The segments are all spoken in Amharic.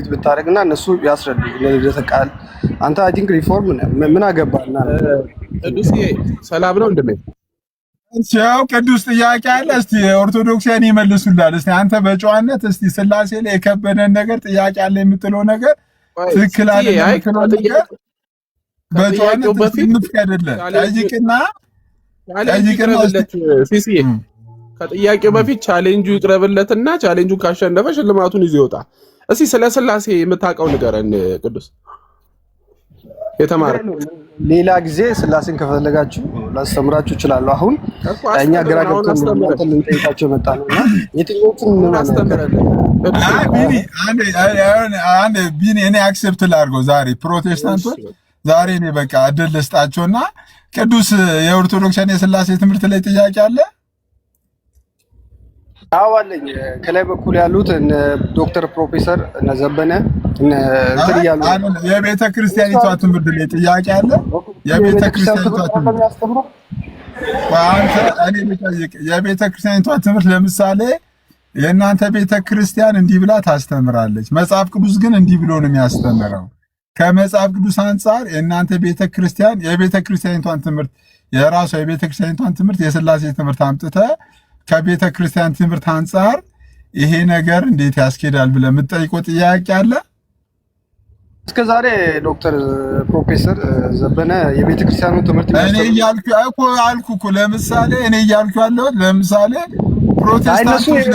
ብታረግና እነሱ ያስረዱ ለልደተ ቃል አንተ አይ ቲንክ ሪፎርም ምን አገባና ቅዱስ ሰላም ነው እንደምን ሲያው ቅዱስ ጥያቄ አለ። እስቲ ኦርቶዶክሳን ይመልሱላል። እስቲ አንተ በጨዋነት እስቲ ስላሴ ላይ የከበደን ነገር ጥያቄ አለ የምትለው ነገር ትክክል አለ የምትለው ነገር በጨዋነት ምትከደለ ጠይቅና ሲሲ ከጥያቄው በፊት ቻሌንጁ ይቅረብለትና ቻሌንጁን ካሸነፈ ሽልማቱን ይዞ ይወጣ። እስቲ ስለ ስላሴ የምታውቀው ንገረን ቅዱስ። የተማረ ሌላ ጊዜ ስላሴን ከፈለጋችሁ ላስተምራችሁ እችላለሁ። አሁን እኛ ግራ ገብቶን ልንጠይቃቸው መጣ ነውና የትኞቹን ምን አስተምራለሁ? አንዴ ቢኒ እኔ አክሴፕት ላድርገው። ዛሬ ፕሮቴስታንቶች ዛሬ እኔ በቃ እድል ልስጣቸውና ቅዱስ የኦርቶዶክሳን የስላሴ ትምህርት ላይ ጥያቄ አለ? አዎ አለኝ። ከላይ በኩል ያሉት እነ ዶክተር ፕሮፌሰር እነ ዘበነ እነ እንትን ያሉ የቤተ ክርስቲያኒቷ ትምህርት ላይ ጥያቄ አለ? የቤተ ክርስቲያኒቷ ትምህርት አንተ እኔ ልጠይቅ። የቤተ ክርስቲያኒቷ ትምህርት ለምሳሌ የእናንተ ቤተ ክርስቲያን እንዲህ ብላ ታስተምራለች፣ መጽሐፍ ቅዱስ ግን እንዲህ ብሎ ነው የሚያስተምረው። ከመጽሐፍ ቅዱስ አንጻር የእናንተ ቤተ ክርስቲያን የቤተ ክርስቲያኒቷን ትምህርት የራሷ የቤተ ክርስቲያኒቷን ትምህርት የስላሴ ትምህርት አምጥተህ ከቤተ ክርስቲያን ትምህርት አንጻር ይሄ ነገር እንዴት ያስኬዳል ብለህ የምትጠይቀው ጥያቄ አለ? እስከዛሬ ዶክተር ፕሮፌሰር ዘበነ የቤተ ክርስቲያኑ ትምህርት እኔ እያልኩ እኮ ለምሳሌ እኔ እያልኩ ያለሁት ለምሳሌ ፕሮቴስታንቶች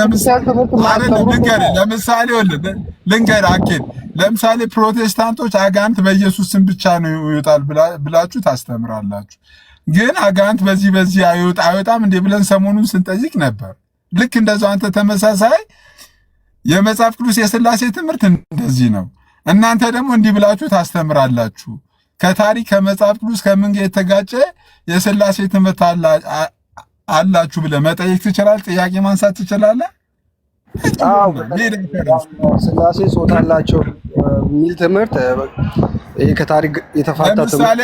ለምሳሌ ፕሮቴስታንቶች አጋንንት በኢየሱስ ስም ብቻ ነው ይወጣል ብላችሁ ታስተምራላችሁ። ግን አጋንንት በዚህ አይወጣም እንዴ ብለን ሰሞኑን ስንጠይቅ ነበር። ልክ እንደዛው አንተ ተመሳሳይ የመጽሐፍ ቅዱስ የስላሴ ትምህርት እንደዚህ ነው፣ እናንተ ደግሞ እንዲህ ብላችሁ ታስተምራላችሁ። ከታሪክ ከመጽሐፍ ቅዱስ ከምን ጋር የተጋጨ የስላሴ ትምህርት አላችሁ ብለህ መጠየቅ ትችላለህ። ጥያቄ ማንሳት ትችላለህ። ስላሴ ጾታ አላቸው የሚል ትምህርት ከታሪክ የተፋታ ለምሳሌ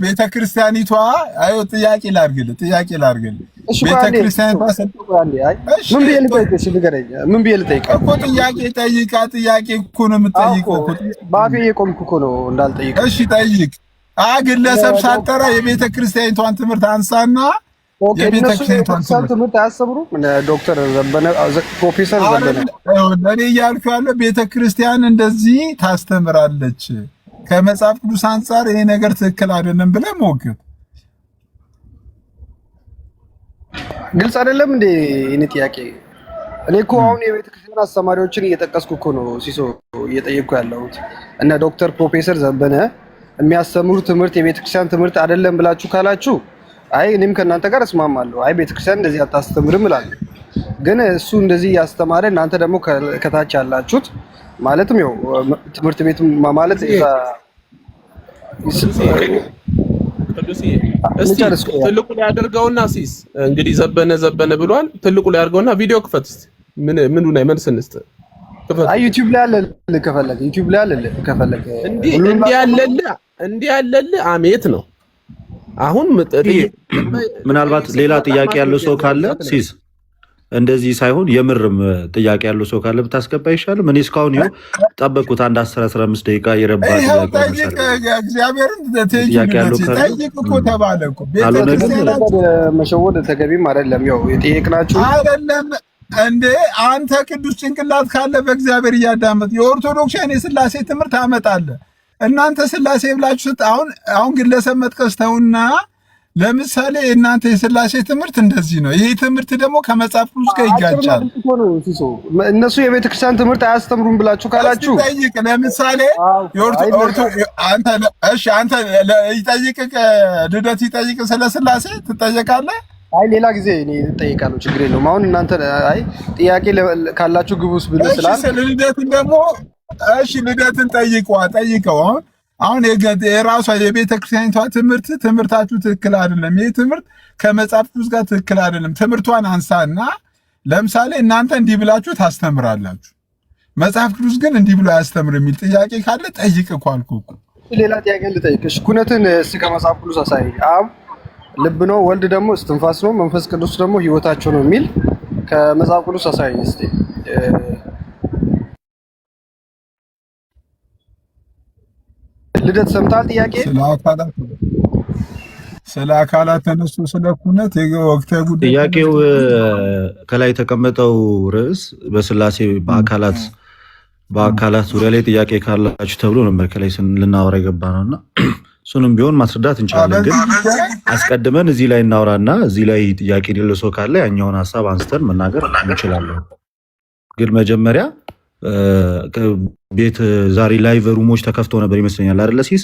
ቤተ ክርስቲያኒቷ ጥያቄ ላድርግልህ ቤተ ክርስቲያኒቷ ምን ብዬ ልጠይቅህ እኮ ጥያቄ እኮ ነው የምትጠይቀው እኮ በአፌ የቆምኩ እኮ ነው እንዳልጠይቅህ። እሺ ጠይቅ። ግለሰብ ሳጠራ የቤተ ክርስቲያኒቷን ትምህርት አንሳና የቤተ ክርስቲያኒቷን ትምህርት አያስተምሩም። ዶክተር ዘበነ ፕሮፌሰር ዘበነ እኔ እያልኩ ያለው ቤተ ክርስቲያን እንደዚህ ታስተምራለች፣ ከመጽሐፍ ቅዱስ አንጻር ይሄ ነገር ትክክል አይደለም ብለህ ሞግት። ግልጽ አይደለም እንዴ እኔ ጥያቄ? እኔ እኮ አሁን የቤተ ክርስቲያን አስተማሪዎችን እየጠቀስኩ እኮ ነው ሲሶ እየጠየቅኩ ያለሁት። እነ ዶክተር ፕሮፌሰር ዘበነ የሚያስተምሩት ትምህርት የቤተ ክርስቲያን ትምህርት አይደለም ብላችሁ ካላችሁ አይ እኔም ከእናንተ ጋር እስማማለሁ። አይ ቤተክርስቲያን እንደዚህ አታስተምርም እላለሁ። ግን እሱ እንደዚህ ያስተማረ እናንተ ደግሞ ከታች ያላችሁት ማለትም ያው ትምህርት ቤት ማለት ትልቁ ላይ አድርገውና ሲስ እንግዲህ ዘበነ ብሏል። ትልቁ ላይ አድርገውና ቪዲዮ ክፈት እስቲ ምኑ ላይ መልስ እንስጥ። አይ ዩቲዩብ ላይ አለ ከፈለገ እንዲህ ያለልህ አሜት ነው። አሁን ምናልባት ሌላ ጥያቄ ያለው ሰው ካለ ሲስ እንደዚህ ሳይሆን የምርም ጥያቄ ያለው ሰው ካለ ብታስገባ ይሻላል። እኔ እስካሁን ይኸው ጠበቅኩት 10-15 ደቂቃ የረባ መሸወድ ተገቢም አይደለም። ያው የጠየቅናችሁ አይደለም እንዴ አንተ ቅዱስ ጭንቅላት ካለ በእግዚአብሔር እያዳመጥ የኦርቶዶክሳን የስላሴ ትምህርት አመጣለህ። እናንተ ስላሴ ብላችሁ አሁን ግለሰብ መጥቀስ ተውና፣ ለምሳሌ እናንተ የስላሴ ትምህርት እንደዚህ ነው፣ ይሄ ትምህርት ደግሞ ከመጽሐፍ ቅዱስ ጋር ይጋጫል። እነሱ የቤተ ክርስቲያን ትምህርት አያስተምሩም ብላችሁ ካላችሁ ጠይቅ። ለምሳሌ አንተ ይጠይቅ ልደት ይጠይቅ ስለ ስላሴ ትጠየቃለህ። አይ ሌላ ጊዜ እኔ እጠይቃለሁ፣ ችግር የለውም። አሁን እናንተ አይ ጥያቄ ካላችሁ ግቡስ ብለህ ስላል ልደትን ደግሞ ልደትን ጠይቀው። አሁን የራሷ የቤተ ክርስቲያኒቷ ትምህርታችሁ ትክክል አይደለም፣ ይህ ትምህርት ከመጽሐፍ ቅዱስ ጋር ትክክል አይደለም፣ ትምህርቷን አንሳና ለምሳሌ እናንተ እንዲህ ብላችሁ ታስተምራላችሁ፣ መጽሐፍ ቅዱስ ግን እንዲህ ብሎ አያስተምር የሚል ጥያቄ ካለ ጠይቅ እኮ አልኩህ እኮ። ሌላ ጥያቄ ልጠይቅሽ። ኩነትን እስኪ ከመጽሐፍ ቅዱስ አሳይ። አብ ልብ ነው፣ ወልድ ደግሞ እስትንፋስ ነው፣ መንፈስ ቅዱስ ደግሞ ህይወታቸው ነው የሚል ከመጽሐፍ ቅዱስ አሳይ እስኪ። ልደት ሰምታል ጥያቄ ስለ አካላት ተነሱ ስለ ኩነት የወቅታዊ ጉዳይ ጥያቄው ከላይ የተቀመጠው ርዕስ በስላሴ በአካላት ዙሪያ ላይ ጥያቄ ካላችሁ ተብሎ ነበር ከላይ ልናወራ የገባ ነውና እሱንም ቢሆን ማስረዳት እንችላለን። ግን አስቀድመን እዚህ ላይ እናውራና እዚህ ላይ ጥያቄ የሌለው ሰው ካለ ያኛውን ሀሳብ አንስተን መናገር እንችላለን። ግን መጀመሪያ ቤት ዛሬ ላይቭ ሩሞች ተከፍተው ነበር ይመስለኛል አይደለ ሲስ?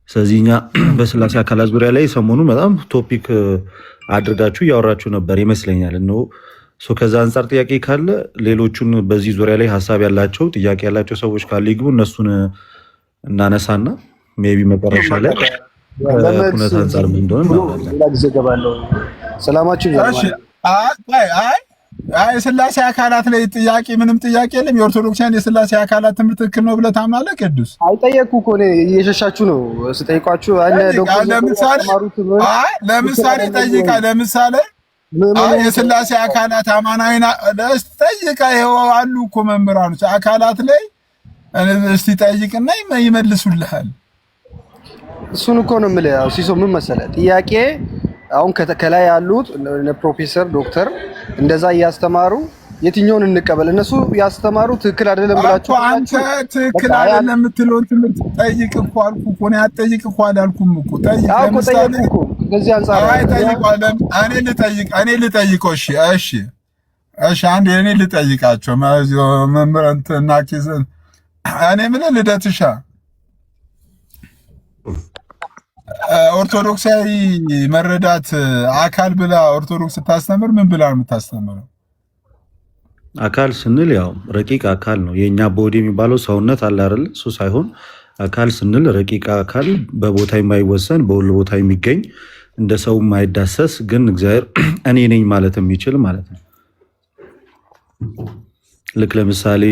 ስለዚህ እኛ በስላሴ አካላት ዙሪያ ላይ ሰሞኑን በጣም ቶፒክ አድርጋችሁ እያወራችሁ ነበር ይመስለኛል ነው። ከዛ አንጻር ጥያቄ ካለ ሌሎቹን በዚህ ዙሪያ ላይ ሀሳብ ያላቸው ጥያቄ ያላቸው ሰዎች ካሉ ይግቡ፣ እነሱን እናነሳና ሜቢ መጨረሻ ላይ ከኩነት አንጻር ምን እንደሆነ ሰላማችን የስላሴ አካላት ላይ ጥያቄ ምንም ጥያቄ የለም። የኦርቶዶክሳውያን የስላሴ አካላት ትምህርት ትክክል ነው ብለህ ታምናለህ? ቅዱስ አይጠየቁ እኮ ነው እየሸሻችሁ ነው ስጠይቋችሁ። ለምሳሌ ጠይቃ ለምሳሌ የስላሴ አካላት አማናዊና ጠይቃ ይኸው አሉ እኮ መምህራኖች አካላት ላይ እስቲ ጠይቅና ይመልሱልሃል። እሱን እኮ ነው የምልህ። ሲሶ ምን መሰለህ ጥያቄ አሁን ከላይ ያሉት ፕሮፌሰር ዶክተር እንደዛ እያስተማሩ የትኛውን እንቀበል? እነሱ ያስተማሩ ትክክል አይደለም ብላችሁ አንተ ትክክል አይደለም የምትለውን ትምህርት ጠይቅ እኮ አልኩህ እኮ ነው። አትጠይቅ እኮ አላልኩም እኮ ጠይቅ። ለምሳሌ ከዚህ አንፃር እኔ ልጠይቀው። እሺ አንድ እኔ ልጠይቃቸው መምህር እንትና ኪዝን እኔ ምን ልደትሻ ኦርቶዶክሳዊ መረዳት አካል ብላ ኦርቶዶክስ ስታስተምር ምን ብላ ነው የምታስተምረው? አካል ስንል ያው ረቂቅ አካል ነው። የኛ ቦዲ የሚባለው ሰውነት አለ አይደል? እሱ ሳይሆን አካል ስንል ረቂቅ አካል በቦታ የማይወሰን በሁሉ ቦታ የሚገኝ እንደ ሰው የማይዳሰስ ግን እግዚአብሔር እኔ ነኝ ማለት የሚችል ማለት ነው። ልክ ለምሳሌ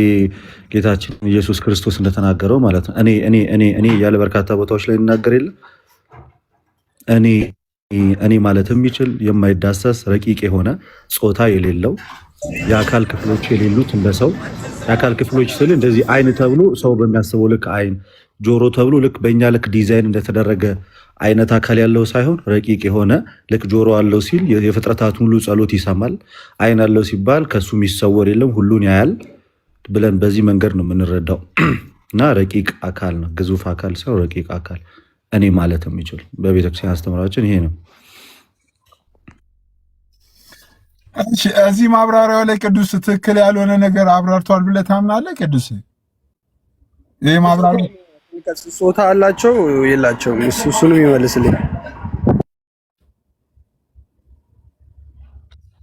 ጌታችን ኢየሱስ ክርስቶስ እንደተናገረው ማለት ነው። እኔ ያለ በርካታ ቦታዎች ላይ ይናገር የለ እኔ ማለት የሚችል የማይዳሰስ ረቂቅ የሆነ ጾታ የሌለው የአካል ክፍሎች የሌሉት እንደ ሰው የአካል ክፍሎች ስል እንደዚህ አይን ተብሎ ሰው በሚያስበው ልክ አይን፣ ጆሮ ተብሎ ልክ በእኛ ልክ ዲዛይን እንደተደረገ አይነት አካል ያለው ሳይሆን ረቂቅ የሆነ ልክ ጆሮ አለው ሲል የፍጥረታቱን ሁሉ ጸሎት ይሰማል፣ አይን አለው ሲባል ከሱ የሚሰወር የለም ሁሉን ያያል ብለን በዚህ መንገድ ነው የምንረዳው። እና ረቂቅ አካል ነው፣ ግዙፍ አካል ሳይሆን ረቂቅ አካል እኔ ማለት የሚችል በቤተክርስቲያን አስተምራችን ይሄ ነው። እዚህ ማብራሪያው ላይ ቅዱስ ትክክል ያልሆነ ነገር አብራርቷል ብለህ ታምናለህ? ቅዱስ ይሄ ማብራሪያ ጾታ አላቸው የላቸውም? እሱንም ይመልስልኝ።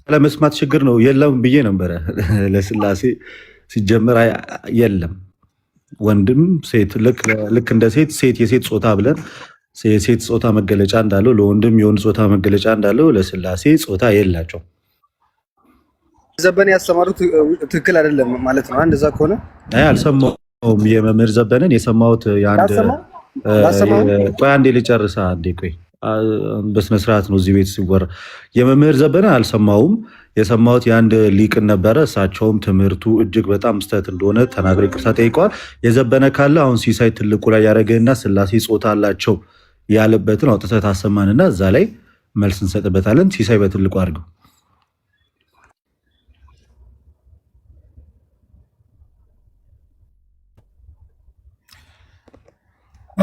ለመስማት ችግር ነው የለም ብዬ ነበረ። ለስላሴ ሲጀምር የለም ወንድም ሴት ልክ እንደ ሴት የሴት ጾታ ብለን የሴት ጾታ መገለጫ እንዳለው ለወንድም የወንድ ጾታ መገለጫ እንዳለው ለስላሴ ጾታ የላቸው። ዘበነ ያስተማሩት ትክክል አይደለም ማለት ነው። እንደዛ ከሆነ አልሰማሁም። የመምህር ዘበነን የሰማሁት ቆይ አንዴ ልጨርሳ አንዴ ቆይ በስነስርዓት ነው እዚህ ቤት ሲወራ። የመምህር ዘበነን አልሰማሁም። የሰማሁት የአንድ ሊቅን ነበረ። እሳቸውም ትምህርቱ እጅግ በጣም ስህተት እንደሆነ ተናግረው ይቅርታ ጠይቀዋል። የዘበነ ካለ አሁን ሲሳይ ትልቁ ላይ ያደረገና ስላሴ ጾታ አላቸው ያለበትን አውጥተህ ታሰማንና እዛ ላይ መልስ እንሰጥበታለን። ሲሳይ በትልቁ አድርገው።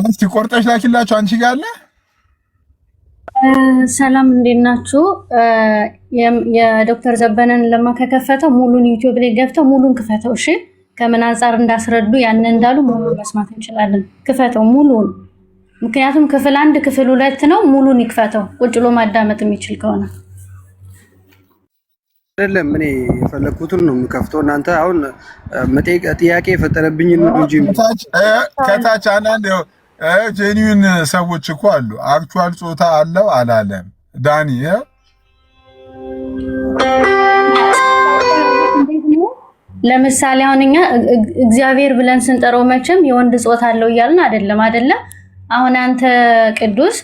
እስቲ ቆርጠሽ ላኪላችሁ። አንቺ ጋር አለ። ሰላም እንዴት ናችሁ? የዶክተር ዘበነን ለማ ከከፈተው ሙሉን ዩቲዩብ ላይ ገብተው ሙሉን ክፈተው። እሺ ከምን አንፃር እንዳስረዱ ያን እንዳሉ ሙሉን መስማት እንችላለን። ክፈተው ሙሉን። ምክንያቱም ክፍል 1 ክፍል 2 ነው። ሙሉን ይክፈተው ቁጭ ብሎ ማዳመጥ የሚችል ከሆነ አይደለም። እኔ የፈለኩትን ነው የምከፍተው። እናንተ አሁን ጥያቄ የፈጠረብኝ ነው እንጂ ከታች አንዳንድ ጄኒውን ሰዎች እኮ አሉ። አክቹዋል ጾታ አለው አላለም ዳኒ ለምሳሌ አሁን እኛ እግዚአብሔር ብለን ስንጠራው መቼም የወንድ ጾታ አለው እያልን አይደለም። አሁን አንተ ቅዱስ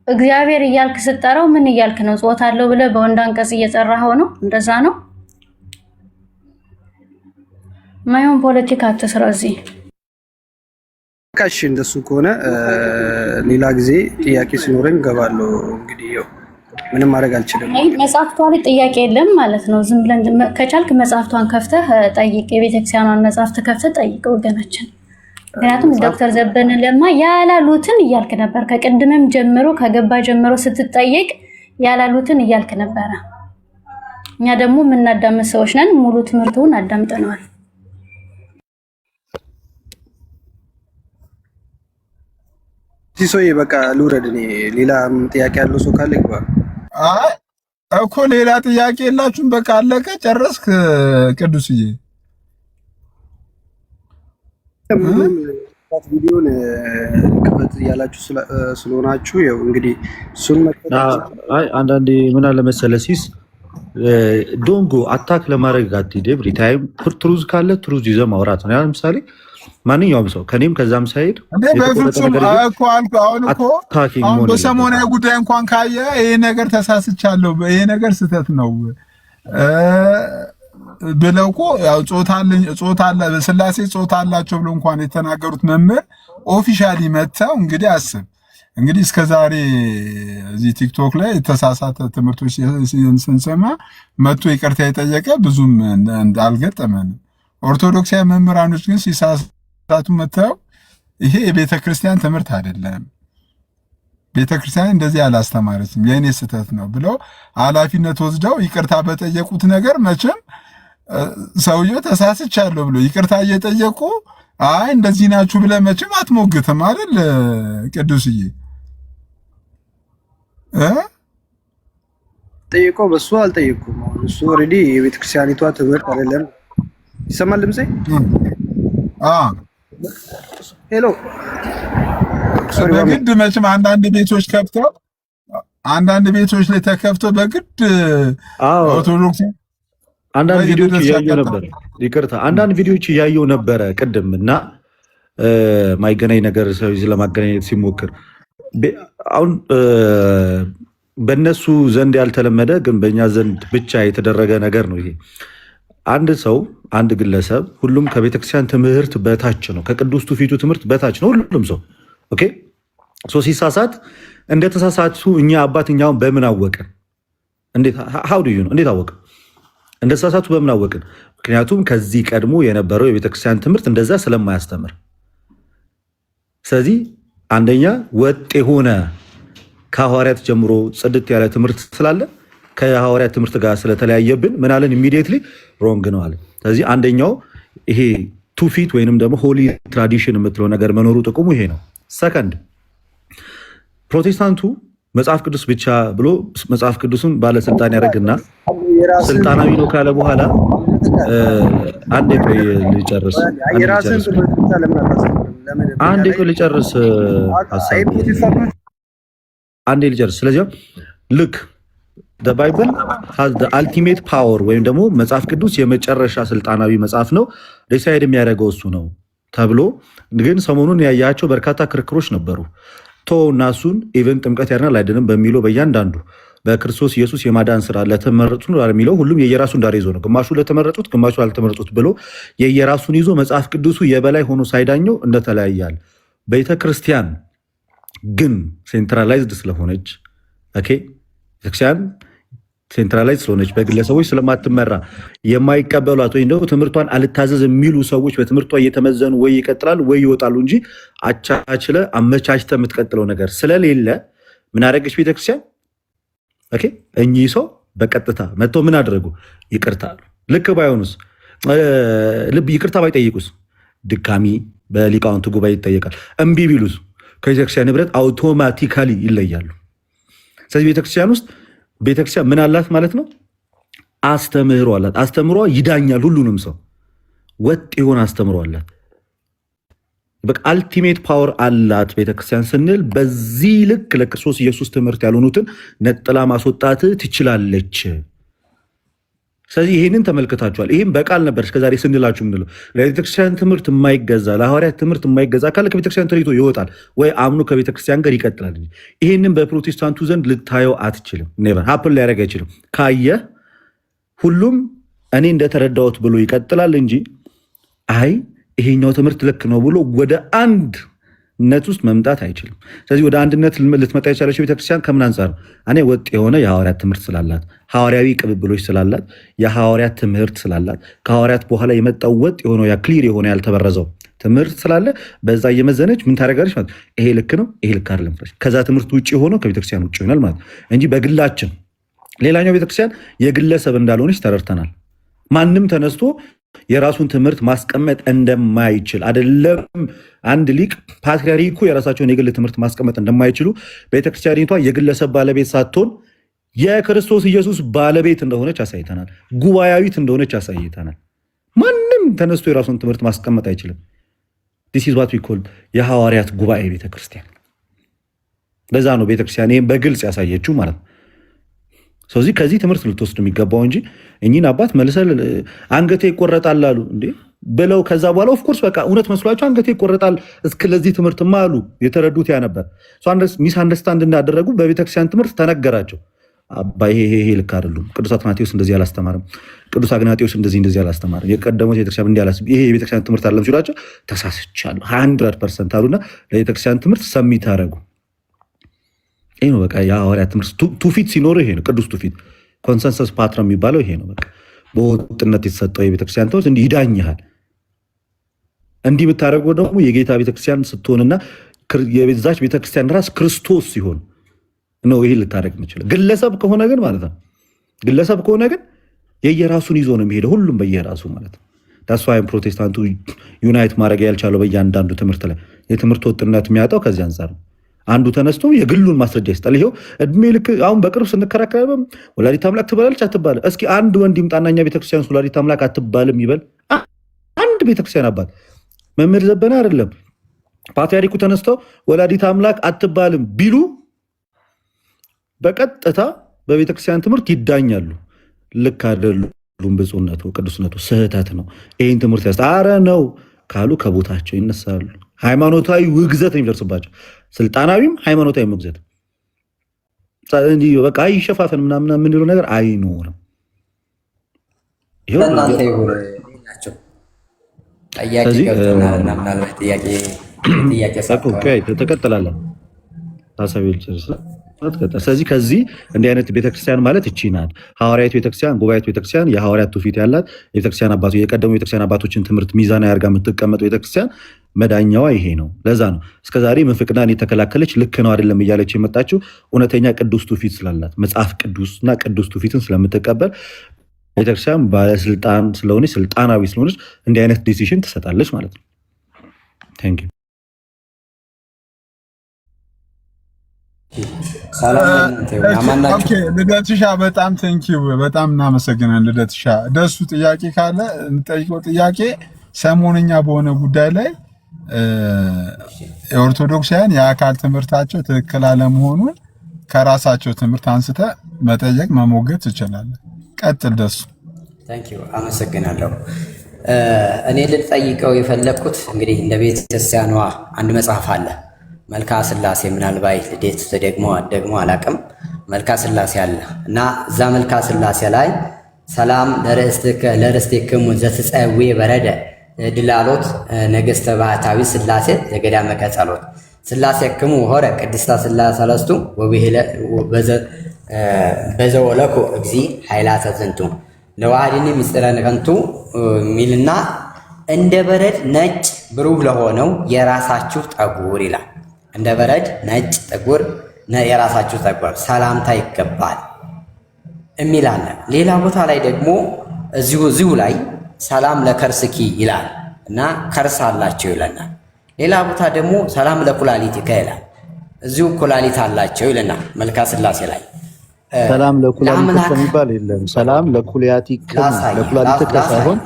እግዚአብሔር እያልክ ስትጠራው ምን እያልክ ነው? ጾታ አለው ብለህ በወንድ አንቀጽ እየጠራኸው ነው። እንደዛ ነው። ማየውን ፖለቲካ አትስራ። እዚህ እሺ እንደሱ ከሆነ ሌላ ጊዜ ጥያቄ ሲኖረኝ እገባለሁ። እንግዲህ ያው ምንም ማድረግ አልችልም። መጽሐፍቷ ላይ ጥያቄ የለም ማለት ነው። ዝም ብለን ከቻልክ መጽሐፍቷን ከፍተህ ጠይቅ፣ የቤተክርስቲያኗን መጽሐፍት ከፍተህ ጠይቅ ወገናችን። ምክንያቱም ዶክተር ዘበነ ለማ ያላሉትን እያልክ ነበር። ከቅድምም ጀምሮ ከገባ ጀምሮ ስትጠየቅ ያላሉትን እያልክ ነበረ። እኛ ደግሞ የምናዳምጥ ሰዎች ነን። ሙሉ ትምህርቱን አዳምጠነዋል። ሲሶዬ በቃ ልውረድ። እኔ ሌላ ጥያቄ ያለው ሰው ካለ ይግባ። አይ እኮ ሌላ ጥያቄ የላችሁም? በቃ አለቀ፣ ጨረስክ ቅዱስዬ? ቪዲዮን ክፈት እያላችሁ ስለሆናችሁ ያው እንግዲህ እሱን መክፈት። አንዳንዴ ምን አለ መሰለህ ሲስ ዶንጎ አታክ ለማድረግ አትሂድ። ኤቭሪ ታይም ትሩዝ ካለ ትሩዝ ይዘህ ማውራት ነው። ለምሳሌ ማንኛውም ሰው ከኔም ከዛም ሳይሄድ በፍጹም እኮ አልኩ። አሁን በሰሞናዊ ጉዳይ እንኳን ካየ ይሄ ነገር ተሳስቻለሁ፣ ይሄ ነገር ስህተት ነው ብለው እኮ ያው ጾታ አለ በስላሴ ጾታ አላቸው ብሎ እንኳን የተናገሩት መምህር ኦፊሻሊ መተው እንግዲህ አስብ እንግዲህ እስከዛሬ እዚህ ቲክቶክ ላይ የተሳሳተ ትምህርቶች ስንሰማ መጥቶ ይቅርታ የጠየቀ ብዙም አልገጠመንም። ኦርቶዶክሳዊ መምህራኖች ግን ሲሳሳቱ መተው ይሄ የቤተ ክርስቲያን ትምህርት አይደለም፣ ቤተ ክርስቲያን እንደዚህ አላስተማረችም፣ የእኔ ስህተት ነው ብለው ኃላፊነት ወስደው ይቅርታ በጠየቁት ነገር መቼም ሰውየው ተሳስቻለሁ ብሎ ይቅርታ እየጠየቁ አይ እንደዚህ ናችሁ ብለህ መቼም አትሞግትም አይደል ቅዱስዬ? ጠይቀው በሱ አልጠየቁም። እሱ ኦልሬዲ የቤተ ክርስቲያኒቷ ትምህርት አይደለም። ይሰማል ድምጼ? ሄሎ በግድ መቼም አንዳንድ ቤቶች ከፍተው አንዳንድ ቤቶች ላይ ተከፍተው በግድ ኦርቶዶክስ አንዳንድ ቪዲዮዎች እያየሁ ነበር። ይቅርታ አንዳንድ ቪዲዮዎች እያየሁ ነበረ ቅድም እና ማይገናኝ ነገር ሰው ለማገናኘት ሲሞክር አሁን በእነሱ ዘንድ ያልተለመደ ግን በእኛ ዘንድ ብቻ የተደረገ ነገር ነው። ይሄ አንድ ሰው አንድ ግለሰብ ሁሉም ከቤተክርስቲያን ትምህርት በታች ነው፣ ከቅዱስ ትውፊቱ ትምህርት በታች ነው ሁሉም ሰው። ኦኬ ሶ ሲሳሳት እንደተሳሳቱ እኛ አባትኛውን በምን አወቅን? እንዴት how do you know? እንዴት አወቅን እንደተሳሳቱ በምን አወቅን? ምክንያቱም ከዚህ ቀድሞ የነበረው የቤተክርስቲያን ትምህርት እንደዛ ስለማያስተምር። ስለዚህ አንደኛ ወጥ የሆነ ከሐዋርያት ጀምሮ ጽድት ያለ ትምህርት ስላለ ከሐዋርያት ትምህርት ጋር ስለተለያየብን ምን አለን? ኢሚዲየትሊ ሮንግ ነው አለ። ስለዚህ አንደኛው ይሄ ቱፊት ወይንም ደግሞ ሆሊ ትራዲሽን የምትለው ነገር መኖሩ ጥቅሙ ይሄ ነው። ሰከንድ ፕሮቴስታንቱ መጽሐፍ ቅዱስ ብቻ ብሎ መጽሐፍ ቅዱስን ባለስልጣን ያደርግና ስልጣናዊ ነው ካለ በኋላ አንዴ ቆይ ልጨርስ፣ አንዴ ቆይ ልጨርስ፣ አንዴ ልጨርስ። ስለዚህ ልክ the bible has the ultimate power ወይም ደግሞ መጽሐፍ ቅዱስ የመጨረሻ ስልጣናዊ መጽሐፍ ነው፣ ዲሳይድ የሚያደርገው እሱ ነው ተብሎ ግን ሰሞኑን ያያቸው በርካታ ክርክሮች ነበሩ። እና እሱን ኢቨን ጥምቀት ያድናል አይደለም በሚለው በእያንዳንዱ በክርስቶስ ኢየሱስ የማዳን ስራ ለተመረጡት ነው የሚለው ሁሉም የየራሱ እንዳይዞ ነው። ግማሹ ለተመረጡት፣ ግማሹ ላልተመረጡት ብሎ የየራሱን ይዞ መጽሐፍ ቅዱሱ የበላይ ሆኖ ሳይዳኘው እንደተለያያል። ቤተክርስቲያን ግን ሴንትራላይዝድ ስለሆነች ቤተክርስቲያን ሴንትራላይዝ ስለሆነች በግለሰቦች ስለማትመራ የማይቀበሏት ወይም ደግሞ ትምህርቷን አልታዘዝ የሚሉ ሰዎች በትምህርቷ እየተመዘኑ ወይ ይቀጥላሉ ወይ ይወጣሉ እንጂ አቻችለ አመቻችተ የምትቀጥለው ነገር ስለሌለ ምን አደረገች ቤተክርስቲያን? እኚህ ሰው በቀጥታ መጥተው ምን አደረጉ? ይቅርታ አሉ። ልክ ባይሆኑስ ልብ ይቅርታ ባይጠይቁስ ድጋሚ በሊቃውንቱ ጉባኤ ይጠየቃል። እምቢ ቢሉስ ከቤተክርስቲያን ንብረት አውቶማቲካሊ ይለያሉ። ስለዚህ ቤተክርስቲያን ውስጥ ቤተክርስቲያን ምን አላት ማለት ነው? አስተምህሮ አላት። አስተምህሮ ይዳኛል ሁሉንም ሰው። ወጥ የሆነ አስተምህሮ አላት። በቃ አልቲሜት ፓወር አላት ቤተክርስቲያን ስንል በዚህ ልክ ለክርስቶስ ኢየሱስ ትምህርት ያልሆኑትን ነጥላ ማስወጣት ትችላለች። ስለዚህ ይሄንን ተመልክታችኋል። ይሄም በቃል ነበር እስከዛሬ ስንላችሁ ምንለው ለቤተክርስቲያን ትምህርት የማይገዛ ለሐዋርያት ትምህርት የማይገዛ ካለ ከቤተክርስቲያን ተለይቶ ይወጣል ወይ አምኖ ከቤተክርስቲያን ጋር ይቀጥላል እንጂ ይሄንን በፕሮቴስታንቱ ዘንድ ልታየው አትችልም። ኔቨር ሀፕን ሊያደርግ አይችልም። ካየ ሁሉም እኔ እንደተረዳሁት ብሎ ይቀጥላል እንጂ አይ ይሄኛው ትምህርት ልክ ነው ብሎ ወደ አንድ ነት ውስጥ መምጣት አይችልም። ስለዚህ ወደ አንድነት ልትመጣ የቻለችው ቤተክርስቲያን ከምን አንጻር ነው? እኔ ወጥ የሆነ የሐዋርያት ትምህርት ስላላት፣ ሐዋርያዊ ቅብብሎች ስላላት፣ የሐዋርያት ትምህርት ስላላት፣ ከሐዋርያት በኋላ የመጣው ወጥ የሆነው ያ ክሊር የሆነ ያልተበረዘው ትምህርት ስላለ በዛ እየመዘነች ምን ታደርጋለች ማለት ይሄ ልክ ነው፣ ይሄ ልክ አይደለም። ከዛ ትምህርት ውጭ ሆኖ ከቤተክርስቲያን ውጭ ይሆናል ማለት እንጂ በግላችን ሌላኛው ቤተክርስቲያን የግለሰብ እንዳልሆነች ተረድተናል። ማንም ተነስቶ የራሱን ትምህርት ማስቀመጥ እንደማይችል አይደለም። አንድ ሊቅ ፓትርያርኩ የራሳቸውን የግል ትምህርት ማስቀመጥ እንደማይችሉ ቤተክርስቲያኒቷ የግለሰብ ባለቤት ሳትሆን የክርስቶስ ኢየሱስ ባለቤት እንደሆነች አሳይተናል። ጉባኤያዊት እንደሆነች አሳይተናል። ማንም ተነስቶ የራሱን ትምህርት ማስቀመጥ አይችልም። ዲስ ኢዝ ዋት ዊ ኮል የሐዋርያት ጉባኤ ቤተክርስቲያን። ለዛ ነው ቤተክርስቲያን ይህም በግልጽ ያሳየችው ማለት ነው። ስለዚህ ከዚህ ትምህርት ልትወስዱ የሚገባው እንጂ እኚህን አባት መልሰል አንገቴ ይቆረጣል አሉ እንዴ ብለው ከዛ በኋላ ኦፍኮርስ በቃ እውነት መስሏቸው አንገቴ ይቆረጣል እስከለዚህ ትምህርት ማሉ የተረዱት ያ ነበር። ሚስ አንደርስታንድ እንዳደረጉ በቤተክርስቲያን ትምህርት ተነገራቸው። አባ ይሄ ልክ አይደሉም፣ ቅዱስ አትናቴዎስ እንደዚህ አላስተማርም፣ ቅዱስ አግናጤዎስ እንደዚህ አላስተማርም፣ የቀደሙት ቤተክርስቲያን እንዲህ አላስ ይሄ የቤተክርስቲያን ትምህርት አለም ሲሏቸው ተሳስቻለሁ 100% አሉና ለቤተክርስቲያን ትምህርት ሰሚት አደረጉ። ይሄ ነው በቃ የሐዋርያት ትምህርት ትውፊት ሲኖረው ይሄ ነው ቅዱስ ትውፊት። ኮንሰንሰስ ፓትራ የሚባለው ይሄ ነው። በቃ በወጥነት የተሰጠው የቤተክርስቲያን ትምህርት እንዲህ ይዳኝሃል። እንዲህ የምታደርገው ደግሞ የጌታ ቤተክርስቲያን ስትሆንና የዛች ቤተክርስቲያን ራስ ክርስቶስ ሲሆን ነው ይሄ ልታደርግ የምችለው። ግለሰብ ከሆነ ግን ማለት ነው ግለሰብ ከሆነ ግን የየራሱን ይዞ ነው የሚሄደው ሁሉም በየራሱ ማለት ነው። ዳስዋይም ፕሮቴስታንቱ ዩናይት ማድረግ ያልቻለው በእያንዳንዱ ትምህርት ላይ የትምህርት ወጥነት የሚያጣው ከዚህ አንጻር ነው። አንዱ ተነስቶ የግሉን ማስረጃ ይስጣል። ይሄው እድሜ ልክ አሁን በቅርብ ስንከራከርም ወላዲተ አምላክ ትባላለች አትባልም? እስኪ አንድ ወንድ ይምጣና እኛ ቤተክርስቲያን ወላዲተ አምላክ አትባልም ይበል። አንድ ቤተክርስቲያን አባት መምህር ዘበነ አይደለም ፓትርያርኩ ተነስተው ወላዲተ አምላክ አትባልም ቢሉ በቀጥታ በቤተክርስቲያን ትምህርት ይዳኛሉ። ልክ አይደሉም፣ ብፁዕነቱ ቅዱስነቱ ስህተት ነው፣ ይህን ትምህርት ያስታረ ነው ካሉ ከቦታቸው ይነሳሉ። ሃይማኖታዊ ውግዘት የሚደርስባቸው ስልጣናዊም ሃይማኖታዊ ውግዘት በቃ ይሸፋፈን ምናምን የምንለው ነገር አይኖርም። ተቀጥላለን ስለዚህ ከዚህ እንዲህ አይነት ቤተክርስቲያን ማለት እቺ ናት። ሐዋርያዊት ቤተክርስቲያን፣ ጉባኤያዊት ቤተክርስቲያን፣ የሐዋርያት ትውፊት ያላት የቤተክርስቲያን አባቶች የቀደሙ ቤተክርስቲያን አባቶችን ትምህርት ሚዛን ያርጋ የምትቀመጠው ቤተክርስቲያን መዳኛዋ ይሄ ነው። ለዛ ነው እስከዛሬ ምንፍቅናን የተከላከለች ልክ ነው አይደለም እያለች የመጣችው እውነተኛ ቅዱስ ትውፊት ስላላት መጽሐፍ ቅዱስና ቅዱስ ትውፊትን ስለምትቀበል ቤተክርስቲያን ባለስልጣን ስለሆነች ስልጣናዊ ስለሆነች እንዲህ አይነት ዲሲሽን ትሰጣለች ማለት ነው። ታንክ ዩ ልደትሻ በጣም ቴንኪው፣ በጣም እናመሰግናለን ልደትሻ። ደሱ ጥያቄ ካለ እንጠይቀው። ጥያቄ ሰሞንኛ በሆነ ጉዳይ ላይ የኦርቶዶክሳውያን የአካል ትምህርታቸው ትክክል አለመሆኑን ከራሳቸው ትምህርት አንስተ መጠየቅ መሞገት ትችላለህ። ቀጥል ደሱ። ቴንኪው፣ አመሰግናለሁ። እኔ ልጠይቀው የፈለግኩት እንግዲህ እንደ ቤተክርስቲያኗ አንድ መጽሐፍ አለ መልካ ስላሴ፣ ምናልባት ልደት ደግሞ አላቅም። መልካ ስላሴ አለ እና እዛ መልካ ስላሴ ላይ ሰላም ለርእስቴክሙ ዘትጸዌ በረደ ድላሎት ነገስተ ባህታዊ ስላሴ ዘገዳመ ቀጸሎት ስላሴክሙ ሆረ ቅድስታ ስላሴ ሰለስቱ በዘወለኩ እግዚ ኃይላተ ዝንቱ ለዋህድኒ ምስጢረ ንከንቱ ሚልና እንደ በረድ ነጭ ብሩህ ለሆነው የራሳችሁ ጠጉር ይላል። እንደ በረድ ነጭ ጠጉር የራሳችሁ ጠጉር ሰላምታ ይገባል የሚል አለ። ሌላ ቦታ ላይ ደግሞ እዚሁ ላይ ሰላም ለከርስኪ ይላል እና ከርስ አላቸው ይለናል። ሌላ ቦታ ደግሞ ሰላም ለኩላሊቲከ ይላል፣ እዚሁ ኩላሊት አላቸው ይለናል። መልካ ስላሴ ላይ ሰላም ለኩላሊት የሚባል የለም። ሰላም ለኩላሊት ሳይሆን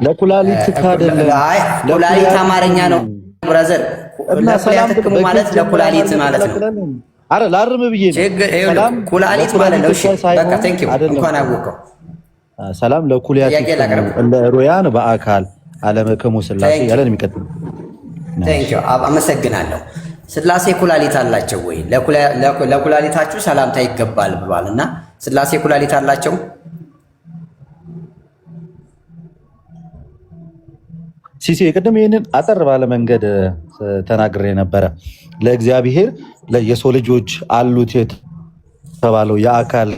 ለኩላሊት አይደለም። ኩላሊት አማርኛ ነው ብራዘር። ለኩላሊት ማለት ለኩላሊት ማለት ነው። አረ ላርም ብዬ ነው። ኩላሊት ማለት ነው። እሺ በቃ ቴንኪው፣ እንኳን አወቀው። ሰላም ለኩላሊት እንደ ሮያን በአካል አለመከሙ ስላሴ ያለን የሚቀጥል ቴንኪው፣ አመሰግናለሁ። ስላሴ ኩላሊት አላቸው ወይ? ለኩላሊታችሁ ሰላምታ ይገባል ብሏል እና ስላሴ ኩላሊት አላቸው? ሲሲ የቀደም ይህንን አጠር ባለ መንገድ ተናግሬ ነበረ። ለእግዚአብሔር የሰው ልጆች አሉት የተባለው የአካል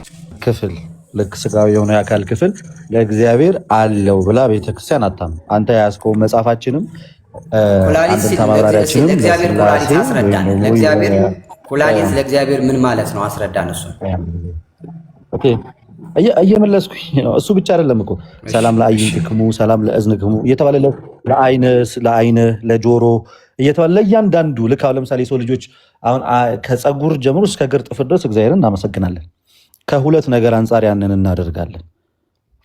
ክፍል ልክ ስጋዊ የሆነ የአካል ክፍል ለእግዚአብሔር አለው ብላ ቤተክርስቲያን አታም። አንተ ያስከው መጽሐፋችንም ኩላሊት ለእግዚአብሔር ምን ማለት ነው? አስረዳን። እሱ እየመለስኩኝ ነው። እሱ ብቻ አይደለም እኮ ሰላም ለአዕይንቲክሙ ሰላም ለእዝንክሙ እየተባለ ለአይን ለጆሮ እየተባለ ለእያንዳንዱ ልክ አሁን ለምሳሌ የሰው ልጆች አሁን ከፀጉር ጀምሮ እስከ እግር ጥፍር ድረስ እግዚአብሔርን እናመሰግናለን። ከሁለት ነገር አንጻር ያንን እናደርጋለን።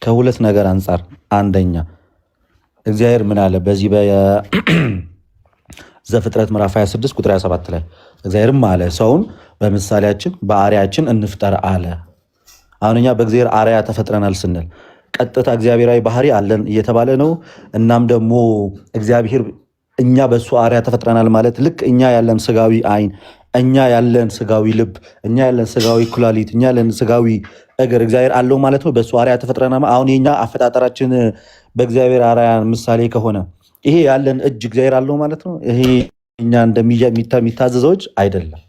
ከሁለት ነገር አንጻር አንደኛ እግዚአብሔር ምን አለ? በዚህ በዘፍጥረት ምዕራፍ 26 ቁጥር 27 ላይ እግዚአብሔርም አለ ሰውን በምሳሌያችን በአርአያችን እንፍጠር አለ። አሁን እኛ በእግዚአብሔር አርአያ ተፈጥረናል ስንል ቀጥታ እግዚአብሔራዊ ባህሪ አለን እየተባለ ነው። እናም ደግሞ እግዚአብሔር እኛ በሱ አርአያ ተፈጥረናል ማለት ልክ እኛ ያለን ስጋዊ አይን፣ እኛ ያለን ስጋዊ ልብ፣ እኛ ያለን ስጋዊ ኩላሊት፣ እኛ ያለን ስጋዊ እግር እግዚአብሔር አለው ማለት ነው። በሱ አርአያ ተፈጥረናል። አሁን የኛ አፈጣጠራችን በእግዚአብሔር አርአያ ምሳሌ ከሆነ ይሄ ያለን እጅ እግዚአብሔር አለው ማለት ነው። ይሄ እኛ እንደሚታዘዘው አይደለም።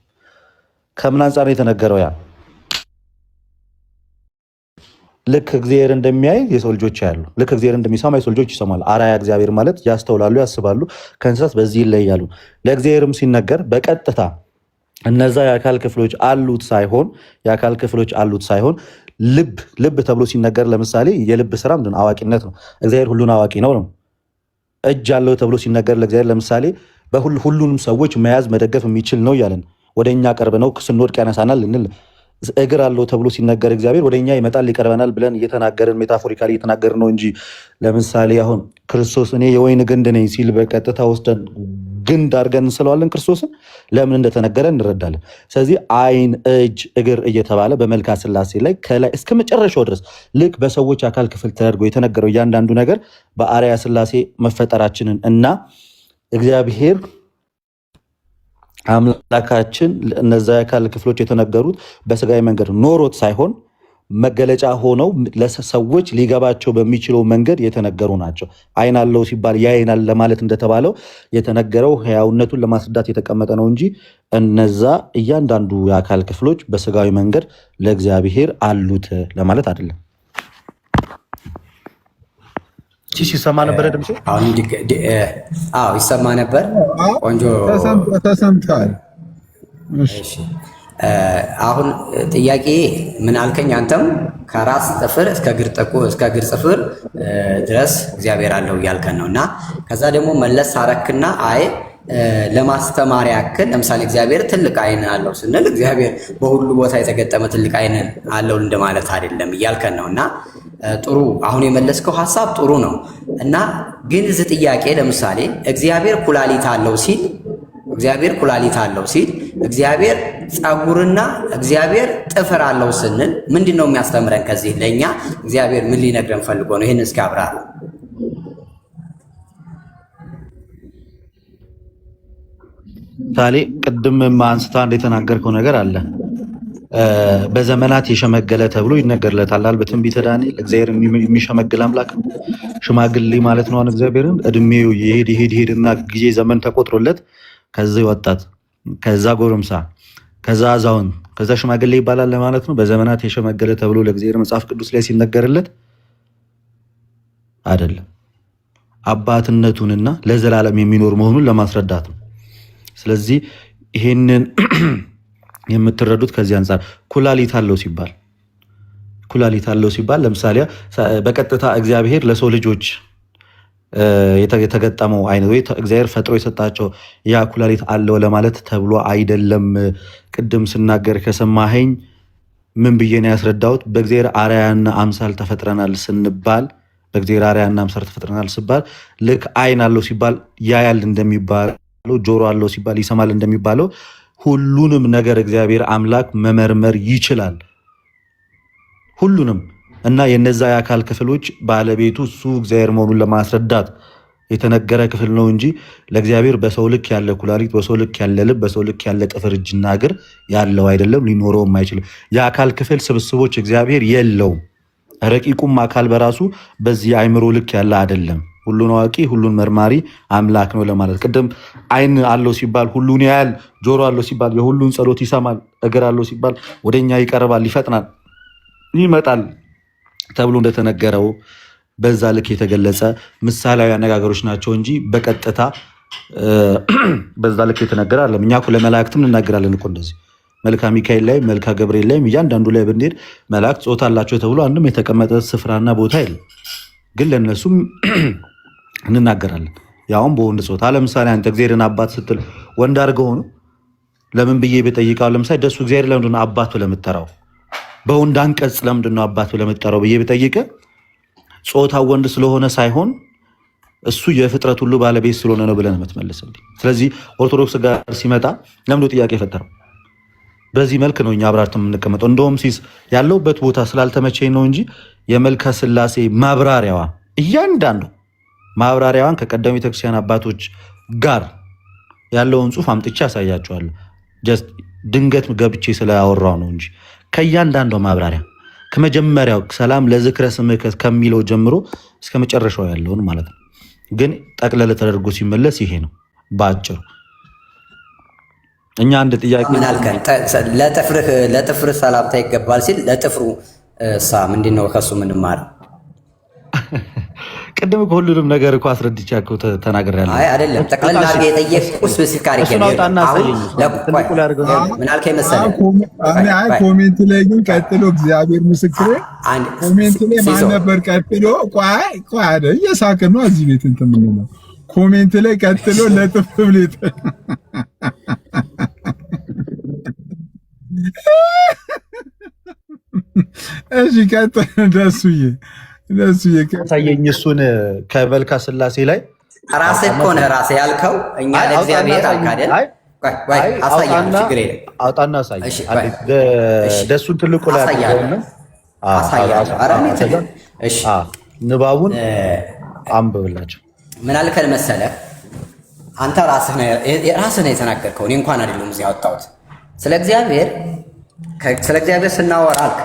ከምን አንጻር ነው የተነገረው? ያ ልክ እግዚአብሔር እንደሚያይ የሰው ልጆች ያሉ፣ ልክ እግዚአብሔር እንደሚሰማ የሰው ልጆች ይሰማሉ። አርአያ እግዚአብሔር ማለት ያስተውላሉ፣ ያስባሉ፣ ከእንስሳት በዚህ ይለያሉ። ለእግዚአብሔርም ሲነገር በቀጥታ እነዛ የአካል ክፍሎች አሉት ሳይሆን ልብ ተብሎ ሲነገር ለምሳሌ የልብ ስራ ምንድን አዋቂነት ነው። እግዚአብሔር ሁሉን አዋቂ ነው። እጅ አለው ተብሎ ሲነገር ለእግዚአብሔር ለምሳሌ ሁሉንም ሰዎች መያዝ መደገፍ የሚችል ነው እያለን ወደ እኛ ቀርብ ነው፣ ስንወድቅ ያነሳናል ልንል። እግር አለው ተብሎ ሲነገር እግዚአብሔር ወደ እኛ ይመጣል ይቀርበናል ብለን እየተናገርን ሜታፎሪካሊ እየተናገርን ነው እንጂ ለምሳሌ አሁን ክርስቶስ እኔ የወይን ግንድ ነኝ ሲል በቀጥታ ወስደን ግንድ አድርገን እንስለዋለን። ክርስቶስን ለምን እንደተነገረ እንረዳለን። ስለዚህ አይን፣ እጅ፣ እግር እየተባለ በመልክዓ ሥላሴ ላይ ከላይ እስከ መጨረሻው ድረስ ልክ በሰዎች አካል ክፍል ተደርጎ የተነገረው እያንዳንዱ ነገር በአርአያ ሥላሴ መፈጠራችንን እና እግዚአብሔር አምላካችን እነዛ የአካል ክፍሎች የተነገሩት በስጋዊ መንገድ ኖሮት ሳይሆን መገለጫ ሆነው ለሰዎች ሊገባቸው በሚችለው መንገድ የተነገሩ ናቸው። አይን አለው ሲባል ያይናል ለማለት እንደተባለው የተነገረው ሕያውነቱን ለማስረዳት የተቀመጠ ነው እንጂ እነዛ እያንዳንዱ የአካል ክፍሎች በስጋዊ መንገድ ለእግዚአብሔር አሉት ለማለት አይደለም። ሲሰማ ነበረ ድምፁ? ይሰማ ነበር። ቆንጆ ተሰምቷል። አሁን ጥያቄ ምን አልከኝ? አንተም ከራስ ጥፍር እስከ እግር ጥፍር ድረስ እግዚአብሔር አለው እያልከን ነው። እና ከዛ ደግሞ መለስ አረክና ለማስተማሪያ ያክል ለምሳሌ እግዚአብሔር ትልቅ አይን አለው ስንል እግዚአብሔር በሁሉ ቦታ የተገጠመ ትልቅ አይን አለው እንደማለት አይደለም እያልከን ነው። እና ጥሩ፣ አሁን የመለስከው ሀሳብ ጥሩ ነው። እና ግን እዚህ ጥያቄ ለምሳሌ እግዚአብሔር ኩላሊት አለው ሲል እግዚአብሔር ፀጉርና እግዚአብሔር ጥፍር አለው ስንል ምንድን ነው የሚያስተምረን? ከዚህ ለእኛ እግዚአብሔር ምን ሊነግረን ፈልጎ ነው? ይህን እስኪ አብራራ። ምሳሌ ቅድም አንስታ እንደተናገርከው ነገር አለ። በዘመናት የሸመገለ ተብሎ ይነገርለታል። በትንቢተ ዳንኤል እግዚአብሔር የሚሸመግል አምላክ ሽማግሌ ማለት ነው። እግዚአብሔርን እድሜው ይሄድና ጊዜ ዘመን ተቆጥሮለት ከዛ ወጣት፣ ከዛ ጎረምሳ፣ ከዛ አዛውንት፣ ከዛ ሽማግሌ ይባላል ማለት ነው። በዘመናት የሸመገለ ተብሎ ለእግዚአብሔር መጽሐፍ ቅዱስ ላይ ሲነገርለት አይደለም፣ አባትነቱንና ለዘላለም የሚኖር መሆኑን ለማስረዳት ነው። ስለዚህ ይሄንን የምትረዱት ከዚህ አንጻር ኩላሊት አለው ሲባል ለምሳሌ በቀጥታ እግዚአብሔር ለሰው ልጆች የተገጠመው አይነት ወይ እግዚአብሔር ፈጥሮ የሰጣቸው ያ ኩላሊት አለው ለማለት ተብሎ አይደለም። ቅድም ስናገር ከሰማኸኝ ምን ብዬ ነው ያስረዳሁት? በእግዚአብሔር አርአያና አምሳል ተፈጥረናል ስንባል በእግዚአብሔር አርአያና አምሳል ተፈጥረናል ሲባል ልክ አይን አለው ሲባል ያያል እንደሚባለው፣ ጆሮ አለው ሲባል ይሰማል እንደሚባለው ሁሉንም ነገር እግዚአብሔር አምላክ መመርመር ይችላል። ሁሉንም እና የነዛ የአካል ክፍሎች ባለቤቱ እሱ እግዚአብሔር መሆኑን ለማስረዳት የተነገረ ክፍል ነው እንጂ ለእግዚአብሔር በሰው ልክ ያለ ኩላሊት፣ በሰው ልክ ያለ ልብ፣ በሰው ልክ ያለ ጥፍር፣ እጅና እግር ያለው አይደለም፣ ሊኖረውም አይችልም። የአካል ክፍል ስብስቦች እግዚአብሔር የለውም። ረቂቁም አካል በራሱ በዚህ አእምሮ ልክ ያለ አይደለም። ሁሉን አዋቂ ሁሉን መርማሪ አምላክ ነው ለማለት። ቅድም ዓይን አለው ሲባል ሁሉን ያያል፣ ጆሮ አለው ሲባል የሁሉን ጸሎት ይሰማል፣ እግር አለው ሲባል ወደኛ ይቀርባል፣ ይፈጥናል፣ ይመጣል ተብሎ እንደተነገረው በዛ ልክ የተገለጸ ምሳሌያዊ አነጋገሮች ናቸው እንጂ በቀጥታ በዛ ልክ የተነገረ አለም። እኛ እኮ ለመላእክትም እንናገራለን እኮ እንደዚህ መልካ ሚካኤል ላይ መልካ ገብርኤል ላይ እያንዳንዱ ላይ ብንሄድ መላእክት ጾታ አላቸው ተብሎ አንድም የተቀመጠ ስፍራና ቦታ የለም። ግን ለእነሱም እንናገራለን ያውም በወንድ ጾታ። ለምሳሌ አንተ እግዚአብሔርን አባት ስትል ወንድ አድርገው ሆኖ ለምን ብዬ በጠይቃው ለምሳሌ ደሱ እግዚአብሔር ለምንድነው አባት ብለህ የምትጠራው በወንድ አንቀጽ ለምንድነው አባት ብለህ የምትጠራው ብዬ በጠይቀ ጾታው ወንድ ስለሆነ ሳይሆን እሱ የፍጥረት ሁሉ ባለቤት ስለሆነ ነው ብለን የምትመልስልኝ። ስለዚህ ኦርቶዶክስ ጋር ሲመጣ ለምንድነው ጥያቄ የፈጠረው? በዚህ መልክ ነው እኛ አብራርተን የምንቀመጠው። እንደውም ሲስ ያለውበት ቦታ ስላልተመቸኝ ነው እንጂ የመልከ ስላሴ ማብራሪያዋ እያንዳንዱ ማብራሪያዋን ከቀደም ቤተክርስቲያን አባቶች ጋር ያለውን ጽሑፍ አምጥቼ ያሳያቸዋለሁ። ጀስት ድንገት ገብቼ ስለያወራው ነው እንጂ ከእያንዳንዱ ማብራሪያ ከመጀመሪያው ሰላም ለዝክረ ስምከ ከሚለው ጀምሮ እስከ መጨረሻው ያለውን ማለት ነው። ግን ጠቅለለ ተደርጎ ሲመለስ ይሄ ነው በአጭሩ። እኛ አንድ ጥያቄ ምን አልከን? ለጥፍርህ ሰላምታ ይገባል ሲል ለጥፍሩ ምንድነው ከሱ ምንማረው? ቅድም ሁሉንም ነገር እኮ አስረድቻ እኮ ተናግሬያለሁ። አይ አይደለም፣ ጠቅለል አድርገህ የጠየቅኩት ስፔሲፊክ አድርጌ ነው። ምን አልከኝ መሰለህ? አይ ኮሜንት ላይ ግን ቀጥሎ እግዚአብሔር ምስክሬ ኮሜንት ላይ ማን ነበር ቀጥሎ? ቆይ አይደል እየሳቅን ነው እዚህ ቤት እንትን ምን ነው ኮሜንት ላይ ቀጥሎ ለጥፍ ብሌት እሺ ቀጥሎ ደሱዬ ታየኝ እሱን ከመልካ ስላሴ ላይ ራስህ እኮ ነህ ራስህ ያልከው እኛ ለእግዚአብሔር አልክ አይደል? አውጣና አሳይ። ደሱን ትልቁ ላይ አድርገውና ንባቡን አንብብላቸው። ምን አልከን መሰለህ? አንተ ራስህ ነህ የተናገርከው፣ እኔ እንኳን አይደለም እዚህ ያወጣሁት። ስለ እግዚአብሔር ስናወራ አልክ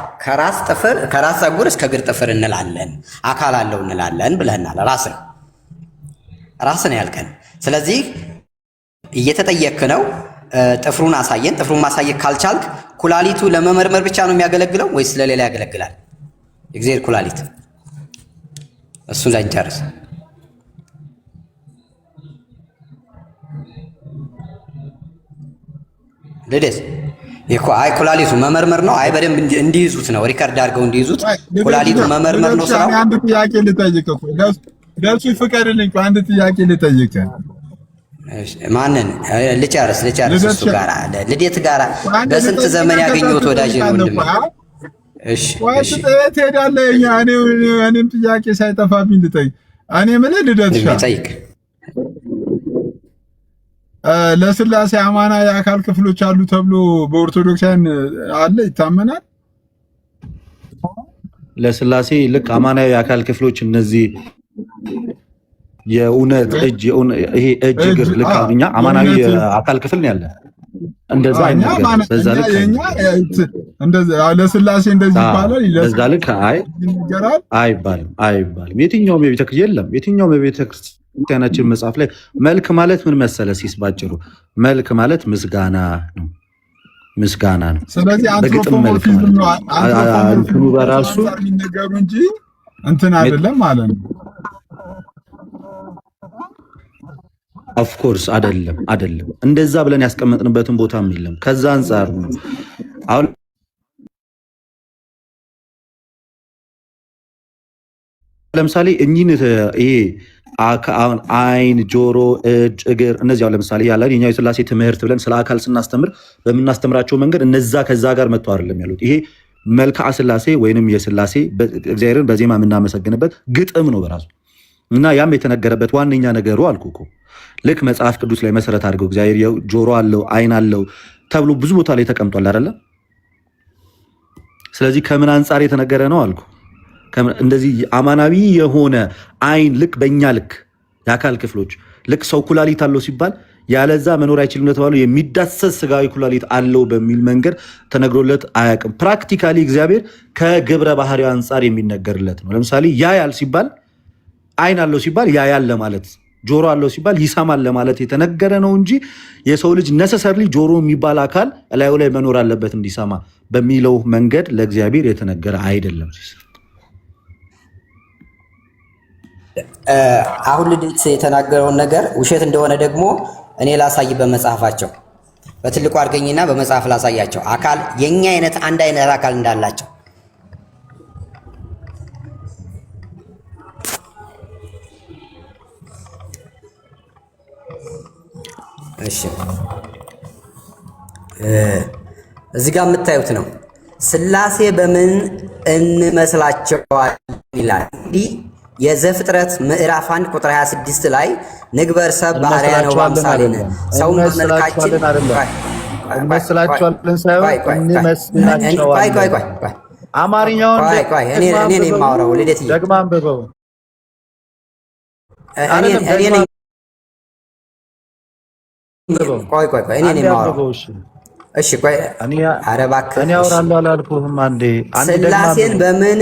ከራስ ፀጉር እስከ እግር ጥፍር እንላለን፣ አካል አለው እንላለን ብለህናል። ራስህ ነው ያልከን። ስለዚህ እየተጠየክ ነው ጥፍሩን አሳየን። ጥፍሩን ማሳየት ካልቻልክ ኩላሊቱ ለመመርመር ብቻ ነው የሚያገለግለው ወይስ ለሌላ ያገለግላል? የእግዚአብሔር ኩላሊት እሱን ላይ እንጨርስ። ልደስ አይ ኩላሊቱ መመርመር ነው። አይ በደንብ እንዲይዙት ነው፣ ሪከርድ አድርገው እንዲይዙት። ኩላሊቱ መመርመር ነው ስራው። አንድ ጥያቄ ልጠይቅህ እኮ ደሱ ፍቀድልኝ። አንድ ጥያቄ ልጠይቅህ። ማንን ልጨርስ? እሱ ጋር ልደት ጋር በስንት ዘመን ያገኘሁት ወዳጅ ነው ወንድም። እሺ ትሄዳለህ። እኔም ጥያቄ ሳይጠፋብኝ ልጠይቅ። እኔ የምልህ ልደት ጠይቅ። ለስላሴ አማና የአካል ክፍሎች አሉ ተብሎ በኦርቶዶክሳውያን አለ ይታመናል። ለስላሴ ልክ አማና የአካል ክፍሎች እነዚህ የእውነት እጅ ይሄ እጅ እግር ልክ እኛ አማናዊ የአካል ክፍል ነው ያለ እንደዛ አይነገርም። በዛ ልክ እንደዛ ለስላሴ እንደዚህ ይባላል። በዛ ልክ አይባልም። የትኛውም የቤተክርስቲያናችን መጽሐፍ ላይ መልክ ማለት ምን መሰለ ሲስ ባጭሩ መልክ ማለት ምስጋና ነው። ስለዚህ አንትሮፖሞርፊዝም ነው። አንትሮፖሞርፊዝም በራሱ የሚነገሩ እንጂ እንትን አይደለም ማለት ነው። ኦፍኮርስ አይደለም። እንደዛ ብለን ያስቀመጥንበትን ቦታም የለም። ከዛ አንጻር ነው አሁን ለምሳሌ እኚህን ይሄ አይን፣ ጆሮ፣ እጅ፣ እግር እነዚህ አሁን ለምሳሌ ያለን የኛው የስላሴ ትምህርት ብለን ስለ አካል ስናስተምር በምናስተምራቸው መንገድ እነዛ ከዛ ጋር መጥተው አይደለም ያሉት። ይሄ መልክዓ ስላሴ ወይንም የስላሴ እግዚአብሔርን በዜማ የምናመሰግንበት ግጥም ነው በራሱ እና ያም የተነገረበት ዋነኛ ነገሩ አልኩ እኮ ልክ መጽሐፍ ቅዱስ ላይ መሰረት አድርገው እግዚአብሔር ጆሮ አለው አይን አለው ተብሎ ብዙ ቦታ ላይ ተቀምጧል አይደለም። ስለዚህ ከምን አንጻር የተነገረ ነው አልኩ። እንደዚህ አማናዊ የሆነ አይን ልክ በእኛ ልክ የአካል ክፍሎች ልክ ሰው ኩላሊት አለው ሲባል ያለዛ መኖር አይችልም ተባሉ የሚዳሰስ ስጋዊ ኩላሊት አለው በሚል መንገድ ተነግሮለት አያውቅም። ፕራክቲካሊ እግዚአብሔር ከግብረ ባህሪው አንጻር የሚነገርለት ነው። ለምሳሌ ያያል ሲባል አይን አለው ሲባል ያያል ለማለት፣ ጆሮ አለው ሲባል ይሰማል ለማለት የተነገረ ነው እንጂ የሰው ልጅ ነሰሰርሊ ጆሮ የሚባል አካል እላዩ ላይ መኖር አለበት እንዲሰማ በሚለው መንገድ ለእግዚአብሔር የተነገረ አይደለም። አሁን ልደት የተናገረውን ነገር ውሸት እንደሆነ ደግሞ እኔ ላሳይ በመጽሐፋቸው በትልቁ አድርገኝና በመጽሐፍ ላሳያቸው አካል የኛ አይነት አንድ አይነት አካል እንዳላቸው። እሺ እዚህ ጋር የምታዩት ነው። ሥላሴ በምን እንመስላቸዋለን ይላል። እንዲህ የዘፍጥረት ምዕራፍ 1 ቁጥር 26 ላይ ንግበር ሰብ በአርአያነ ወበአምሳሌነ ሰው በመልካችን እንመስላቸዋለን ሳይሆን እንመስላቸዋለን። አማርኛውን እኔ ነኝ የማወራው። ልደት ደግማ አንብበው። እኔ ነኝ እኔ ነኝ የማወራው። እሺ ቆይ ኧረ እባክህ እኔ አወራለሁ አላልኩህም? አንዴ ሥላሴን በምን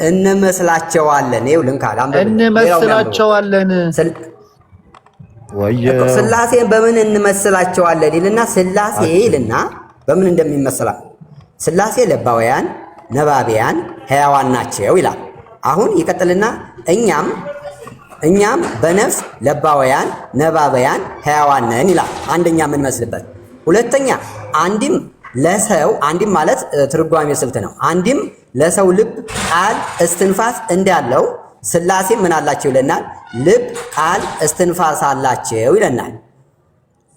እንመስላቸዋለን? ይኸው ልንካል እንመስላቸዋለን ወይ ሥላሴን በምን እንመስላቸዋለን ይልና ሥላሴ ይልና በምን እንደሚመስላ ሥላሴ ለባውያን ነባቢያን ሕያዋን ናቸው ይላል። አሁን ይቀጥልና እኛም በነፍስ ለባውያን ነባቢያን ሕያዋን ነን ይላል። አንደኛ የምንመስልበት። ሁለተኛ አንድም ለሰው አንድም ማለት ትርጓሜ ስልት ነው። አንድም ለሰው ልብ ቃል እስትንፋስ እንዳለው ሥላሴ ምን አላቸው ይለናል። ልብ ቃል እስትንፋስ አላቸው ይለናል።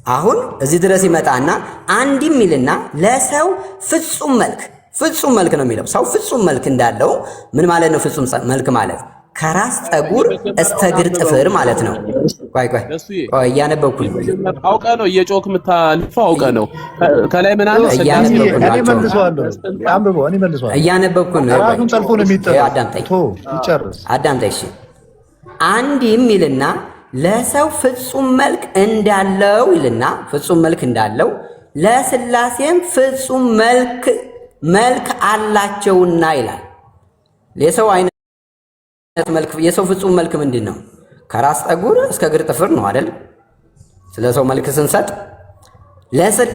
አሁን እዚህ ድረስ ይመጣና አንድም ይልና ለሰው ፍጹም መልክ ነው የሚለው። ሰው ፍጹም መልክ እንዳለው ምን ማለት ነው? ፍጹም መልክ ማለት ከራስ ጠጉር እስከ እግር ጥፍር ማለት ነው። ቆይ እያነበብኩ አውቀህ ነው እየጮክ የምታልፈው አውቀህ ነው። ከላይ ምን አለ? እያነበብኩ ነው። ራሱን ጠልፎ ነው የሚጠራው። አዳምጠኝ። አንድም ይልና ለሰው ፍጹም መልክ እንዳለው ይልና ፍጹም መልክ እንዳለው ለሥላሴም ፍጹም መልክ አላቸውና ይላል። የሰው አይነት መልክ የሰው ፍጹም መልክ ምንድን ነው? ከራስ ጠጉር እስከ እግር ጥፍር ነው አይደል? ስለ ሰው መልክ ስንሰጥ ለሥላሴም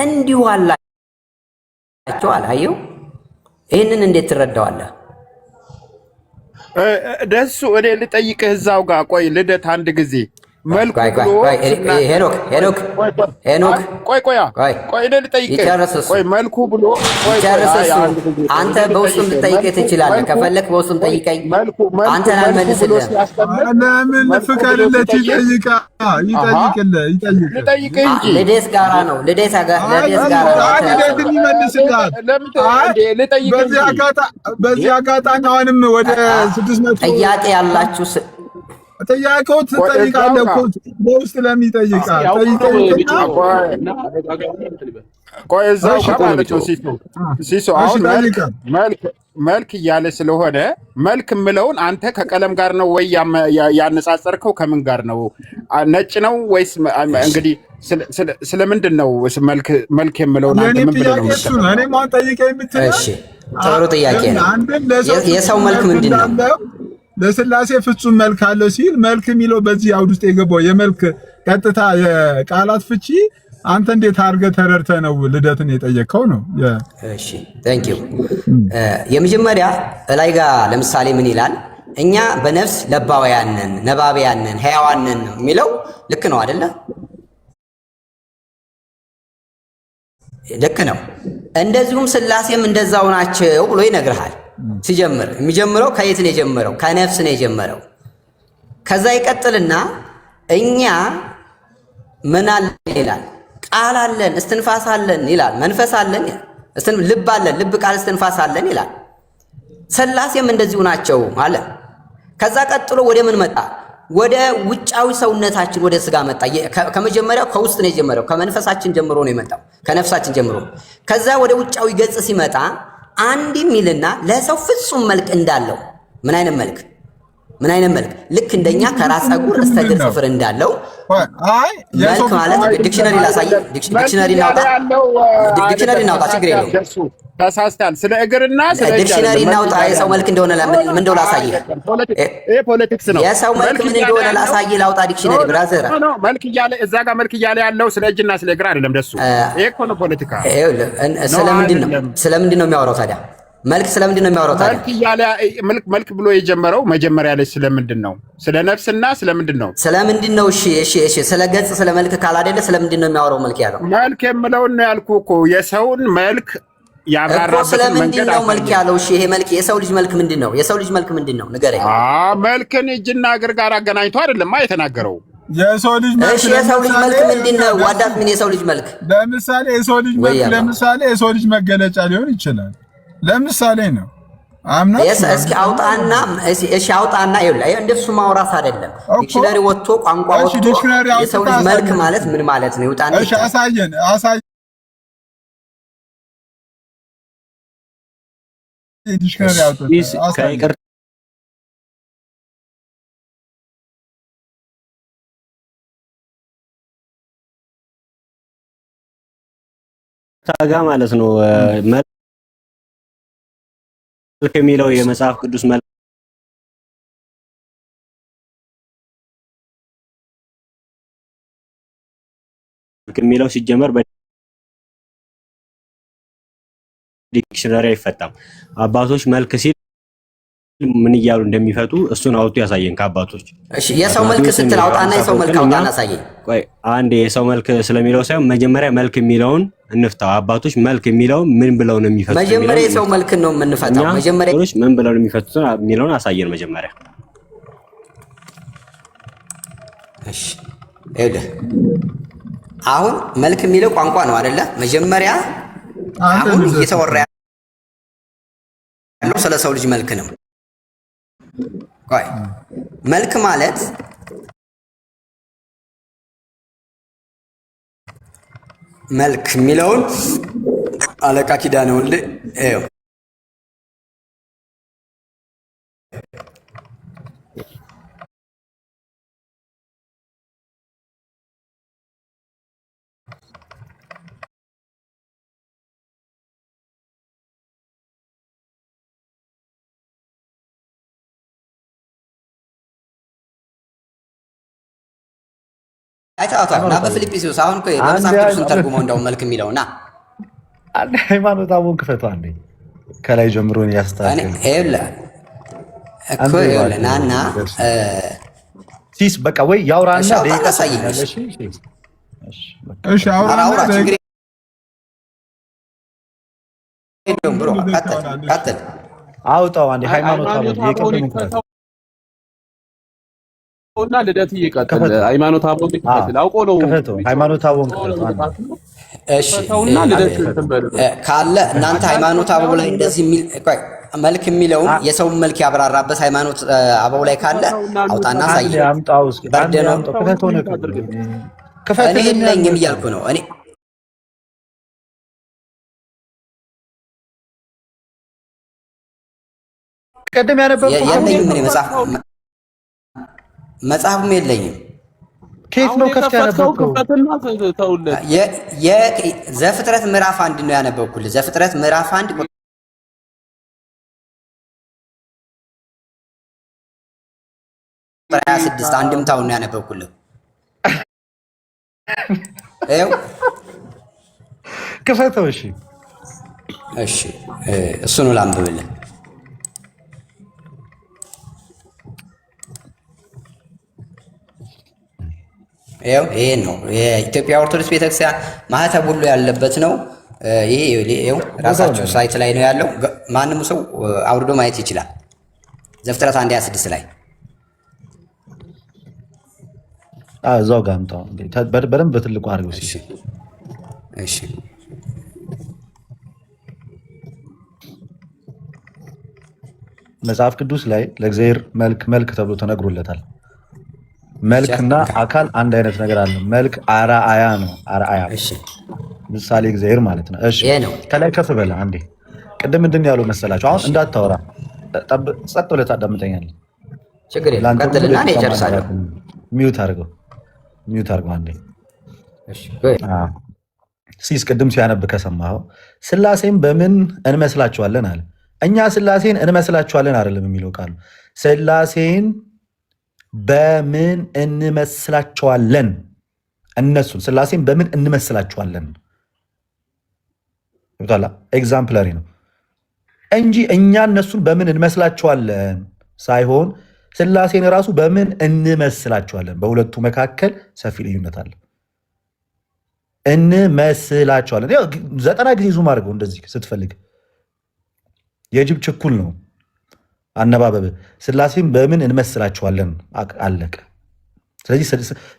እንዲሁ አላቸው አላየው። ይህንን እንዴት ትረዳዋለህ? ደሱ እኔ ልጠይቅህ እዛው ጋር ቆይ ልደት አንድ ጊዜ መልኩ ብሎ ሄኖክ ቆይ እኔ ልጠይቅህ ቆይ መልኩ ብሎ አንተ በውስጡም ልጠይቅህ ትችላለህ። ከፈለክ በውስጡም ጠይቀኝ። አንተን አልመልስልህም። ለምን ፍቀድለት? ልጠይቅህ እንጂ ልደት ጋራ ነው። ልደት ጋራ በዚህ አጋጣሚ አሁንም ወደ 600 ጥያቄ ያላችሁ ጥያቄው ትጠይቃለህ እኮ በውስጥ ለሚጠይቃል ቆይ እዛው ጋር ማለት ነው። ሲሶ አሁን መልክ እያለ ስለሆነ መልክ የምለውን አንተ ከቀለም ጋር ነው ወይ ያነጻጸርከው? ከምን ጋር ነው? ነጭ ነው ወይስ? እንግዲህ ስለምንድን ነው መልክ የምለውን አንተ ምን ብለህ ነው? እኔ ማን ጠይቀኝ የምትለው? እሺ ጥሩ ጥያቄ ነው። የሰው መልክ ምንድን ነው? ለሥላሴ ፍጹም መልክ አለው ሲል መልክ የሚለው በዚህ አውድ ውስጥ የገባው የመልክ ቀጥታ የቃላት ፍቺ አንተ እንዴት አድርገህ ተረድተህ ነው ልደትን የጠየቀው ነው? እሺ ቴንክ ዩ። የመጀመሪያ ላይ ጋር ለምሳሌ ምን ይላል? እኛ በነፍስ ለባውያን ነን፣ ነባቢያን ነን፣ ሕያዋን ነን ነው የሚለው። ልክ ነው አይደለ? ልክ ነው። እንደዚሁም ሥላሴም እንደዛው ናቸው ብሎ ይነግርሃል። ሲጀምር የሚጀምረው ከየት ነው የጀመረው? ከነፍስ ነው የጀመረው። ከዛ ይቀጥልና እኛ ምን አለን ይላል? ቃል አለን፣ እስትንፋስ አለን ይላል። መንፈስ አለን፣ ልብ አለን፣ ልብ ቃል እስትንፋስ አለን ይላል። ሥላሴም እንደዚሁ ናቸው አለ። ከዛ ቀጥሎ ወደ ምን መጣ? ወደ ውጫዊ ሰውነታችን ወደ ስጋ መጣ። ከመጀመሪያው ከውስጥ ነው የጀመረው። ከመንፈሳችን ጀምሮ ነው የመጣው፣ ከነፍሳችን ጀምሮ። ከዛ ወደ ውጫዊ ገጽ ሲመጣ አንድም ይልና ለሰው ፍጹም መልክ እንዳለው። ምን አይነት መልክ? ልክ እንደኛ ከራስ ፀጉር እስከ እግር ጥፍር እንዳለው መልክ ማለት ዲክሽነሪ ላሳይ። ዲክሽነሪ እናውጣ፣ ችግር የለውም። ተሳስተሃል። ስለ እግርና ስለ ዲክሽነሪ እናውጣ። የሰው መልክ እንደሆነ ምን እንደው ላሳይህ። ይሄ ፖለቲክስ ነው። የሰው መልክ ምን እንደሆነ ላሳይህ። ላውጣ ዲክሽነሪ ብራዘር። መልክ እያለ እዛ ጋር መልክ እያለ ያለው ስለ እጅና ስለ እግር አይደለም ደሱ። ይሄ እኮ ነው ፖለቲካ። ስለምንድን ነው የሚያወራው ታዲያ? መልክ ስለምንድን ነው የሚያወራው ታዲያ? መልክ እያለ መልክ ብሎ የጀመረው መጀመሪያ ላይ ስለምንድን ነው? ስለ ነፍስና ስለምንድን ነው? ስለምንድን ነው? እሺ ስለ ገጽ ስለ መልክ ካላደለ ስለምንድን ነው የሚያወራው? መልክ ያለው መልክ የምለውን ነው ያልኩህ እኮ የሰውን መልክ ያብራራበት ስለምንድን ነው መልክ ያለው? እሺ ይሄ መልክ የሰው ልጅ መልክ ምንድን ነው? የሰው ልጅ መልክ ምንድን ነው ንገረኝ። መልክን እጅና እግር ጋር አገናኝቶ አይደለም የተናገረው። የሰው ልጅ መልክ እሺ የሰው ልጅ መልክ ምንድን ነው? ዋዳት ምን የሰው ልጅ መልክ ለምሳሌ የሰው ልጅ መልክ ለምሳሌ የሰው ልጅ መገለጫ ሊሆን ይችላል። ለምሳሌ ነው አምና እስኪ አውጣና ይኸውልህ እንደሱ ማውራት አይደለም። ዲክሽነሪ ወጥቶ ቋንቋ ወጥቶ የሰው ልጅ መልክ ማለት ምን ማለት ነው? ይውጣና እሺ አሳየን ዲክሽነሪ አውጥቶ ታጋ ማለት ነው። መልክ የሚለው የመጽሐፍ ቅዱስ መልክ የሚለው ሲጀመር በዲክሽነሪ አይፈታም። አባቶች መልክ ሲል ምን እያሉ እንደሚፈቱ እሱን አውጡ ያሳየን ከአባቶች። እሺ የሰው መልክ ስትል አውጣና የሰው መልክ አውጣና ያሳየን። ቆይ አንዴ የሰው መልክ ስለሚለው ሳይሆን መጀመሪያ መልክ የሚለውን እንፍታው። አባቶች መልክ የሚለው ምን ብለው ነው የሚፈቱት? መጀመሪያ የሰው መልክ ነው የምንፈታው። መጀመሪያ ምን ብለው ነው የሚፈቱት የሚለውን አሳየን መጀመሪያ። እሺ አሁን መልክ የሚለው ቋንቋ ነው አይደለ? መጀመሪያ አሁን እየተወራ ያለው ስለ ሰው ልጅ መልክ ነው። ቆይ መልክ ማለት መልክ የሚለውን አለቃ ኪዳነ ወልድ ይኸው አይታውታል እና በፊልጵስዩስ አሁን እኮ በመጽሐፍ ቅዱስን ተርጉመው እንደው መልክ የሚለው እና አንድ ሃይማኖት አሁን ክፈቱ አንዴ ከላይ ጀምሮ ነው ያስተካክል እኮ ናና ሲስ በቃ ወይ ያውራና እሺ አውራና ብሮ ቀጥል አውጣው አንዴ ሃይማኖት አሁን የቀደም ክፈቱ እና ልደት ይቀጥል። ሃይማኖት አቦን ይቀጥል። አውቆ ነው ሃይማኖት አቦን እሺ እና ልደት ካለ እናንተ ሃይማኖት አቦ ላይ እንደዚህ የሚል ቆይ መልክ የሚለውን የሰው መልክ ያብራራበት ሃይማኖት አቦ ላይ ካለ አውጣና ሳይ አምጣው እስኪ በርደነው እኔ የለኝም እያልኩ ነው። እኔ ቀደም ያነበብኩት የለኝም እኔ መጽሐፍም የለኝም። ከየት ነው ከፍታ ያነበብከው? ዘፍጥረት ምዕራፍ 1 ነው ያነበብኩልህ። ዘፍጥረት ምዕራፍ 1 ቁጥር 26 አንድምታውን ነው ያነበብኩልህ። ይኸው ክፈተው። እሺ እሱን ላንብብልህ። ይሄ ነው የኢትዮጵያ ኦርቶዶክስ ቤተክርስቲያን ማህተብ ሁሉ ያለበት ነው። ይሄው ራሳቸው ሳይት ላይ ነው ያለው። ማንም ሰው አውርዶ ማየት ይችላል። ዘፍጥረት 1:26 ላይ እዛው ጋር አምጣው በደንብ በትልቁ አድርገው። እሺ መጽሐፍ ቅዱስ ላይ ለእግዚአብሔር መልክ ተብሎ ተነግሮለታል። መልክና አካል አንድ አይነት ነገር አለ። መልክ አርአያ ነው። አርአያ ምሳሌ እግዚአብሔር ማለት ነው። እሺ ከላይ ከፍ በለ አንዴ። ቅድም ምንድን ያለው መሰላችሁ? አሁን እንዳታወራ ጸጥ ብለህ ታዳምጠኛለህ። ችግር የለም ቀጥልና እኔ እጨርሳለሁ። ሚውት አድርገው አንዴ። ሲስ ቅድም ሲያነብ ከሰማኸው ስላሴን በምን እንመስላችኋለን አለ። እኛ ስላሴን እንመስላችኋለን አይደለም የሚለው ቃሉ፣ ስላሴን በምን እንመስላችኋለን፣ እነሱን ስላሴን በምን እንመስላችኋለን። ኤግዛምፕለሪ ነው እንጂ እኛ እነሱን በምን እንመስላችኋለን ሳይሆን ስላሴን ራሱ በምን እንመስላችኋለን። በሁለቱ መካከል ሰፊ ልዩነት አለ። እንመስላችኋለን 90 ጊዜ ዙም አድርገው እንደዚህ ስትፈልግ የጅብ ችኩል ነው አነባበብ። ስላሴን በምን እንመስላችኋለን አለቀ። ስለዚህ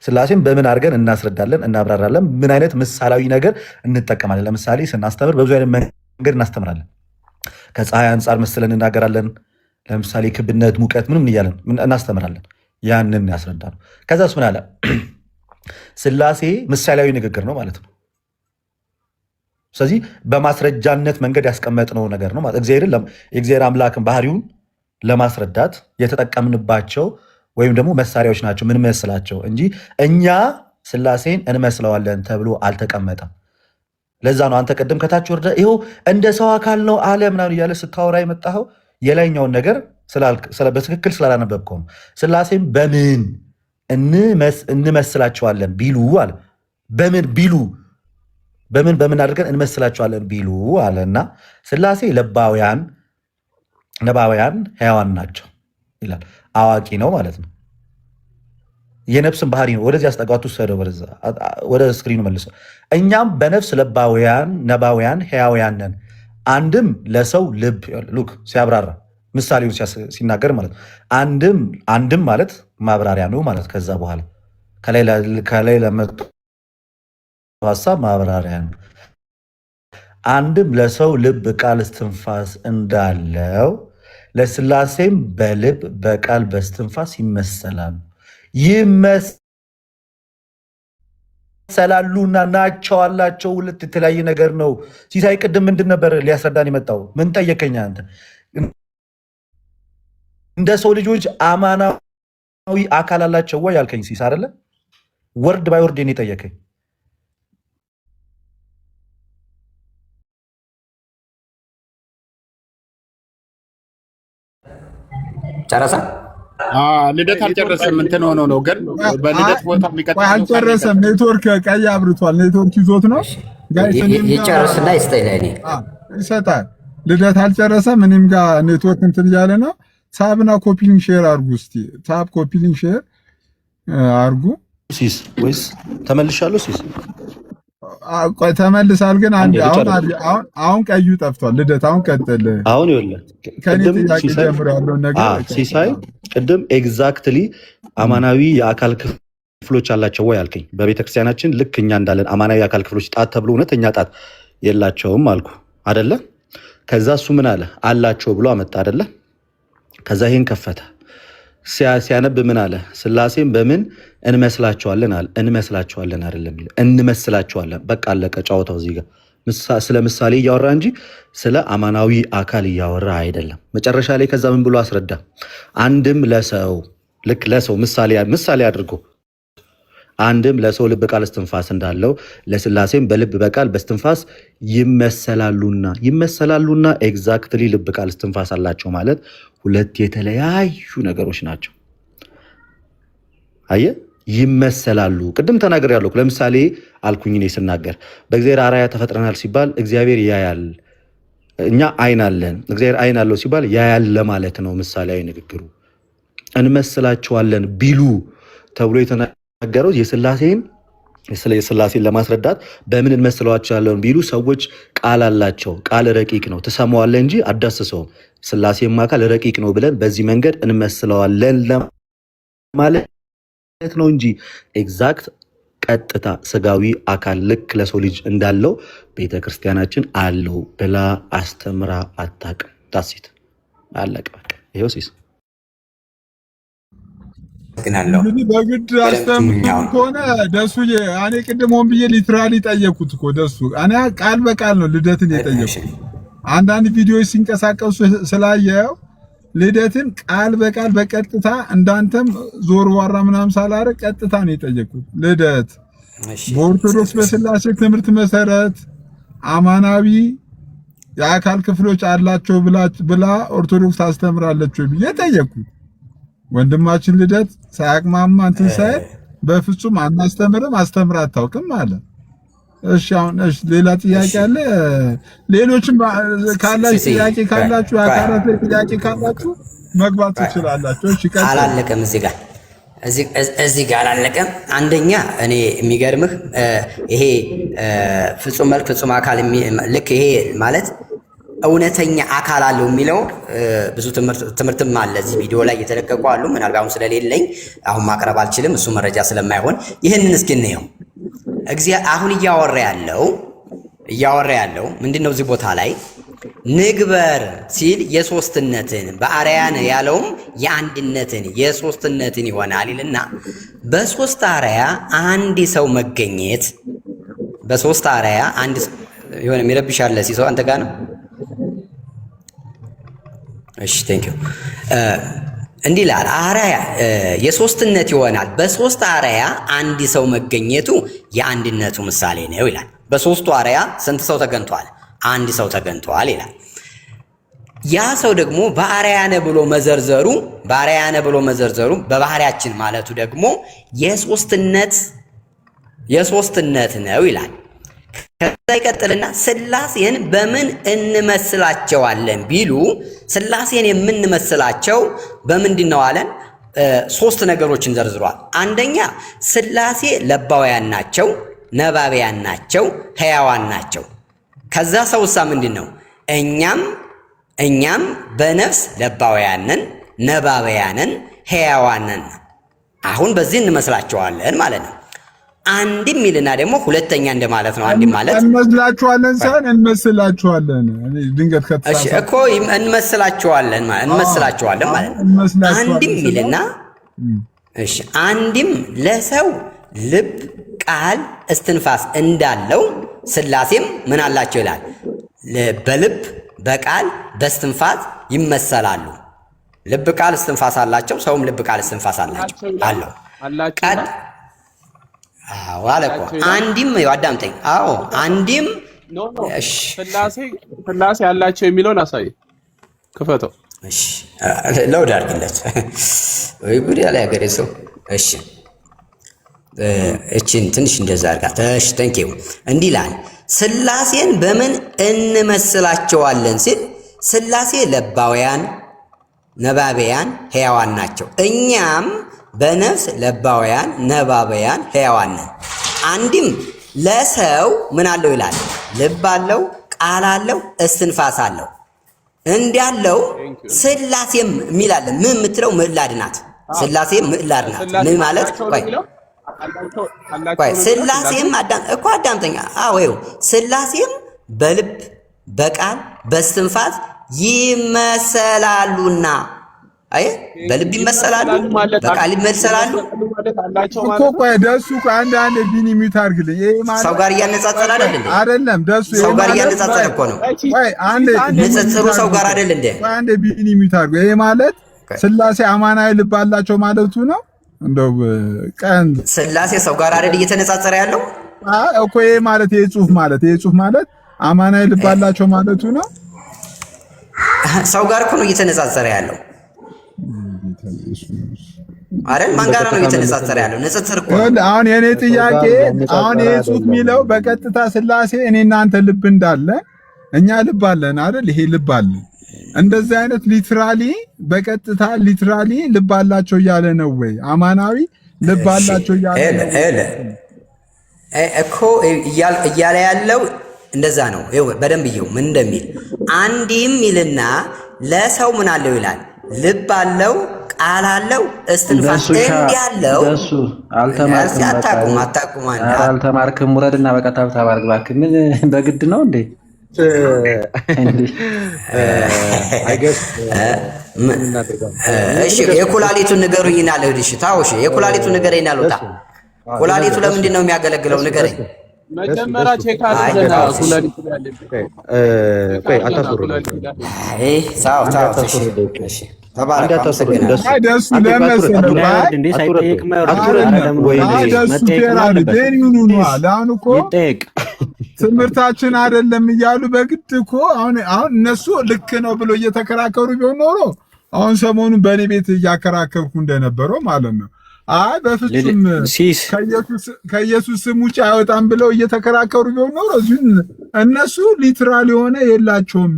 ስላሴን በምን አድርገን እናስረዳለን፣ እናብራራለን፣ ምን አይነት ምሳሌያዊ ነገር እንጠቀማለን። ለምሳሌ ስናስተምር በብዙ አይነት መንገድ እናስተምራለን። ከፀሐይ አንጻር መስለን እናገራለን። ለምሳሌ ክብነት፣ ሙቀት ምንም እያለን እናስተምራለን። ያንን ያስረዳ ነው። ከዛስ ምን አለ? ስላሴ ምሳሌያዊ ንግግር ነው ማለት ነው። ስለዚህ በማስረጃነት መንገድ ያስቀመጥነው ነገር ነው ማለት የእግዚአብሔር አምላክን ባህሪውን ለማስረዳት የተጠቀምንባቸው ወይም ደግሞ መሳሪያዎች ናቸው ምን መስላቸው እንጂ እኛ ስላሴን እንመስለዋለን ተብሎ አልተቀመጠም። ለዛ ነው አንተ ቀደም ከታች ወርደ ይኸው እንደ ሰው አካል ነው አለ ምናምን እያለ ስታወራ የመጣኸው የላይኛውን ነገር በትክክል ስላላነበብከው ነው። ስላሴን በምን እንመስላቸዋለን ቢሉ አለ። በምን ቢሉ በምን አድርገን እንመስላቸዋለን ቢሉ አለ እና ስላሴ ነባውያን ሕያዋን ናቸው ይላል። አዋቂ ነው ማለት ነው። የነፍስን ባህሪ ነው። ወደዚህ አስጠጋቱ ሰደው ወደ ስክሪኑ መልሰው። እኛም በነፍስ ነባውያን ሕያውያን ነን። አንድም ለሰው ልብ ሉክ ሲያብራራ ምሳሌውን ሲናገር ማለት ነው። አንድም ማለት ማብራሪያ ነው ማለት ከዛ በኋላ ከላይ ለመጡ ሀሳብ ማብራሪያ ነው። አንድም ለሰው ልብ ቃል እስትንፋስ እንዳለው ለስላሴም በልብ በቃል በስትንፋስ ይመሰላሉ። ይመሰላሉና ናቸው አላቸው። ሁለት የተለያየ ነገር ነው። ሲሳይ ቅድም ምንድን ነበር ሊያስረዳን የመጣው? ምን ጠየቀኝ አንተ? እንደ ሰው ልጆች አማናዊ አካል አላቸው ወይ ያልከኝ ሲስ አይደለ? ወርድ ባይ ወርድ የኔ ጠየቀኝ። ጨረሰ? ልደት አልጨረሰም። እንትን ሆኖ ነው ግን በልደት ቦታ የሚቀጥለው አልጨረሰም። ኔትወርክ ቀይ አብርቷል። ኔትወርክ ይዞት ነው ይጨርስና ይስጠኝ ለእኔ ይሰጣል። ልደት አልጨረሰም። እኔም ጋር ኔትወርክ እንትን እያለ ነው። ታብና ኮፒሊንግ ሼር አርጉ። እስቲ ታብ ኮፒሊንግ ሼር አርጉ። ሲስ ወይስ ተመልሻለሁ? ሲስ ተመልሳል። ግን አንድ አሁን ቀዩ ጠፍቷል። ልደት አሁን ቀጥል። አሁን ይኸውልህ ቅድም ሲሳይ ቅድም ኤግዛክትሊ አማናዊ የአካል ክፍሎች አላቸው ወይ አልከኝ። በቤተክርስቲያናችን ልክ እኛ እንዳለን አማናዊ የአካል ክፍሎች ጣት ተብሎ እውነተኛ ጣት የላቸውም አልኩ አደለ? ከዛ እሱ ምን አለ? አላቸው ብሎ አመጣ አደለ? ከዛ ይሄን ከፈተ ሲያነብ ምን አለ? ስላሴን በምን እንመስላቸዋለን አለ። እንመስላቸዋለን አይደለም የሚለው እንመስላቸዋለን። በቃ አለቀ ጨዋታው። እዚህ ጋር ስለ ምሳሌ እያወራ እንጂ ስለ አማናዊ አካል እያወራ አይደለም። መጨረሻ ላይ ከዛ ምን ብሎ አስረዳ? አንድም ለሰው ልክ ለሰው ምሳሌ አድርጎ አንድም ለሰው ልብ ቃል እስትንፋስ እንዳለው ለስላሴም በልብ በቃል በስትንፋስ ይመሰላሉና ኤግዛክትሊ ልብ ቃል እስትንፋስ አላቸው ማለት ሁለት የተለያዩ ነገሮች ናቸው። አየ ይመሰላሉ። ቅድም ተናገር ያለው ለምሳሌ አልኩኝ እኔ ስናገር በእግዚአብሔር አርአያ ተፈጥረናል ሲባል እግዚአብሔር ያያል፣ እኛ አይን አለን። እግዚአብሔር አይን አለው ሲባል ያያል ለማለት ነው ምሳሌያዊ ንግግሩ። እንመስላቸዋለን ቢሉ ተብሎ የተናገረው የስላሴን ለማስረዳት በምን እንመስለዋቸዋለን ቢሉ ሰዎች ቃል አላቸው። ቃል ረቂቅ ነው፣ ትሰማዋለህ እንጂ አዳስሰውም። ስላሴም አካል ረቂቅ ነው ብለን በዚህ መንገድ እንመስለዋለን ለማለት ነው እንጂ ኤግዛክት ቀጥታ ስጋዊ አካል ልክ ለሰው ልጅ እንዳለው ቤተክርስቲያናችን አለው ብላ አስተምራ አታውቅም። ዳሲት አለቀ በቃ። ይሄው ሲስ እንግዲህ በግድ አስተምሩ ከሆነ ደሱዬ፣ እኔ ቅድም ሆን ብዬ ሊትራሊ ጠየኩት እኮ ደሱ። እኔ ቃል በቃል ነው ልደትን የጠየኩት። አንዳንድ ቪዲዮዎች ሲንቀሳቀሱ ስላየው ልደትን ቃል በቃል በቀጥታ እንዳንተም ዞር ዋራ ምናምን ሳላረግ ቀጥታ ነው የጠየኩት። ልደት በኦርቶዶክስ በስላሴ ትምህርት መሰረት አማናዊ የአካል ክፍሎች አላቸው ብላ ኦርቶዶክስ ታስተምራለች ብዬ ጠየቅኩት። ወንድማችን ልደት ሳያቅማማ እንትን ሳይል በፍጹም አናስተምርም አስተምራ አታውቅም አለ። እሺ አሁን ሌላ ጥያቄ አለ? ሌሎችም ካላችሁ ጥያቄ ካላችሁ አካላት ጥያቄ ካላችሁ መግባት ትችላላችሁ። እሺ አላለቀም እዚህ ጋር አላለቀም። አንደኛ እኔ የሚገርምህ ይሄ ፍጹም መልክ ፍጹም አካል ልክ ይሄ ማለት እውነተኛ አካል አለው የሚለው ብዙ ትምህርትም አለ እዚህ ቪዲዮ ላይ እየተለቀቁ አሉ። ምናልባት አሁን ስለሌለኝ አሁን ማቅረብ አልችልም፣ እሱ መረጃ ስለማይሆን ይህንን እስኪ እንየው። አሁን እያወራ ያለው ምንድነው? እዚህ ቦታ ላይ ንግበር ሲል የሶስትነትን በአርያን ያለውም የአንድነትን የሶስትነትን ይሆናል ይልና በሶስት አርያ አንድ ሰው መገኘት በሶስት አርያ አንድ የሆነ የሚረብሻለ ሲሰው አንተ ጋር ነው። እሺ ቴንክ ዩ እንዲህ ይላል። አርያ የሶስትነት ይሆናል። በሶስት አርያ አንድ ሰው መገኘቱ የአንድነቱ ምሳሌ ነው ይላል። በሶስቱ አርያ ስንት ሰው ተገኝቷል? አንድ ሰው ተገኝቷል ይላል። ያ ሰው ደግሞ በአርያነ ብሎ መዘርዘሩ በባህሪያችን ማለቱ ደግሞ የሶስትነት ነው ይላል። ከዛ ይቀጥልና ስላሴን በምን እንመስላቸዋለን ቢሉ ስላሴን የምንመስላቸው በምንድን ነው አለን? ሶስት ነገሮችን ዘርዝሯል። አንደኛ ስላሴ ለባውያን ናቸው፣ ነባቢያን ናቸው፣ ሕያዋን ናቸው። ከዛ ሰውሳ ምንድን ነው? እኛም በነፍስ ለባውያንን፣ ነባቢያንን፣ ሕያዋንን አሁን በዚህ እንመስላቸዋለን ማለት ነው። አንድም ይልና ደግሞ ሁለተኛ እንደማለት ነው። አንድም ማለት እንመስላቸዋለን ሳይሆን እንመስላቸዋለን። ድንገት እሺ እኮ እንመስላቸዋለን ማለት ነው። አንድም ይልና እሺ አንድም ለሰው ልብ፣ ቃል፣ እስትንፋስ እንዳለው ስላሴም ምን አላቸው ይላል። በልብ በቃል በእስትንፋስ ይመሰላሉ። ልብ፣ ቃል፣ እስትንፋስ አላቸው። ሰውም ልብ፣ ቃል፣ እስትንፋስ አለው። አዎ አለ እኮ አንድም አዳምጠኝ። አዎ አንድም ስላሴ ያላቸው የሚለውን አሳይ፣ ክፈተው። እሺ ለውድ አድርግለት ወይ ጉድ ያለ ያገሬ ሰው። እሺ እቺን ትንሽ እንደዛ አድርጋት። እሺ ቴንኪው። እንዲህ ይላል ስላሴን በምን እንመስላቸዋለን ሲል ስላሴ ለባውያን፣ ነባቢያን፣ ሕያዋን ናቸው። እኛም በነፍስ ለባውያን፣ ነባቢያን፣ ሕያዋን ነን። አንድም ለሰው ምን አለው ይላል? ልብ አለው፣ ቃል አለው፣ እስትንፋስ አለው። እንዲያለው ስላሴም የሚላለ ምን የምትለው ምዕላድ ናት። ስላሴ ምዕላድ ናት። ምን ማለት ቆይ ስላሴም አዳምጠኛ። አዎ ስላሴም በልብ በቃል በእስትንፋስ ይመሰላሉና አይ በልብ ይመሰላሉ፣ በቃል ይመሰላሉ እኮ። ቆይ ደሱ አንድ ቢኒ ሚዩት አድርግልኝ። ይሄ ማለት ሰው ጋር እያነጻጸረ አይደለም ደሱ ሰው ጋር እያነጻጸረ እኮ ነው። ቆይ ንጽጽሩ ሰው ጋር አይደል እንዴ? ቆይ አንድ ቢኒ ሚዩት አድርግ። ይሄ ማለት ስላሴ አማናዊ ልብ አላቸው ማለቱ ነው። እንደው ቀን ስላሴ ሰው ጋር አይደል እየተነጻጸረ ያለው እኮ። ይሄ ማለት ይሄ ጽሑፍ ማለት አማናዊ ልብ አላቸው ማለቱ ነው። ሰው ጋር እኮ ነው እየተነጻጸረ ያለው አይደል? ማን ጋር ነው እየተነጻጸረ ያለው? ንጽጽር እኮ። አሁን የኔ ጥያቄ አሁን ይሄ ጽሑፍ የሚለው በቀጥታ ስላሴ እኔ እናንተ ልብ እንዳለ እኛ ልብ አለን አይደል? ይሄ ልብ አለ። እንደዚህ አይነት ሊትራሊ በቀጥታ ሊትራሊ ልብ አላቸው እያለ ነው ወይ? አማናዊ ልብ አላቸው እያለ ነው እኮ እያለ ያለው እንደዛ ነው። በደንብ ይኸው ምን እንደሚል አንድም ይልና ለሰው ምን አለው ይላል? ልብ አለው፣ ቃል አለው፣ እስትንፋስ እንዲያለው። አልተማርክም። ውረድና በቀጥታ ተባርክ እባክህ። ምን በግድ ነው እንዴ? እሺ የኩላሊቱን ንገሩኝና ልሂድ። እሺ ታው እሺ የኩላሊቱን ንገረኝና ልውጣ። ኩላሊቱ ለምንድን ነው የሚያገለግለው? ንገረኝ። መጀመሪያ ቼክ አድርገና ኩላሊት ያለሽ ቆይ አታስወርዱ። ትምህርታችን አይደለም እያሉ በግድ እኮ አሁን እነሱ ልክ ነው ብሎ እየተከራከሩ ቢሆን ኖሮ አሁን ሰሞኑን በእኔ ቤት እያከራከርኩ እንደነበረው ማለት ነው። አይ በፍጹም ከኢየሱስ ስም ውጭ አይወጣም ብለው እየተከራከሩ ቢሆን ኖሮ እነሱ ሊትራል የሆነ የላቸውም።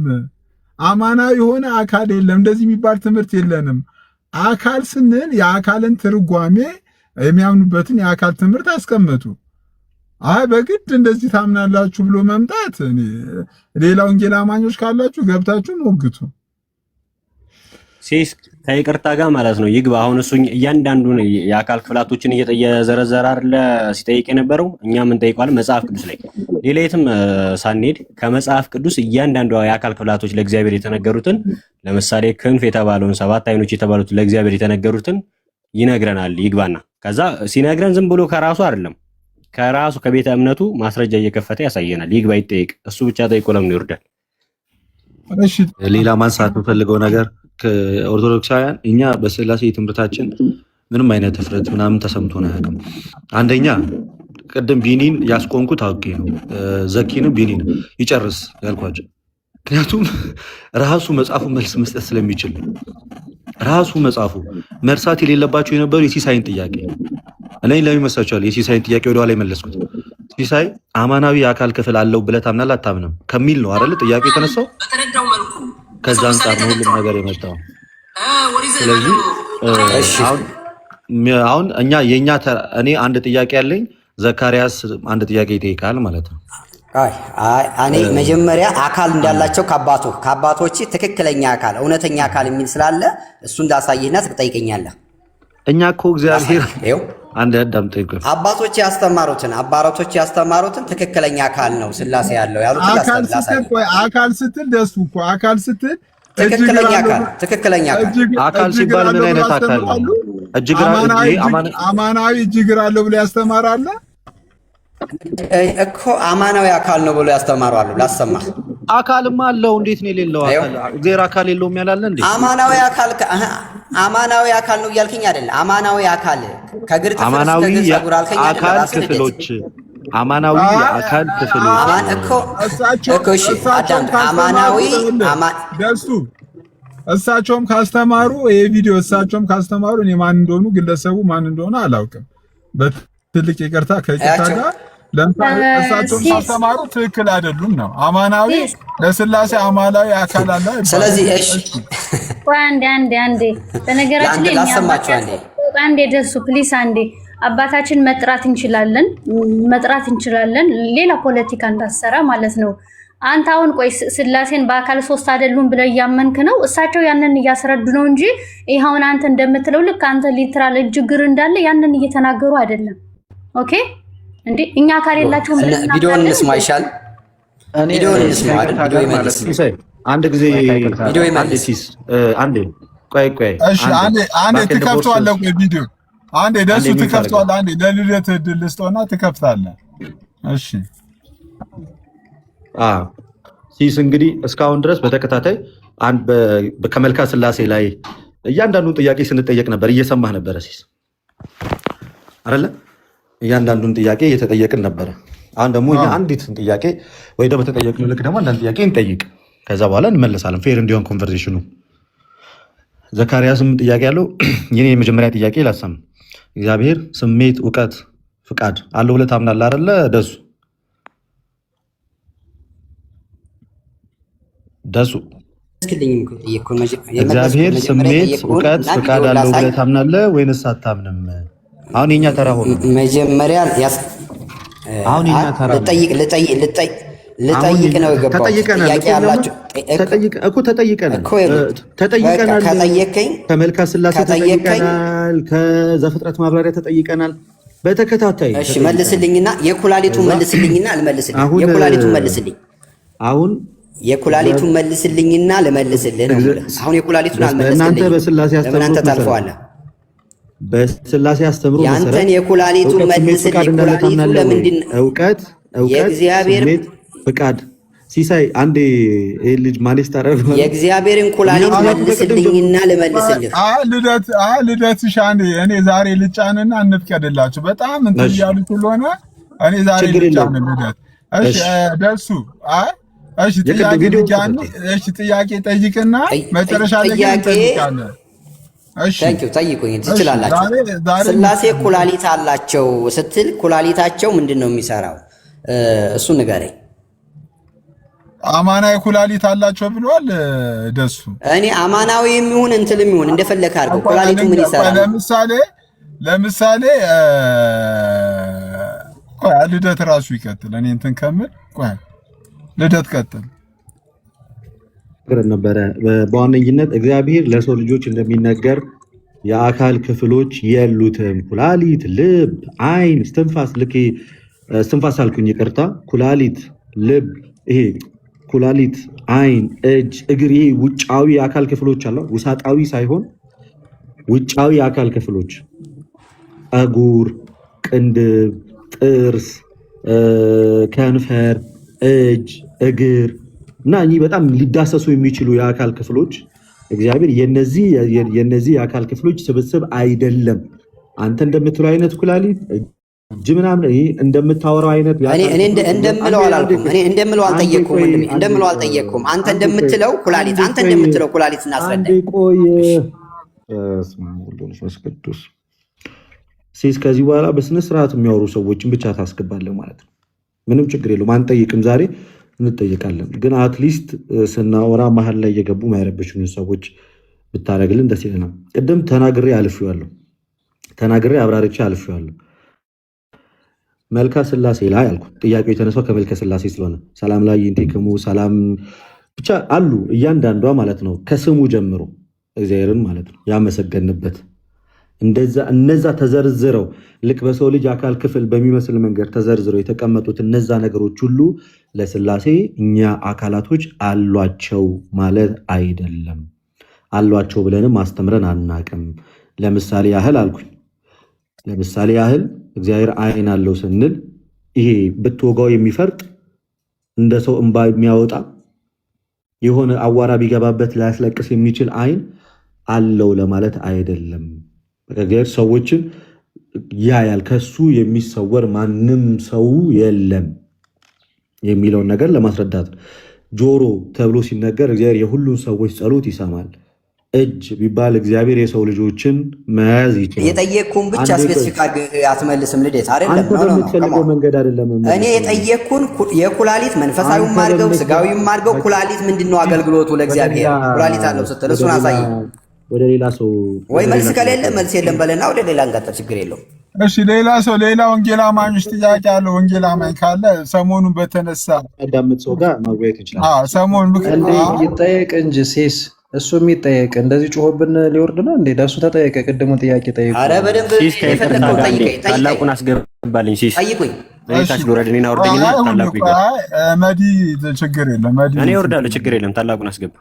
አማናዊ የሆነ አካል የለም፣ እንደዚህ የሚባል ትምህርት የለንም። አካል ስንል የአካልን ትርጓሜ የሚያምኑበትን የአካል ትምህርት አስቀመጡ። አይ በግድ እንደዚህ ታምናላችሁ ብሎ መምጣት ሌላ ወንጌል አማኞች ካላችሁ ገብታችሁ ሞግቱ። ሲስ ከይቅርታ ጋር ማለት ነው ይግባ። አሁን እሱ እያንዳንዱን የአካል ክፍላቶችን እየዘረዘረ አይደለ ሲጠይቅ የነበረው? እኛ ምን ጠይቋል? መጽሐፍ ቅዱስ ላይ ሌላ የትም ሳንሄድ ከመጽሐፍ ቅዱስ እያንዳንዱ የአካል ክፍላቶች ለእግዚአብሔር የተነገሩትን ለምሳሌ ክንፍ የተባለውን 7 አይኖች የተባሉትን ለእግዚአብሔር የተነገሩትን ይነግረናል። ይግባና ከዛ ሲነግረን ዝም ብሎ ከራሱ አይደለም ከራሱ ከቤተ እምነቱ ማስረጃ እየከፈተ ያሳየናል። ይግባ ይጠይቅ። እሱ ብቻ ጠይቆ ለምን ይወርዳል? እሺ ሌላ ማንሳት የምፈልገው ነገር ከኦርቶዶክሳውያን እኛ በስላሴ ትምህርታችን ምንም አይነት እፍረት ምናምን ተሰምቶን አያውቅም። አንደኛ ቅድም ቢኒን ያስቆንኩት አውቄ ነው። ዘኪንም ቢኒን ይጨርስ ያልኳቸው ምክንያቱም ራሱ መጽሐፉ መልስ መስጠት ስለሚችል ራሱ መጽሐፉ መርሳት የሌለባቸው የነበሩ የሲሳይን ጥያቄ እኔ ለምን መሰላችኋል? የሲሳይን ጥያቄ ወደ ኋላ የመለስኩት ሲሳይ አማናዊ የአካል ክፍል አለው ብለህ ታምናለህ አታምንም ከሚል ነው አይደል ጥያቄ የተነሳው። ከዛ አንጻር ነው ሁሉም ነገር የመጣው። ስለዚህ አሁን እኔ አንድ ጥያቄ ያለኝ ዘካርያስ አንድ ጥያቄ ይጠይቃል ማለት ነው። እኔ መጀመሪያ አካል እንዳላቸው ከአባቶች ትክክለኛ አካል እውነተኛ አካል የሚል ስላለ እሱ እንዳሳይህና ትጠይቀኛለህ። እኛ እኮ እግዚአብሔር አንድ አዳምጠኝ አባቶች ያስተማሩትን ትክክለኛ አካል ነው ስላሴ ያለው ያሉት አካል ስትል ደሱ እኮ አካል ስትል ትክክለኛ አካል ሲባል ምን አይነት አካል ነው? አማናዊ እጅግር አለው ብሎ ያስተማራለ እኮ አማናዊ አካል ነው ብሎ ያስተማሩ አሉ። ላሰማህ አካልማ አለው። እንዴት ነው የሌለው አካል? እግዚአብሔር አካል የለውም ያላለ እንዴ? አማናዊ አካል ነው እያልከኝ አይደል? አማናዊ አካል ከግር አማናዊ አካል ክፍሎች አማናዊ አካል ክፍሎች እሳቸውም ካስተማሩ ይሄ ቪዲዮ እሳቸውም ካስተማሩ እኔ ማን እንደሆኑ ግለሰቡ ማን እንደሆነ አላውቅም። በትልቅ ይቅርታ ከይቅርታ ጋር ለምሳሌ እሳቸውም ካስተማሩ ትክክል አይደሉም ነው። አማናዊ ለስላሴ አማናዊ አካል አለ። ስለዚህ እሺ አንዴ በነገራችን ላይ አንዴ ደሱ ፕሊስ አንዴ አባታችን መጥራት እንችላለን። ሌላ ፖለቲካ እንዳሰራ ማለት ነው። አንተ አሁን ቆይ ስላሴን በአካል 3 አይደሉም ብለህ እያመንክ ነው። እሳቸው ያንን እያስረዱ ነው እንጂ ይሄውን አንተ እንደምትለው ልክ አንተ ሊትራል እጅግር እንዳለ ያንን እየተናገሩ አይደለም። ኦኬ እንዴ እኛ አካል የላቸውም ብለህ ቪዲዮውን እንስማ ይሻል። ቪዲዮውን እንስማ ቪዲዮ ይመልስ አንድ ጊዜ ቪዲዮ ይመልስ አንዴ ቆይ እሺ አንዴ ትከፍተዋለህ ቆይ ቪዲዮ አንዴ ደሱ ትከፍተዋለህ። አንዴ ለልደት እድል ልስጠውና ትከፍታለህ። እሺ ሲስ እንግዲህ እስካሁን ድረስ በተከታታይ ከመልካ ስላሴ ላይ እያንዳንዱን ጥያቄ ስንጠየቅ ነበር፣ እየሰማህ ነበረ ሲስ አይደለ? እያንዳንዱን ጥያቄ እየተጠየቅን ነበረ። አሁን ደግሞ እኛ አንዲትን ጥያቄ ወይ ደግሞ ተጠየቅን ልክ ደግሞ አንዳንድ ጥያቄ እንጠይቅ፣ ከዛ በኋላ እንመለሳለን። ፌር እንዲሆን ኮንቨርሴሽኑ። ዘካርያስም ጥያቄ ያለው የኔ የመጀመሪያ ጥያቄ ላሰም እግዚአብሔር ስሜት፣ እውቀት፣ ፍቃድ አለው ብለህ ታምናለህ አይደለ? ደሱ እግዚአብሔር ስሜት፣ እውቀት፣ ፍቃድ አለው ብለህ ታምናለህ ወይንስ አታምንም? አሁን የኛ ተራ ሆኖ መጀመሪያ አሁን የኛ ተራ ልጠይቅ ነው የገባው። ጥያቄ ያላችሁ ተጠይቀናል። ከመልካ ስላሴ ተጠይቀናል። ከዘፍጥረት ማብራሪያ ተጠይቀናል በተከታታይ። እሺ መልስልኝና የኩላሊቱን መልስልኝና ልመልስልኝ። የኩላሊቱን መልስልኝ። አሁን የኩላሊቱን መልስልኝና ልመልስልህ ነው። አሁን የኩላሊቱን አልመለስልኝ። እናንተ በስላሴ አስተምሮ በስላሴ አስተምሮ ያንተን የኩላሊቱን መልስልኝ። ኩላሊቱ ለምንድን እውቀት እውቀት፣ የእግዚአብሔር ስሜት፣ ፍቃድ። ሲሳይ አንዴ ይሄ ልጅ ማኔጅ ታደርገው። የእግዚአብሔርን ኩላሊት መልስልኝና ልመልስልህ። ልደት ሻኔ እኔ ዛሬ ልጫንና እንፍቀድላችሁ። በጣም እንትን እያሉ ስለሆነ እኔ ዛሬ ልጫን ልደት። እሺ ደሱ እሺ ጥያቄ ጠይቅና መጨረሻ ላይ እንጠይቃለን። እሺ ጠይቁኝ ትችላላችሁ። ስላሴ ኩላሊት አላቸው ስትል ኩላሊታቸው ምንድን ነው የሚሰራው? እሱ ንገረኝ። አማናዊ ኩላሊት አላቸው ብሏል ደሱ። እኔ አማናዊ የሚሆን እንትልም ይሁን እንደፈለከ አድርገው። ኩላሊቱ ምን ይሰራል? ለምሳሌ ቆይ ልደት ራሱ ይቀጥል። እኔ እንትን ከምል ቆይ ልደት ቀጥል ነበረ። በዋነኝነት እግዚአብሔር ለሰው ልጆች እንደሚነገር የአካል ክፍሎች የሉትም። ኩላሊት፣ ልብ፣ አይን፣ እስትንፋስ አልኩኝ ይቅርታ። ኩላሊት፣ ልብ፣ ይሄ ኩላሊት፣ አይን፣ እጅ፣ እግር፣ ይሄ ውጫዊ የአካል ክፍሎች አለው። ውሳጣዊ ሳይሆን ውጫዊ የአካል ክፍሎች ፀጉር፣ ቅንድብ፣ ጥርስ፣ ከንፈር፣ እጅ፣ እግር እና እኚህ በጣም ሊዳሰሱ የሚችሉ የአካል ክፍሎች እግዚአብሔር የነዚህ የአካል ክፍሎች ስብስብ አይደለም። አንተ እንደምትለው አይነት ኩላሊት እጅ ምናምን እንደምታወራው አይነት እኔ እንደምለው አላልኩም። እኔ እንደምለው አልጠየቅኩም። ወንድሜ እንደምለው አልጠየቅኩም። አንተ እንደምትለው ኩላሊት እናስረዳኝ። ቆይ መንፈስ ቅዱስ ሲስ ከዚህ በኋላ በስነ ስርዓት የሚያወሩ ሰዎችን ብቻ ታስገባለህ ማለት ነው። ምንም ችግር የለውም። አንጠይቅም ዛሬ እንጠይቃለን። ግን አትሊስት ስናወራ መሀል ላይ እየገቡ ማይረብሹን ሰዎች ብታደርግልን ደስ ይለናል። ቅድም ተናግሬ አብራርቼ አልፌዋለሁ። መልካ ስላሴ ላይ አልኩት። ጥያቄው የተነሳው ከመልከ ስላሴ ስለሆነ ሰላም ላይ ይንቴክሙ ሰላም ብቻ አሉ እያንዳንዷ ማለት ነው። ከስሙ ጀምሮ እግዚአብሔርን ማለት ነው ያመሰገንበት እነዛ ተዘርዝረው ልክ በሰው ልጅ አካል ክፍል በሚመስል መንገድ ተዘርዝረው የተቀመጡት እነዛ ነገሮች ሁሉ ለስላሴ እኛ አካላቶች አሏቸው ማለት አይደለም። አሏቸው ብለንም አስተምረን አናቅም። ለምሳሌ ያህል እግዚአብሔር አይን አለው ስንል ይሄ ብትወጋው የሚፈርጥ እንደ ሰው እንባ የሚያወጣ የሆነ አዋራ ቢገባበት ሊያስለቅስ የሚችል አይን አለው ለማለት አይደለም። እግዚአብሔር ሰዎችን ያያል፣ ከሱ የሚሰወር ማንም ሰው የለም የሚለውን ነገር ለማስረዳት ነው። ጆሮ ተብሎ ሲነገር እግዚአብሔር የሁሉን ሰዎች ጸሎት ይሰማል። እጅ ቢባል እግዚአብሔር የሰው ልጆችን መያዝ ይችላል። የጠየቅኩን ብቻ ስፔሲፊክ አትመልስም ልደት አይደለም። በምትፈልገው መንገድ አይደለም። እኔ የጠየቅኩን የኩላሊት መንፈሳዊም አድርገው ስጋዊም አድርገው ኩላሊት ምንድነው አገልግሎቱ ለእግዚአብሔር? ኩላሊት አለው ስትል እሱን አሳየኝ። ወደ ሌላ ሰው ወይ መልስ ከሌለ መልስ የለም በለና ወደ ሌላ እንቀጥል። ችግር የለውም። እሺ ሌላ ወንጌል አማኞች ጥያቄ ያለው ወንጌል አማኝ ካለ ሰሞኑን በተነሳ አዳምጥ ሰው ጋር ማወያየት እንችላለን። ሰሞኑን ይጠየቅ እንጂ ሴስ እሱ የሚጠየቅ እንደዚህ ጮሆብን ሊወርድ ነው እንዴ? ደሱ ተጠየቀ። ቅድሙ ጥያቄ ጠይቁ። አረ በደንብ የፈለከው ጠይቀኝ። ታላቁን አስገባልኝ። ሲስ ጠይቁኝ። ታች ሎረድኔና ወርደኝና ታላቁ ይገባል። መዲ ችግር የለም። እኔ ወርዳለሁ፣ ችግር የለም። ታላቁን አስገባ።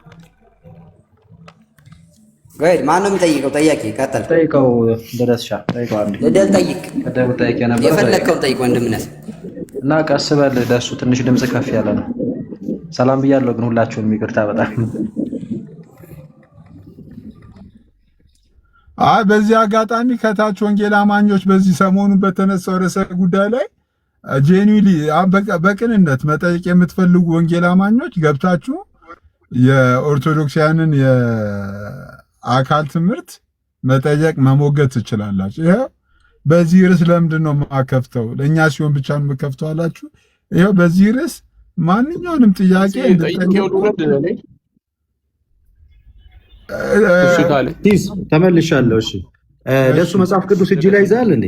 ገድ ማን ነው የሚጠይቀው? ጠያቂ ቀጥል። ጠይቀው ደረስሻ ጠይቀው። አንዴ ልደል ጠይቅ። ቀደም ጠይቄ ነበር። የፈለከውን ጠይቅ ወንድምነት እና ቀስ በል ደሱ ትንሽ ድምጽ ከፍ ያለ ነው። ሰላም ብያለሁ፣ ግን ሁላችሁም ይቅርታ በጣም በዚህ አጋጣሚ ከታች ወንጌል አማኞች በዚህ ሰሞኑን በተነሳው ርዕሰ ጉዳይ ላይ ጄኒዊሊ በቅንነት መጠየቅ የምትፈልጉ ወንጌል አማኞች ገብታችሁ የኦርቶዶክሳውያንን የአካል ትምህርት መጠየቅ መሞገት ትችላላችሁ። ይኸው በዚህ ርዕስ ለምንድን ነው የማከፍተው? ለእኛ ሲሆን ብቻ ነው የምከፍተው አላችሁ። ይኸው በዚህ ርዕስ ማንኛውንም ጥያቄ ተመልሻለሁ። እሺ ደሱ መጽሐፍ ቅዱስ እጅ ላይ ይዛል እንዴ?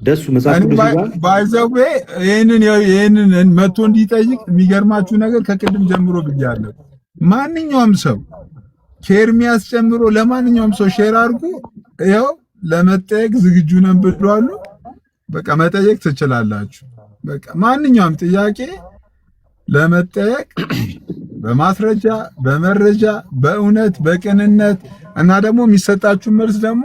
ደሱ መጽሐፍ ቅዱስ ይዛል ባይዘዌ ይሄንን መጥቶ እንዲጠይቅ የሚገርማችሁ ነገር ከቅድም ጀምሮ ብያለሁ። ማንኛውም ሰው ከኤርሚያስ ጨምሮ ለማንኛውም ሰው ሼር አድርጉ። ያው ለመጠየቅ ዝግጁ ነን ብለዋል። በቃ መጠየቅ ትችላላችሁ። በቃ ማንኛውም ጥያቄ ለመጠየቅ በማስረጃ በመረጃ በእውነት በቅንነት እና ደግሞ የሚሰጣችሁ መልስ ደግሞ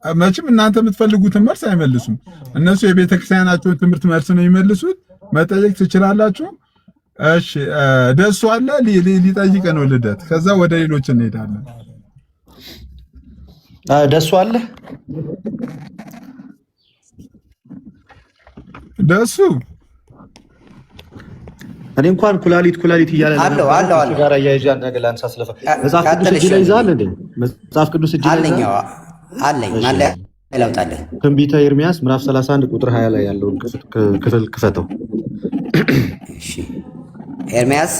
መቼም እናንተ የምትፈልጉትን መልስ አይመልሱም። እነሱ የቤተክርስቲያናቸውን ትምህርት መልስ ነው የሚመልሱት። መጠየቅ ትችላላችሁ። እሺ ደሱ አለ ሊጠይቅ ነው ልደት። ከዛ ወደ ሌሎች እንሄዳለን። ደሱ አለ ደሱ እኔ እንኳን ኩላሊት እያለ ጋር አያይዣ ነገር ላንሳ ስለፈ መጽሐፍ ቅዱስ እጅ ላይ ይዛል እንዴ? መጽሐፍ ቅዱስ እጅ ላይ አለኝ ማለት ለውጣለህ። ትንቢተ ኤርምያስ ምዕራፍ 31 ቁጥር 20 ላይ ያለውን ክፍል ክፈተው። እሺ ኤርምያስ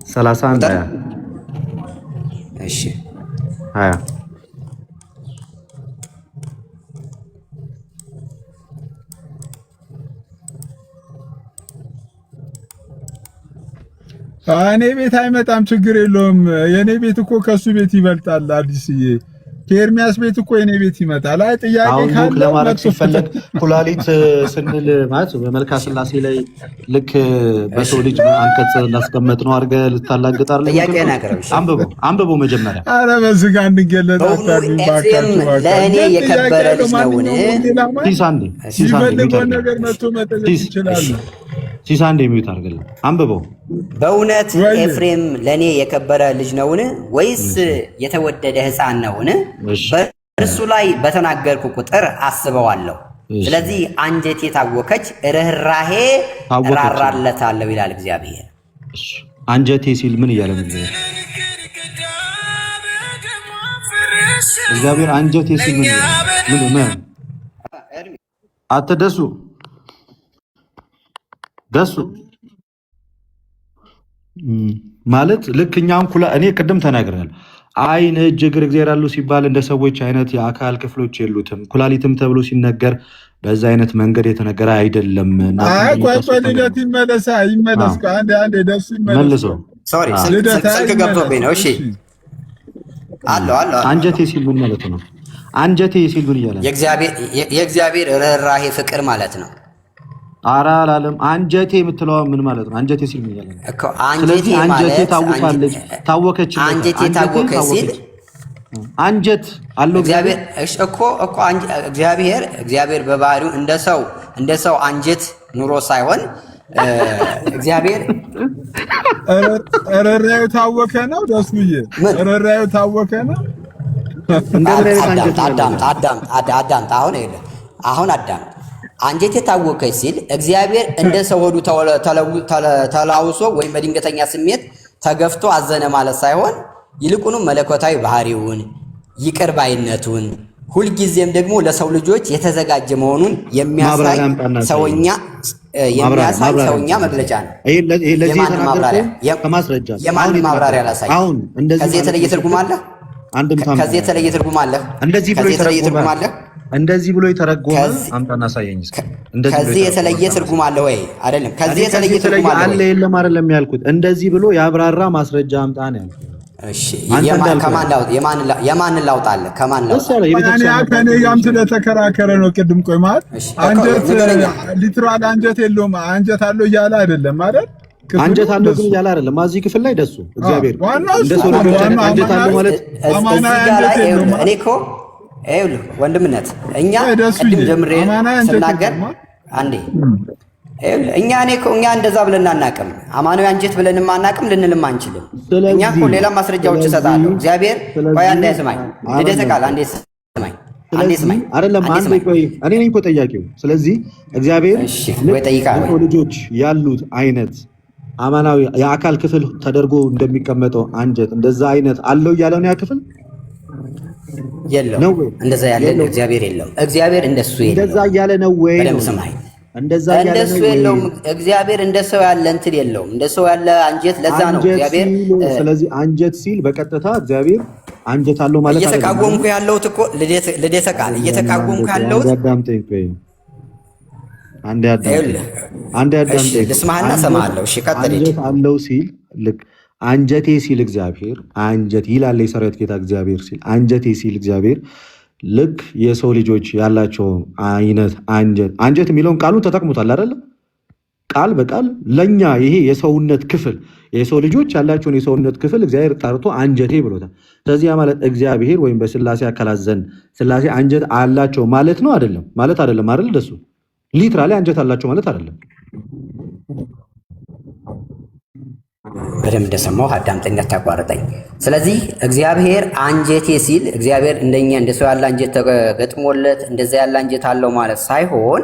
31 20 እሺ 20 እኔ ቤት አይመጣም፣ ችግር የለውም። የኔ ቤት እኮ ከሱ ቤት ይበልጣል። አዲስዬ ከኤርሚያስ ቤት እኮ የኔ ቤት ይመጣል። አይ ጥያቄ ካለ ለማለት ሲፈለግ ኩላሊት ስንል ማለት በመልካ ስላሴ ላይ ልክ በሰው ልጅ አንቀጽ እንዳስቀመጥ ነው አድርገህ ልታላግጥ አይደል? ጥያቄ ናገረሽ። አንብበው መጀመሪያ። አረ በዚህ ጋር እንገለጥ አታርጉ ባካችሁ። ለእኔ የከበረ ልጅ ነውን? ሲፈልገው ነገር መጥቶ መጠየቅ ይችላል። ሲሳንዴ የሚዩት አድርገን አንብበው። በእውነት ኤፍሬም ለእኔ የከበረ ልጅ ነውን? ወይስ የተወደደ ሕፃን ነውን? በእርሱ ላይ በተናገርኩ ቁጥር አስበዋለሁ። ስለዚህ አንጀቴ ታወከች፣ ርኅራሄ እራራለታለሁ ይላል እግዚአብሔር። አንጀቴ ሲል ምን እያለ ነው እግዚአብሔር? አንጀቴ ሲል ምን አትደሱ ደሱ ማለት ልክ እኛም እኔ ቅድም ተናግሬያለሁ። አይን እጅ እግር እግዚአብሔር አሉ ሲባል እንደ ሰዎች አይነት የአካል ክፍሎች የሉትም። ኩላሊትም ተብሎ ሲነገር በዛ አይነት መንገድ የተነገረ አይደለም። ልደት ይመለስ አንዴ ደሱ መልሶ ስልክ ገብቶብኝ ነው። እሺ አንጀቴ ሲል ምን ማለት ነው? አንጀቴ ሲል ምን እያለ የእግዚአብሔር ርኅራሄ ፍቅር ማለት ነው። አራ አላለም። አንጀቴ የምትለው ምን ማለት ነው? አንጀቴ ሲል ምን ያለ እኮ አንጀቴ ማለት ታወከች። አንጀቴ ታወከች ሲል አንጀት አለው እግዚአብሔር። እኮ እግዚአብሔር በባህሪው እንደ ሰው አንጀት ኑሮ ሳይሆን እግዚአብሔር ረራዩ ታወከ ነው። ደስዬ ረራዩ ታወከ ነው። አዳምጥ። አሁን አዳምጥ። አንጀቴ ታወከች ሲል እግዚአብሔር እንደ ሰው ሆዱ ተላውሶ ወይም በድንገተኛ ስሜት ተገፍቶ አዘነ ማለት ሳይሆን ይልቁንም መለኮታዊ ባህሪውን፣ ይቅር ባይነቱን፣ ሁልጊዜም ደግሞ ለሰው ልጆች የተዘጋጀ መሆኑን የሚያሳይ ሰውኛ መግለጫ ነው። የማንን ማብራሪያ ላሳይ? ከዚህ የተለየ ትርጉም አለ? ከዚህ የተለየ ትርጉም አለ? እንደዚህ ብሎ የተረጎመ አምጣና አሳየኝ። ከዚህ የተለየ ትርጉም አለ ወይ? አይደለም። ከዚህ የተለየ ትርጉም አለ ወይ? የለም አይደለም ያልኩት። እንደዚህ ብሎ ያብራራ ማስረጃ አምጣ ነው ያልኩት። እሺ የማንን ላውጣለህ? ከማን ላውጣለህ? ከኔ ጋርም ስለተከራከረ ነው። ቅድም ቆይ ማለት አንጀት ሊትራል አንጀት የለውም አንጀት አለው እያለ አይደለም አይደል? አንጀት አለው ግን እያለ አይደለም። እዚህ ክፍል ላይ ደሱ እግዚአብሔር እንደሰው ልጆች አንጀት አለው ማለት እኔ እኮ ይኸውልህ ወንድምነት እኛ ቅድም ጀምሬ ስናገር አንዴ እኛ እንደዛ ብለን አናቅም። አማናዊ አንጀት ብለንም አናቅም፣ ልንልም አንችልም። እኛ እኮ ሌላ ማስረጃዎች እሰጣለሁ። እግዚአብሔር ቆይ አንዴ ስማኝ፣ ልደተ ቃል አንዴ ስማኝ አይደለም አንዴ ቆይ፣ እኔ ነኝ እኮ ጠያቂው። ስለዚህ እግዚአብሔር ለሰው ልጆች ያሉት አይነት አማናዊ የአካል ክፍል ተደርጎ እንደሚቀመጠው አንጀት እንደዛ አይነት አለው እያለ ነው ያ ክፍል የለውም። እንደዛ ያለ እግዚአብሔር የለውም። እግዚአብሔር እንደሱ የለውም። እንደዛ እያለ ነው ወይ? በደምብ ስማኝ፣ እንደሱ የለውም። እግዚአብሔር እንደሰው ያለ እንትን የለውም። እንደሰው ያለ አንጀት ለዛ ነው እግዚአብሔር። ስለዚህ አንጀት ሲል በቀጥታ እግዚአብሔር አንጀት አለው ማለት አይደለም። እየተቃወምኩ ያለሁት እኮ ልደተ ቃል እየተቃወምኩ ያለሁት አንዴ አዳምጠኝ ልስማህና እሰማሃለሁ። እሺ ቀጥል። አንጀት አለው ሲል ልክ አንጀቴ ሲል እግዚአብሔር አንጀት ይላል። የሰራዊት ጌታ እግዚአብሔር ሲል አንጀቴ ሲል እግዚአብሔር ልክ የሰው ልጆች ያላቸው አይነት አንጀት የሚለውን ቃሉን ተጠቅሙታል አይደለም? ቃል በቃል ለኛ ይሄ የሰውነት ክፍል የሰው ልጆች ያላቸውን የሰውነት ክፍል እግዚአብሔር ጠርቶ አንጀቴ ብሎታል። ስለዚህ ያ ማለት እግዚአብሔር ወይም በስላሴ አካላት ዘንድ ስላሴ አንጀት አላቸው ማለት ነው አይደለም? ማለት አይደለም አይደል? ደሱ ሊትራሊ አንጀት አላቸው ማለት አይደለም። በደንብ እንደሰማሁ አዳምጠኝ፣ አታቋርጠኝ። ስለዚህ እግዚአብሔር አንጀቴ ሲል እግዚአብሔር እንደኛ እንደሰው ያለ አንጀት ተገጥሞለት እንደዛ ያለ አንጀት አለው ማለት ሳይሆን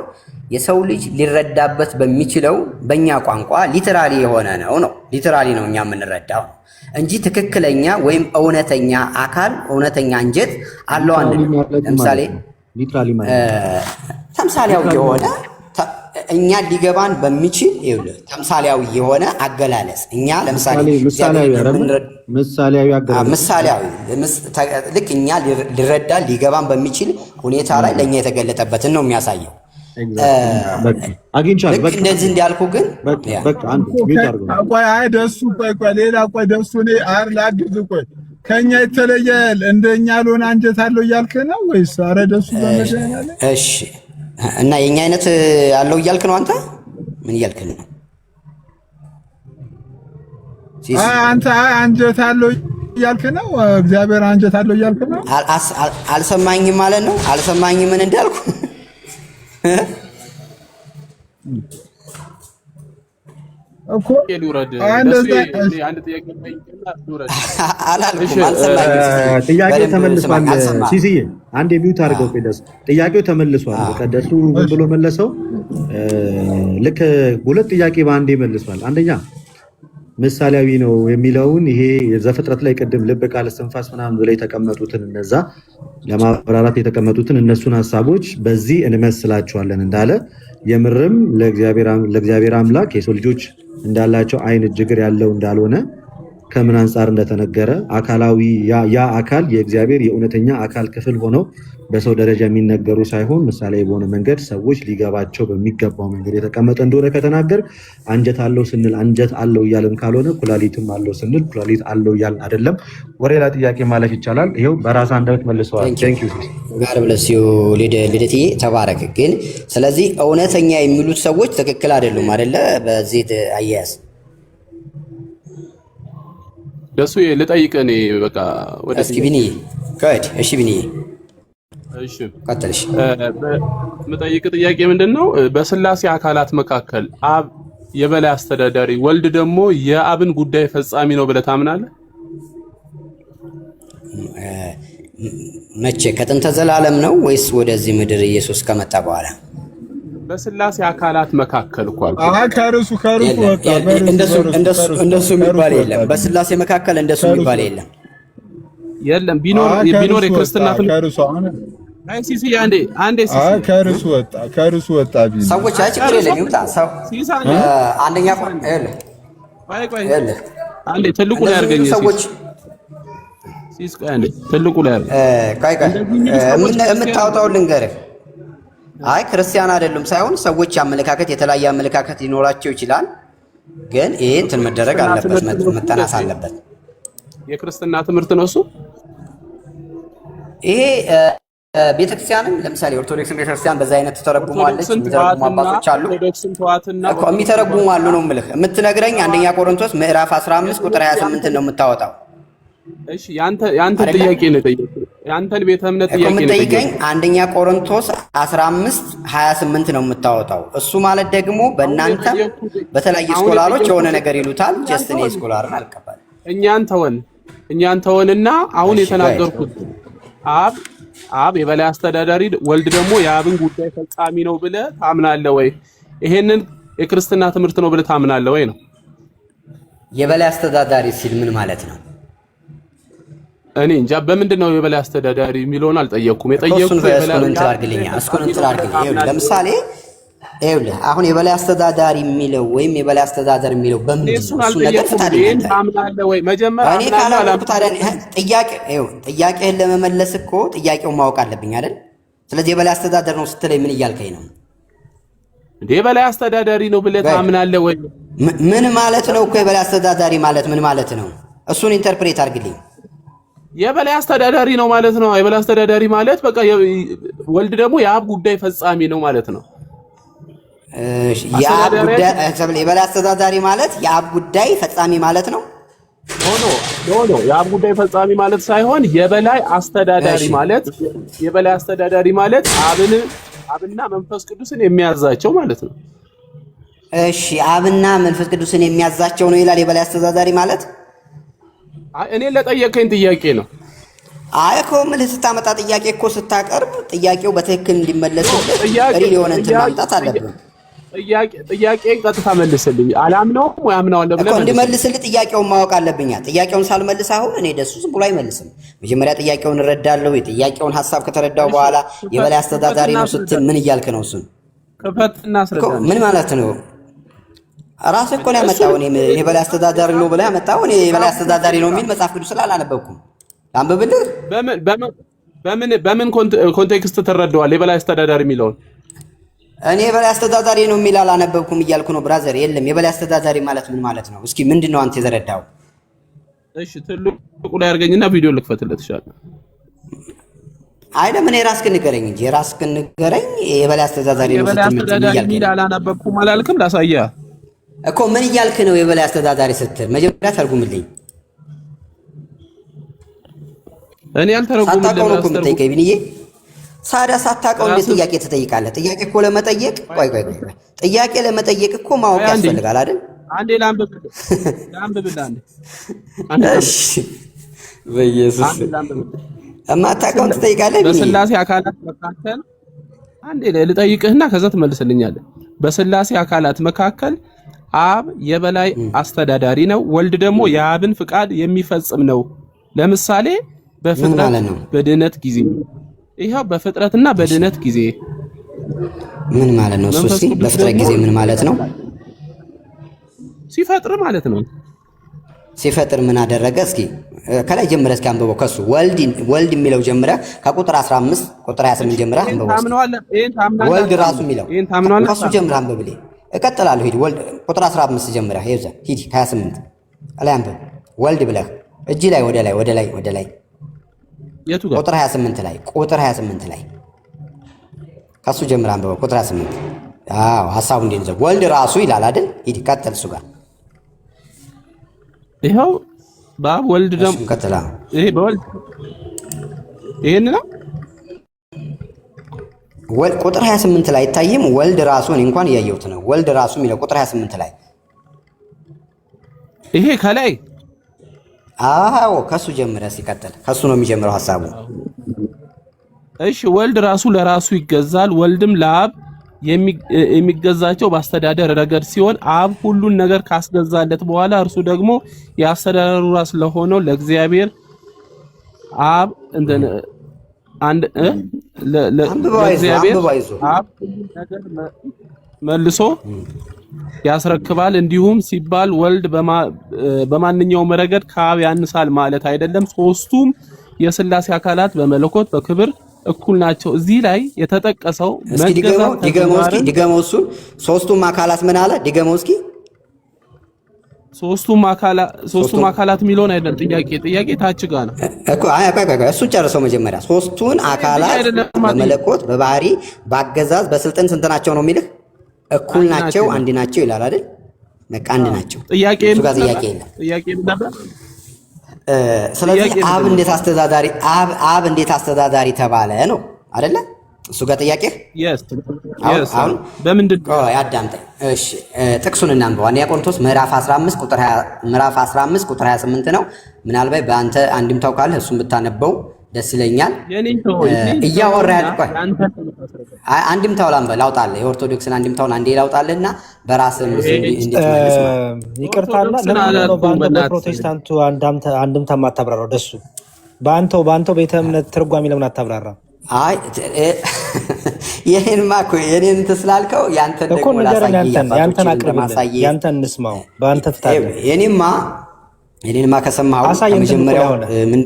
የሰው ልጅ ሊረዳበት በሚችለው በእኛ ቋንቋ ሊትራሊ የሆነ ነው። ሊትራሊ ነው እኛ የምንረዳው እንጂ ትክክለኛ ወይም እውነተኛ አካል እውነተኛ አንጀት አለው አንልም። ለምሳሌ ተምሳሌያዊ የሆነ እኛ ሊገባን በሚችል ይኸውልህ ተምሳሌያዊ የሆነ አገላለጽ እኛ ለምሳሌ ምሳሌያዊ ልክ እኛ ሊረዳ ሊገባን በሚችል ሁኔታ ላይ ለእኛ የተገለጠበትን ነው የሚያሳየው። ልክ እንደዚህ እንዲያልኩ ግን ደሱ ሌላ ደሱ ላግዝ ከኛ የተለየ እንደኛ ያልሆነ አንጀት አለው እያልክ ነው ወይስ? ኧረ ደሱ እሺ። እና የኛ አይነት አለው እያልክ ነው አንተ? ምን እያልክ ነው አንተ? አንጀት አለው እያልክ ነው? እግዚአብሔር አንጀት አለው እያልክ ነው? አልሰማኝም ማለት ነው። አልሰማኝም ምን እንዳልኩ እኮ ጥያቄ ተመልሷል። ሲሲዬ አንድ የሚዩት አድርገው ደስ ጥያቄው ተመልሷል። ቀደሱ ምን ብሎ መለሰው? ልክ ሁለት ጥያቄ በአንዴ መልሷል። አንደኛ ምሳሌያዊ ነው የሚለውን ይሄ ዘፍጥረት ላይ ቅድም ልብ ቃል እስትንፋስ ምናምን ብለው የተቀመጡትን እነዛ ለማብራራት የተቀመጡትን እነሱን ሀሳቦች በዚህ እንመስላቸዋለን እንዳለ የምርም ለእግዚአብሔር አምላክ የሰው ልጆች እንዳላቸው አይን እጅግር ያለው እንዳልሆነ ከምን አንጻር እንደተነገረ አካላዊ ያ አካል የእግዚአብሔር የእውነተኛ አካል ክፍል ሆነው በሰው ደረጃ የሚነገሩ ሳይሆን ምሳሌ በሆነ መንገድ ሰዎች ሊገባቸው በሚገባው መንገድ የተቀመጠ እንደሆነ ከተናገር አንጀት አለው ስንል አንጀት አለው እያልን ካልሆነ ኩላሊትም አለው ስንል ኩላሊት አለው እያልን አይደለም። ወደ ሌላ ጥያቄ ማለፍ ይቻላል። ይሄው በራስ አንደበት መልሰዋል። ቴንክ ዩ ጋር ብለሲዮ ልደትዬ ተባረክ። ግን ስለዚህ እውነተኛ የሚሉት ሰዎች ትክክል አይደሉም አይደለ? በዚህ አያያዝ ደሱ ልጠይቅ እኔ በቃ ወደ እስኪ ቢኒዬ ከድ እሺ ቢኒዬ እሺ ቀጥልሽ። የምጠይቅ ጥያቄ ምንድነው? በስላሴ አካላት መካከል አብ የበላይ አስተዳዳሪ፣ ወልድ ደግሞ የአብን ጉዳይ ፈጻሚ ነው ብለህ ታምናለህ? መቼ? ከጥንተ ዘላለም ነው ወይስ ወደዚህ ምድር ኢየሱስ ከመጣ በኋላ? በስላሴ አካላት መካከል እኮ ከርሱ ወጣ። እንደሱ የሚባል የለም። በስላሴ መካከል እንደሱ የሚባል የለም። የለም ቢኖር የክርስትና ከርሱ ሲሲ አንዴ ሲሲ ከርሱ ወጣ ቢል ሰዎች ችግር የለም ይውጣ። ሰው አንደኛ ቆይ አንዴ ትልቁ ላይ አድርገኝ ሰዎች ሲስ ቆይ አንዴ ትልቁ ላይ አድርገኝ የምታወጣው ልንገርህ። አይ ክርስቲያን አይደሉም ሳይሆን ሰዎች አመለካከት የተለያየ አመለካከት ሊኖራቸው ይችላል። ግን ይሄ እንትን መደረግ አለበት፣ መጠናት አለበት። የክርስትና ትምህርት ነው እሱ። ይሄ ቤተክርስቲያንም ለምሳሌ ኦርቶዶክስ ቤተክርስቲያን በዛ አይነት ተተረጉማለች። የሚተረጉሙ አባቶች አሉ እኮ የሚተረጉሙ አሉ ነው የምልህ። የምትነግረኝ አንደኛ ቆሮንቶስ ምዕራፍ 15 ቁጥር 28 ነው የምታወጣው። እሺ ያንተ ጥያቄ ነው የጠየቅኩት። ያንተን ቤተ እምነት ጥያቄ ነው የምትጠይቀኝ። አንደኛ ቆሮንቶስ 15 28 ነው የምታወጣው። እሱ ማለት ደግሞ በእናንተ በተለያየ ስኮላሮች የሆነ ነገር ይሉታል። ጀስት እኔ ስኮላርን አልቀበልም። እኛን ተወንና አሁን የተናገርኩት አብ የበላይ አስተዳዳሪ፣ ወልድ ደግሞ የአብን ጉዳይ ፈጻሚ ነው ብለህ ታምናለህ ወይ? ይሄንን የክርስትና ትምህርት ነው ብለህ ታምናለህ ወይ ነው? የበላይ አስተዳዳሪ ሲል ምን ማለት ነው? እኔ እንጃ። በምንድን ነው የበላይ አስተዳዳሪ የሚለውን አልጠየቅኩም። የጠየቅኩት ለምሳሌ ይኸውልህ አሁን የበላይ አስተዳዳሪ የሚለው ወይም የበላይ አስተዳደር የሚለው በምንድን ነው? እሱ ነገር ፍታልኝ። ታምናለህ ወይ? መጀመሪያ እኔ ካላልኩ ታዲያ ጥያቄህን ለመመለስ እኮ ጥያቄውን ማወቅ አለብኝ አይደል? ስለዚህ የበላይ አስተዳደር ነው ስትለኝ ምን እያልከኝ ነው? እንዴ የበላይ አስተዳዳሪ ነው ብለህ ታምናለህ ወይ? ምን ማለት ነው እኮ የበላይ አስተዳዳሪ ማለት ምን ማለት ነው? እሱን ኢንተርፕሬት አድርግልኝ። የበላይ አስተዳዳሪ ነው ማለት ነው። የበላይ አስተዳዳሪ ማለት በቃ ወልድ ደግሞ የአብ ጉዳይ ፈጻሚ ነው ማለት ነው። የአብ ጉዳይ የበላይ አስተዳዳሪ ማለት የአብ ጉዳይ ፈጻሚ ማለት ነው። ኖ የአብ ጉዳይ ፈጻሚ ማለት ሳይሆን የበላይ አስተዳዳሪ ማለት አብና መንፈስ ቅዱስን የሚያዛቸው ማለት ነው። እሺ አብና መንፈስ ቅዱስን የሚያዛቸው ነው ይላል የበላይ አስተዳዳሪ ማለት። እኔ ለጠየቀኝ ጥያቄ ነው። አይ እኮ ምን ስታመጣ ጥያቄ እኮ ስታቀርብ ጥያቄው በትክክል እንዲመለስልህ ሪል የሆነ እንትን ማምጣት አለብን። ጥያቄን ቀጥታ መልስልኝ። አላምነውም ወይ አምነዋለሁ ብለህ እንዲመልስልህ ጥያቄውን ማወቅ አለብኝ። ጥያቄውን ሳልመልስ አሁን እኔ ደሱ ዝም ብሎ አይመልስም። መጀመሪያ ጥያቄውን እረዳለሁ። የጥያቄውን ሐሳብ ከተረዳው በኋላ የበላይ አስተዳዳሪ ነው ስትል ምን እያልክ ነው? እሱን ክፈትና አስረዳኝ። ምን ማለት ነው? ራስህ እኮ ነው ያመጣው። እኔ የበላይ አስተዳዳሪ ነው ብለህ ያመጣው። እኔ የበላይ አስተዳዳሪ ነው የሚል መጽሐፍ ቅዱስ ስላላነበብኩም አንብብልህ። በምን ኮንቴክስት ተረዳዋል የበላይ አስተዳዳሪ የሚለውን? እኔ የበላይ አስተዳዳሪ ነው የሚል አላነበብኩም እያልኩ ነው ብራዘር። የለም የበላይ አስተዳዳሪ ማለት ምን ማለት ነው? እስኪ ምንድነው አንተ የተረዳው? እሺ ትልቁ ላይ አድርገኝና ቪዲዮ ልክፈትለት ይችላል። አይደለም እኔ ራስህን ንገረኝ እንጂ ራስህን ንገረኝ። የበላይ አስተዳዳሪ ነው የበላይ አስተዳዳሪ የሚል አላነበብኩም አላልክም? ላሳየህ እኮ ምን እያልክ ነው? የበላይ አስተዳዳሪ ስትል መጀመሪያ ተርጉምልኝ። እኔ አልተረጉምልኝ አስተርጉም ቢንዬ ሳዳ ሳታውቀው እንዴት ጥያቄ ትጠይቃለህ? ጥያቄ እኮ ለመጠየቅ ቆይ ጥያቄ ለመጠየቅ እኮ ማወቅ ያስፈልጋል አይደል? አንዴ ላንብብልህ አንዴ። እሺ በኢየሱስ እማታውቀውን ትጠይቃለህ? በስላሴ አካላት መካከል አንዴ ልጠይቅህና ከዛ ትመልስልኛለህ። በስላሴ አካላት መካከል አብ የበላይ አስተዳዳሪ ነው፣ ወልድ ደግሞ የአብን ፍቃድ የሚፈጽም ነው። ለምሳሌ በፍጥረት በድነት ጊዜ ይሄው በፍጥረትና በድነት ጊዜ ምን ማለት ነው? እሱ እስኪ በፍጥረት ጊዜ ምን ማለት ነው? ሲፈጥር ማለት ነው። ሲፈጥር ምን አደረገ? እስኪ ከላይ ጀምረህ እስኪ አንብበው። ከሱ ወልድ የሚለው ጀምረህ ከቁጥር 15 ቁጥር 28 ጀምረህ አንብበው። ወልድ ራሱ የሚለው ከሱ ጀምረህ አንብብልኝ። እቀጥላለሁ። ሂድ ወልድ ቁጥር 15 ጀምረህ ይዘ ሂድ 28 ላይ አንብብ። ወልድ ብለህ እጅ ላይ ወደ ላይ የቱ ጋር? ቁጥር 28 ላይ ከሱ ጀምረህ አንብበው። ቁጥር 28 አዎ ሐሳቡ እንዴት ነው? ወልድ ራሱ ይላል አይደል? ሂድ ቀጥል። እሱ ጋር ይሄው በአብ ወልድ ደግሞ ቀጥላ ይሄ በወልድ ይሄን ነው ቁጥር 28 ላይ አይታይም? ወልድ ራሱ እኔ እንኳን እያየሁት ነው። ወልድ ራሱ የሚለው ቁጥር 28 ላይ ይሄ ከላይ አዎ ከሱ ጀምረህ ሲቀጥል ከሱ ነው የሚጀምረው ሐሳቡ። እሺ ወልድ ራሱ ለራሱ ይገዛል፣ ወልድም ለአብ የሚገዛቸው በአስተዳደር ረገድ ሲሆን አብ ሁሉን ነገር ካስገዛለት በኋላ እርሱ ደግሞ የአስተዳደሩ ራስ ለሆነው ለእግዚአብሔር አብ ለእግዚአብሔር አብ ነገር መልሶ ያስረክባል። እንዲሁም ሲባል ወልድ በማንኛውም ረገድ ከአብ ያንሳል ማለት አይደለም። ሶስቱም የሥላሴ አካላት በመለኮት በክብር እኩል ናቸው። እዚህ ላይ የተጠቀሰው ድገመው እሱን ሶስቱም አካላት ምን አለ? ድገመው እስኪ። ሶስቱም አካላት የሚለውን አይደለም። ጥያቄ ታች ጋር ነው እኮ። አይ እሱን ጨርሰው መጀመሪያ። ሶስቱን አካላት በመለኮት በባህሪ በአገዛዝ በስልጣን ስንት ናቸው ነው የሚልህ? እኩል ናቸው፣ አንድ ናቸው ይላል አይደል? በቃ አንድ ናቸው። እሱ ጋር ጥያቄ የለም። ስለዚህ አብ እንዴት አስተዳዳሪ ተባለ ነው አይደለ? እሱ ጋር ጥያቄ አሁን በምንድን ነው? አዳምጠኝ እሺ። ጥቅሱን እናንበው። አንደኛ ቆሮንቶስ ምዕራፍ 15 ቁጥር 28 ነው። ምናልባት በአንተ አንድምታው ካለ እሱን ብታነበው ደስ ይለኛል። እያወራ ያልቆይ አንድምታው ላውጣልህ። የኦርቶዶክስን አንድምታውን አንዴ ላውጣልህና በራስህ እንድትመልስ ማለት ይቅርታና ለምን ነው በፕሮቴስታንቱ አንድምታ የማታብራራው? ደሱ በአንተው ቤተ እምነት ትርጓሜ ለምን አታብራራ? አይ የኔንማ እኮ የኔን እንትን ስላልከው ያንተን ደግሞ ያንተን አቅርብልኝ፣ ያንተን እንስማው። በአንተ ፍታ። የኔንማ ከሰማኸው ከመጀመሪያው ምን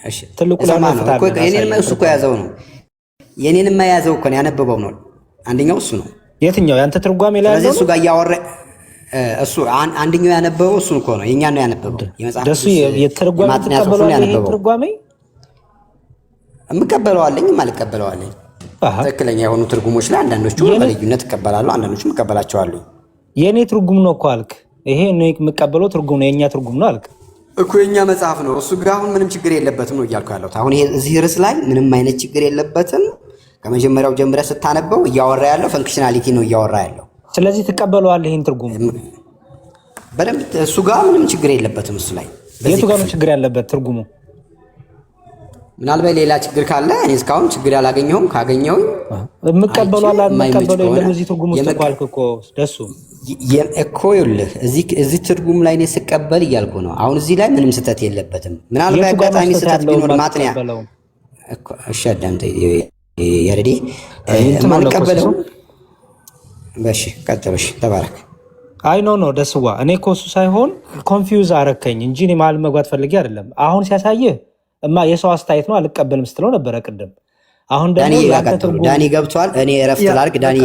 እሺ ትልቁ ለማፍታት የኔንማ እሱ እኮ ያዘው ነው። የኔንማ ያዘው እኮ ነው ያነበበው ነው። አንደኛው እሱ ነው። የትኛው ያንተ ትርጓሜ ላይ ያለው? እሱ ጋር ያወራ እሱ አንደኛው ያነበበው እሱ እኮ ነው። የኛን ነው ያነበበው። የመጽሐፍ እሱ የትርጓሜ ተቀበለው ነው ያነበበው። ትርጓሜ እምቀበለዋለኝ ማልቀበለዋለኝ ትክክለኛ የሆኑ ትርጉሞች ላይ አንዳንዶቹ በልዩነት ይቀበላሉ፣ አንዳንዶቹ ይቀበላቸዋሉ። የኔ ትርጉም ነው እኮ አልክ። ይሄ ነው የምቀበለው ትርጉም ነው፣ የኛ ትርጉም ነው አልክ እኮ። የኛ መጽሐፍ ነው እሱ ጋር አሁን ምንም ችግር የለበትም ነው እያልኩ ያለሁት። አሁን ይሄ እዚህ ርዕስ ላይ ምንም አይነት ችግር የለበትም። ከመጀመሪያው ጀምረህ ስታነበው እያወራ ያለው ፈንክሽናሊቲ ነው እያወራ ያለው። ስለዚህ ትቀበለዋለህ ይሄን ትርጉም በደንብ። እሱ ጋር ምንም ችግር የለበትም እሱ ላይ። የቱ ጋር ነው ችግር ያለበት ትርጉሙ? ምናልባት ሌላ ችግር ካለ እኔ እስካሁን ችግር ያላገኘሁም፣ ካገኘሁኝ የምቀበለዋለህ አልመቀበለው የለም። እዚህ ትርጉም ውስጥ እኮ አልክ እኮ ደሱ እኮ ይኸውልህ፣ እዚህ ትርጉም ላይ እኔ ስቀበል እያልኩ ነው። አሁን እዚህ ላይ ምንም ስህተት የለበትም። ምናልባት አጋጣሚ ስህተት ቢኖር ማጥንያ እኮ እሺ፣ አዳምጠኝ ያሬዲ። የማልቀበለው በሺ ቀጥሎሽ ተባረክ። አይ ኖ ደስዋ፣ እኔ እኮ እሱ ሳይሆን ኮንፊውዝ አረከኝ እንጂ እኔ መሀል መግባት ፈልጌ አይደለም። አሁን ሲያሳየህ የሰው አስተያየት ነው አልቀበልም ስትለው ነበረ ቅድም። አሁን ደግሞ ዳኒ ገብቷል። እኔ እረፍት ላድርግ። ዳኒ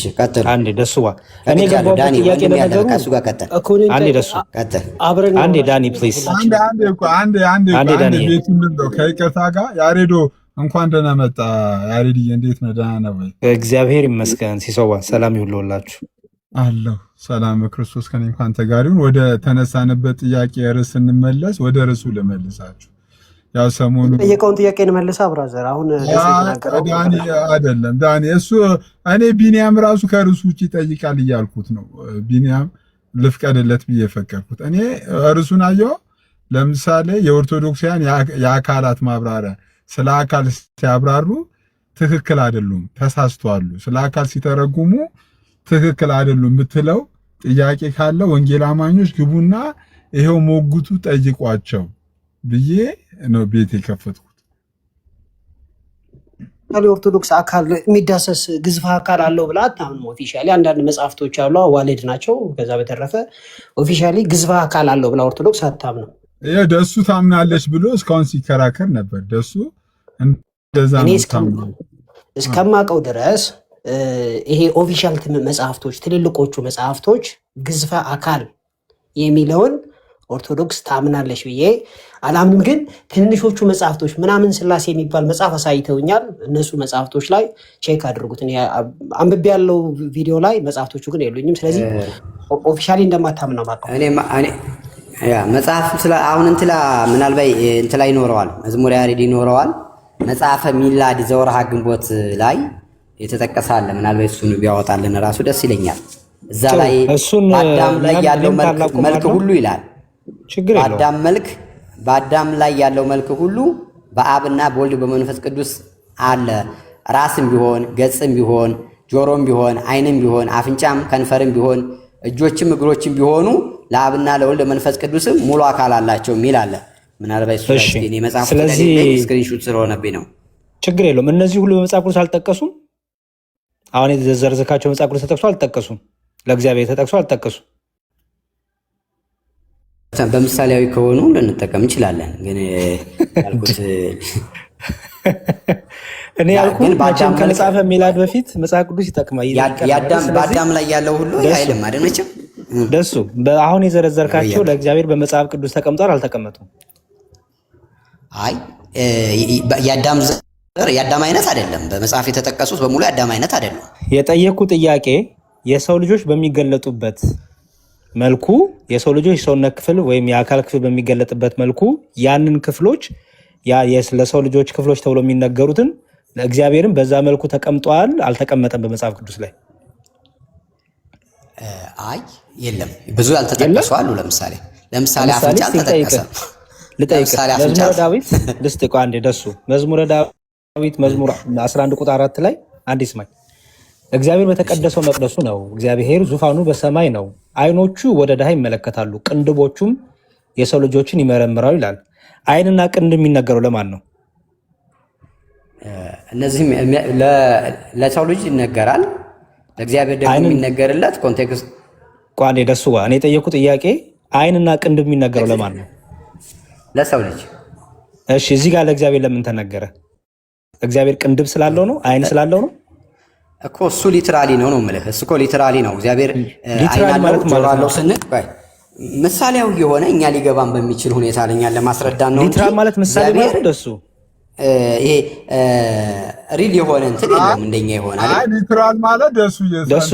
ይቀጥል። አንዴ ደስዋ፣ እኔ ገባሁበት ጥያቄ ለነገሩ አንዴ ደሱ አንዴ ዳኒ ፕሊዝ አንዴ ዳኒ ቤቱን ነው ከይቅርታ ጋር ያሬዶ እንኳን ደህና መጣ። ያሬዲ እንዴት ነህ? ደህና ነህ ወይ? እግዚአብሔር ይመስገን። ሲሶዋ ሰላም ይሁንላችሁ። አለሁ ሰላም ክርስቶስ ከኔ እንኳን ተጋሪውን። ወደ ተነሳንበት ጥያቄ ርዕስ እንመለስ። ወደ ርዕሱ ልመልሳችሁ። ያው ሰሞኑ የጠየቀውን ጥያቄ እንመልሳ ብራዘር። አሁን ዳኒ አይደለም ዳኒ እሱ እኔ ቢኒያም ራሱ ከርዕሱ ውጭ ይጠይቃል እያልኩት ነው። ቢኒያም ልፍቀድለት ብዬ የፈቀድኩት እኔ ርዕሱን አየሁ። ለምሳሌ የኦርቶዶክሳውያን የአካላት ማብራሪያ ስለ አካል ሲያብራሩ ትክክል አይደሉም፣ ተሳስተዋሉ። ስለ አካል ሲተረጉሙ ትክክል አይደሉም የምትለው ጥያቄ ካለ ወንጌል አማኞች ግቡና ይሄው ሞግቱ ጠይቋቸው ብዬ ነው ቤት የከፈትኩት። ኦርቶዶክስ አካል የሚዳሰስ ግዝፍ አካል አለው ብላ አታምንም። ኦፊሻሊ አንዳንድ መጽሐፍቶች አሉ አዋልድ ናቸው። ከዛ በተረፈ ኦፊሻሊ ግዝፍ አካል አለው ብላ ኦርቶዶክስ አታምንም። ደሱ ታምናለች ብሎ እስካሁን ሲከራከር ነበር። ደሱ እንደዛ ነው እስከማውቀው ድረስ ይሄ ኦፊሻል መጽሐፍቶች ትልልቆቹ መጽሐፍቶች ግዝፈ አካል የሚለውን ኦርቶዶክስ ታምናለች ብዬ አላምንም። ግን ትንሾቹ መጽሐፍቶች ምናምን ስላሴ የሚባል መጽሐፍ አሳይተውኛል። እነሱ መጽሐፍቶች ላይ ቼክ አድርጉት። አንብቤ ያለው ቪዲዮ ላይ መጽሐፍቶቹ ግን የሉኝም። ስለዚህ ኦፊሻሊ እንደማታምን ነው የማውቀው። መጽሐፍ አሁን እንትላ ምናልባት እንትላ ይኖረዋል፣ መዝሙረ ያሬድ ይኖረዋል። መጽሐፈ ሚላድ ዘወርሃ ግንቦት ላይ የተጠቀሳለ ምናልባት እሱን ቢያወጣልን ራሱ ደስ ይለኛል። እዛ ላይ በአዳም ላይ ያለው መልክ ሁሉ ይላል። በአዳም ላይ ያለው መልክ ሁሉ በአብና በወልድ በመንፈስ ቅዱስ አለ። ራስም ቢሆን ገጽም ቢሆን ጆሮም ቢሆን ዓይንም ቢሆን አፍንጫም ከንፈርም ቢሆን እጆችም እግሮችም ቢሆኑ ለአብና ለወልድ መንፈስ ቅዱስም ሙሉ አካል አላቸው የሚል አለ። ምናልባት እሱ እኔ መጽሐፍ ስለዚህ ስክሪንሾት ስለሆነብኝ ነው። ችግር የለውም። እነዚህ ሁሉ በመጽሐፍ ቅዱስ አልተጠቀሱም። አሁን የተዘረዘካቸው መጽሐፍ ቅዱስ ተጠቅሶ አልተጠቀሱም። ለእግዚአብሔር ተጠቅሶ አልተጠቀሱም። በምሳሌያዊ ከሆኑ ልንጠቀም እንችላለን። ግን ያልኩት እኔ ያልኩት መቼም ከመጽሐፈ ሚላድ በፊት መጽሐፍ ቅዱስ ይጠቅማል። በአዳም ላይ ያለው ሁሉ አይልም አይደል? መቼም ደሱ አሁን የዘረዘርካቸው ለእግዚአብሔር በመጽሐፍ ቅዱስ ተቀምጧል አልተቀመጡም? አይ የአዳም አይነት አይደለም። በመጽሐፍ የተጠቀሱት በሙሉ የአዳም አይነት አይደለም። የጠየኩ ጥያቄ የሰው ልጆች በሚገለጡበት መልኩ የሰው ልጆች የሰውነት ክፍል ወይም የአካል ክፍል በሚገለጥበት መልኩ ያንን ክፍሎች ለሰው ልጆች ክፍሎች ተብሎ የሚነገሩትን ለእግዚአብሔርም በዛ መልኩ ተቀምጧል አልተቀመጠም? በመጽሐፍ ቅዱስ ላይ አይ የለም፣ ብዙ ያልተጠቀሱ አሉ። ለምሳሌ አፍንጫ አልተጠቀሰም። መዝሙረ ዳዊት ልስጥቆ አንዴ ደሱ መዝሙረ ዳዊት መዝሙር 11 ቁጥር 4 ላይ አንድ ይስማኝ። እግዚአብሔር በተቀደሰው መቅደሱ ነው፣ እግዚአብሔር ዙፋኑ በሰማይ ነው። ዓይኖቹ ወደ ድሃ ይመለከታሉ፣ ቅንድቦቹም የሰው ልጆችን ይመረምራሉ ይላል። ዓይንና ቅንድ የሚነገረው ለማን ነው? እነዚህም ለሰው ልጅ ይነገራል፣ ለእግዚአብሔር ደግሞ የሚነገርለት ኮንቴክስት ቋንዴ ደሱ እኔ የጠየኩ ጥያቄ ዓይንና ቅንድ የሚነገረው ለማን ነው? ለሰው ልጅ። እሺ እዚህ ጋር ለእግዚአብሔር ለምን ተነገረ? እግዚአብሔር ቅንድብ ስላለው ነው? ዓይን ስላለው ነው እኮ። እሱ ሊትራሊ ነው የምልህ። እሱ እኮ ሊትራሊ ነው። እግዚአብሔር ዓይን አለው ጆሮ አለው ስንል ምሳሌያዊ የሆነ እኛ ሊገባን በሚችል ሁኔታ ለኛን ለማስረዳት ነው። ሊትራል ማለት ምሳሌ ማለት ደሱ ይሄ ሪል የሆነ እንትን የለውም እንደኛ ይሆናል። ሊትራል ማለት ደሱ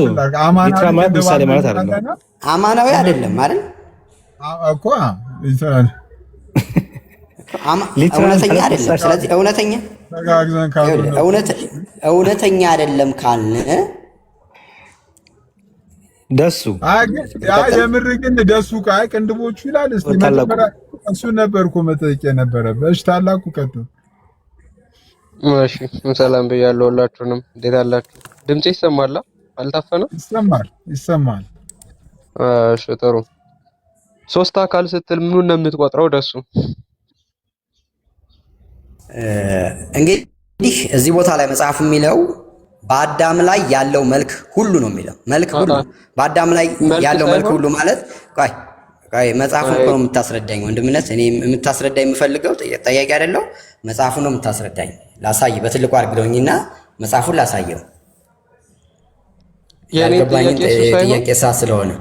ሊትራል ማለት ምሳሌ ማለት አይደለም። አማናዊ አይደለም አይደል እኮ ሊትራል እውነተኛ አይደለም። ስለዚህ እውነተኛ አይደለም ካልን ደሱ የምር ግን ደሱ ቅንድቦቹ ይላል። እስቲ እሱ ነበርኩ መጠየቅ የነበረብህ። እሺ ታላቁ ቀጥል። እሺ ሰላም ብያለሁ ሁላችሁንም። እንዴት አላችሁ? ድምጼ ይሰማል? አልታፈነም? ይሰማል። እሺ ጥሩ። ሶስት አካል ስትል ምኑን ነው የምትቆጥረው? ደሱ እንግዲህ እዚህ ቦታ ላይ መጽሐፍ የሚለው በአዳም ላይ ያለው መልክ ሁሉ ነው የሚለው። መልክ ሁሉ በአዳም ላይ ያለው መልክ ሁሉ ማለት ቆይ መጽሐፉን እኮ ነው የምታስረዳኝ ወንድምነት። እኔ የምታስረዳኝ የምፈልገው ጠያቂ አይደለው፣ መጽሐፉን ነው የምታስረዳኝ። ላሳይ በትልቁ አድርግልኝና መጽሐፉን ላሳየው። ያልገባኝ ጥያቄ ስለሆነ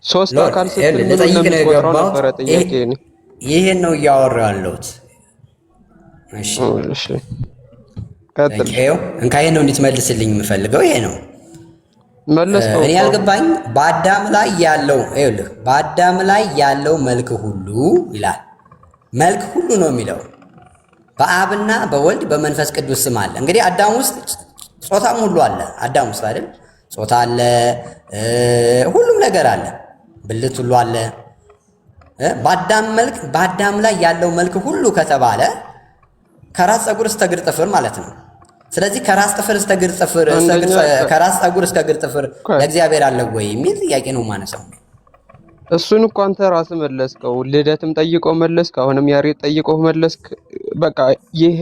ሶስት አካል ስትል ልጠይቅ ነው የገባሁት። ይሄን ነው እያወራሁ ያለሁት። እሺ ቀጥል። እንካዬ ነው እንድትመልስልኝ የምፈልገው ይሄ ነው። እኔ ያልገባኝ በአዳም ላይ ያለው ይኸውልህ፣ በአዳም ላይ ያለው መልክ ሁሉ ይላል። መልክ ሁሉ ነው የሚለው በአብና በወልድ በመንፈስ ቅዱስ ስም አለ። እንግዲህ አዳም ውስጥ ጾታም ሁሉ አለ። አዳም ውስጥ አይደል ጾታ አለ፣ ሁሉም ነገር አለ፣ ብልት ሁሉ አለ። በአዳም ላይ ያለው መልክ ሁሉ ከተባለ ከራስ ፀጉር እስከ እግር ጥፍር ማለት ነው። ስለዚህ ከራስ ፀጉር እስከ እግር ጥፍር ለእግዚአብሔር አለው ወይ የሚል ጥያቄ ነው ማነሳው። እሱን እኮ አንተ ራስህ መለስከው። ልደትም ጠይቆ መለስክ፣ አሁንም ያሬድ ጠይቆ መለስክ። በቃ ይሄ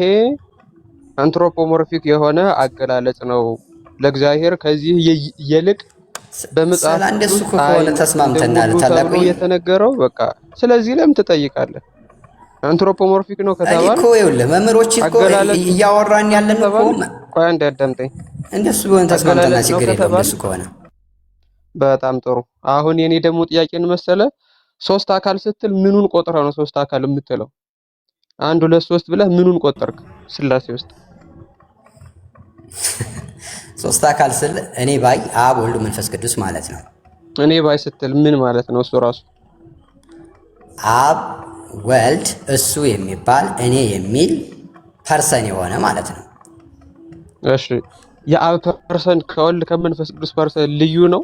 አንትሮፖሞርፊክ የሆነ አገላለጽ ነው ለእግዚአብሔር ከዚህ ይልቅ በመጽሐፍ እንደሱ ከሆነ ተስማምተናል። ታላቁ የተነገረው በቃ ስለዚህ ለምን ትጠይቃለህ? አንትሮፖሞርፊክ ነው ከተባለ እኮ ይኸውልህ መምህሮች እኮ እያወራን ያለን እኮ ቆይ አንዴ አዳምጠኝ። እንደሱ ቢሆን ተስማምተናል፣ ችግር የለውም። እንደሱ ከሆነ በጣም ጥሩ። አሁን የኔ ደግሞ ጥያቄን መሰለ ሶስት አካል ስትል ምኑን ቆጥረህ ነው ሶስት አካል የምትለው? 1 2 3 ብለህ ምኑን ቆጠርክ? ስላሴ ውስጥ ሶስት አካል ስል እኔ ባይ አብ ወልድ መንፈስ ቅዱስ ማለት ነው። እኔ ባይ ስትል ምን ማለት ነው? እሱ ራሱ አብ ወልድ እሱ የሚባል እኔ የሚል ፐርሰን የሆነ ማለት ነው። እሺ የአብ ፐርሰን ከወልድ ከመንፈስ ቅዱስ ፐርሰን ልዩ ነው?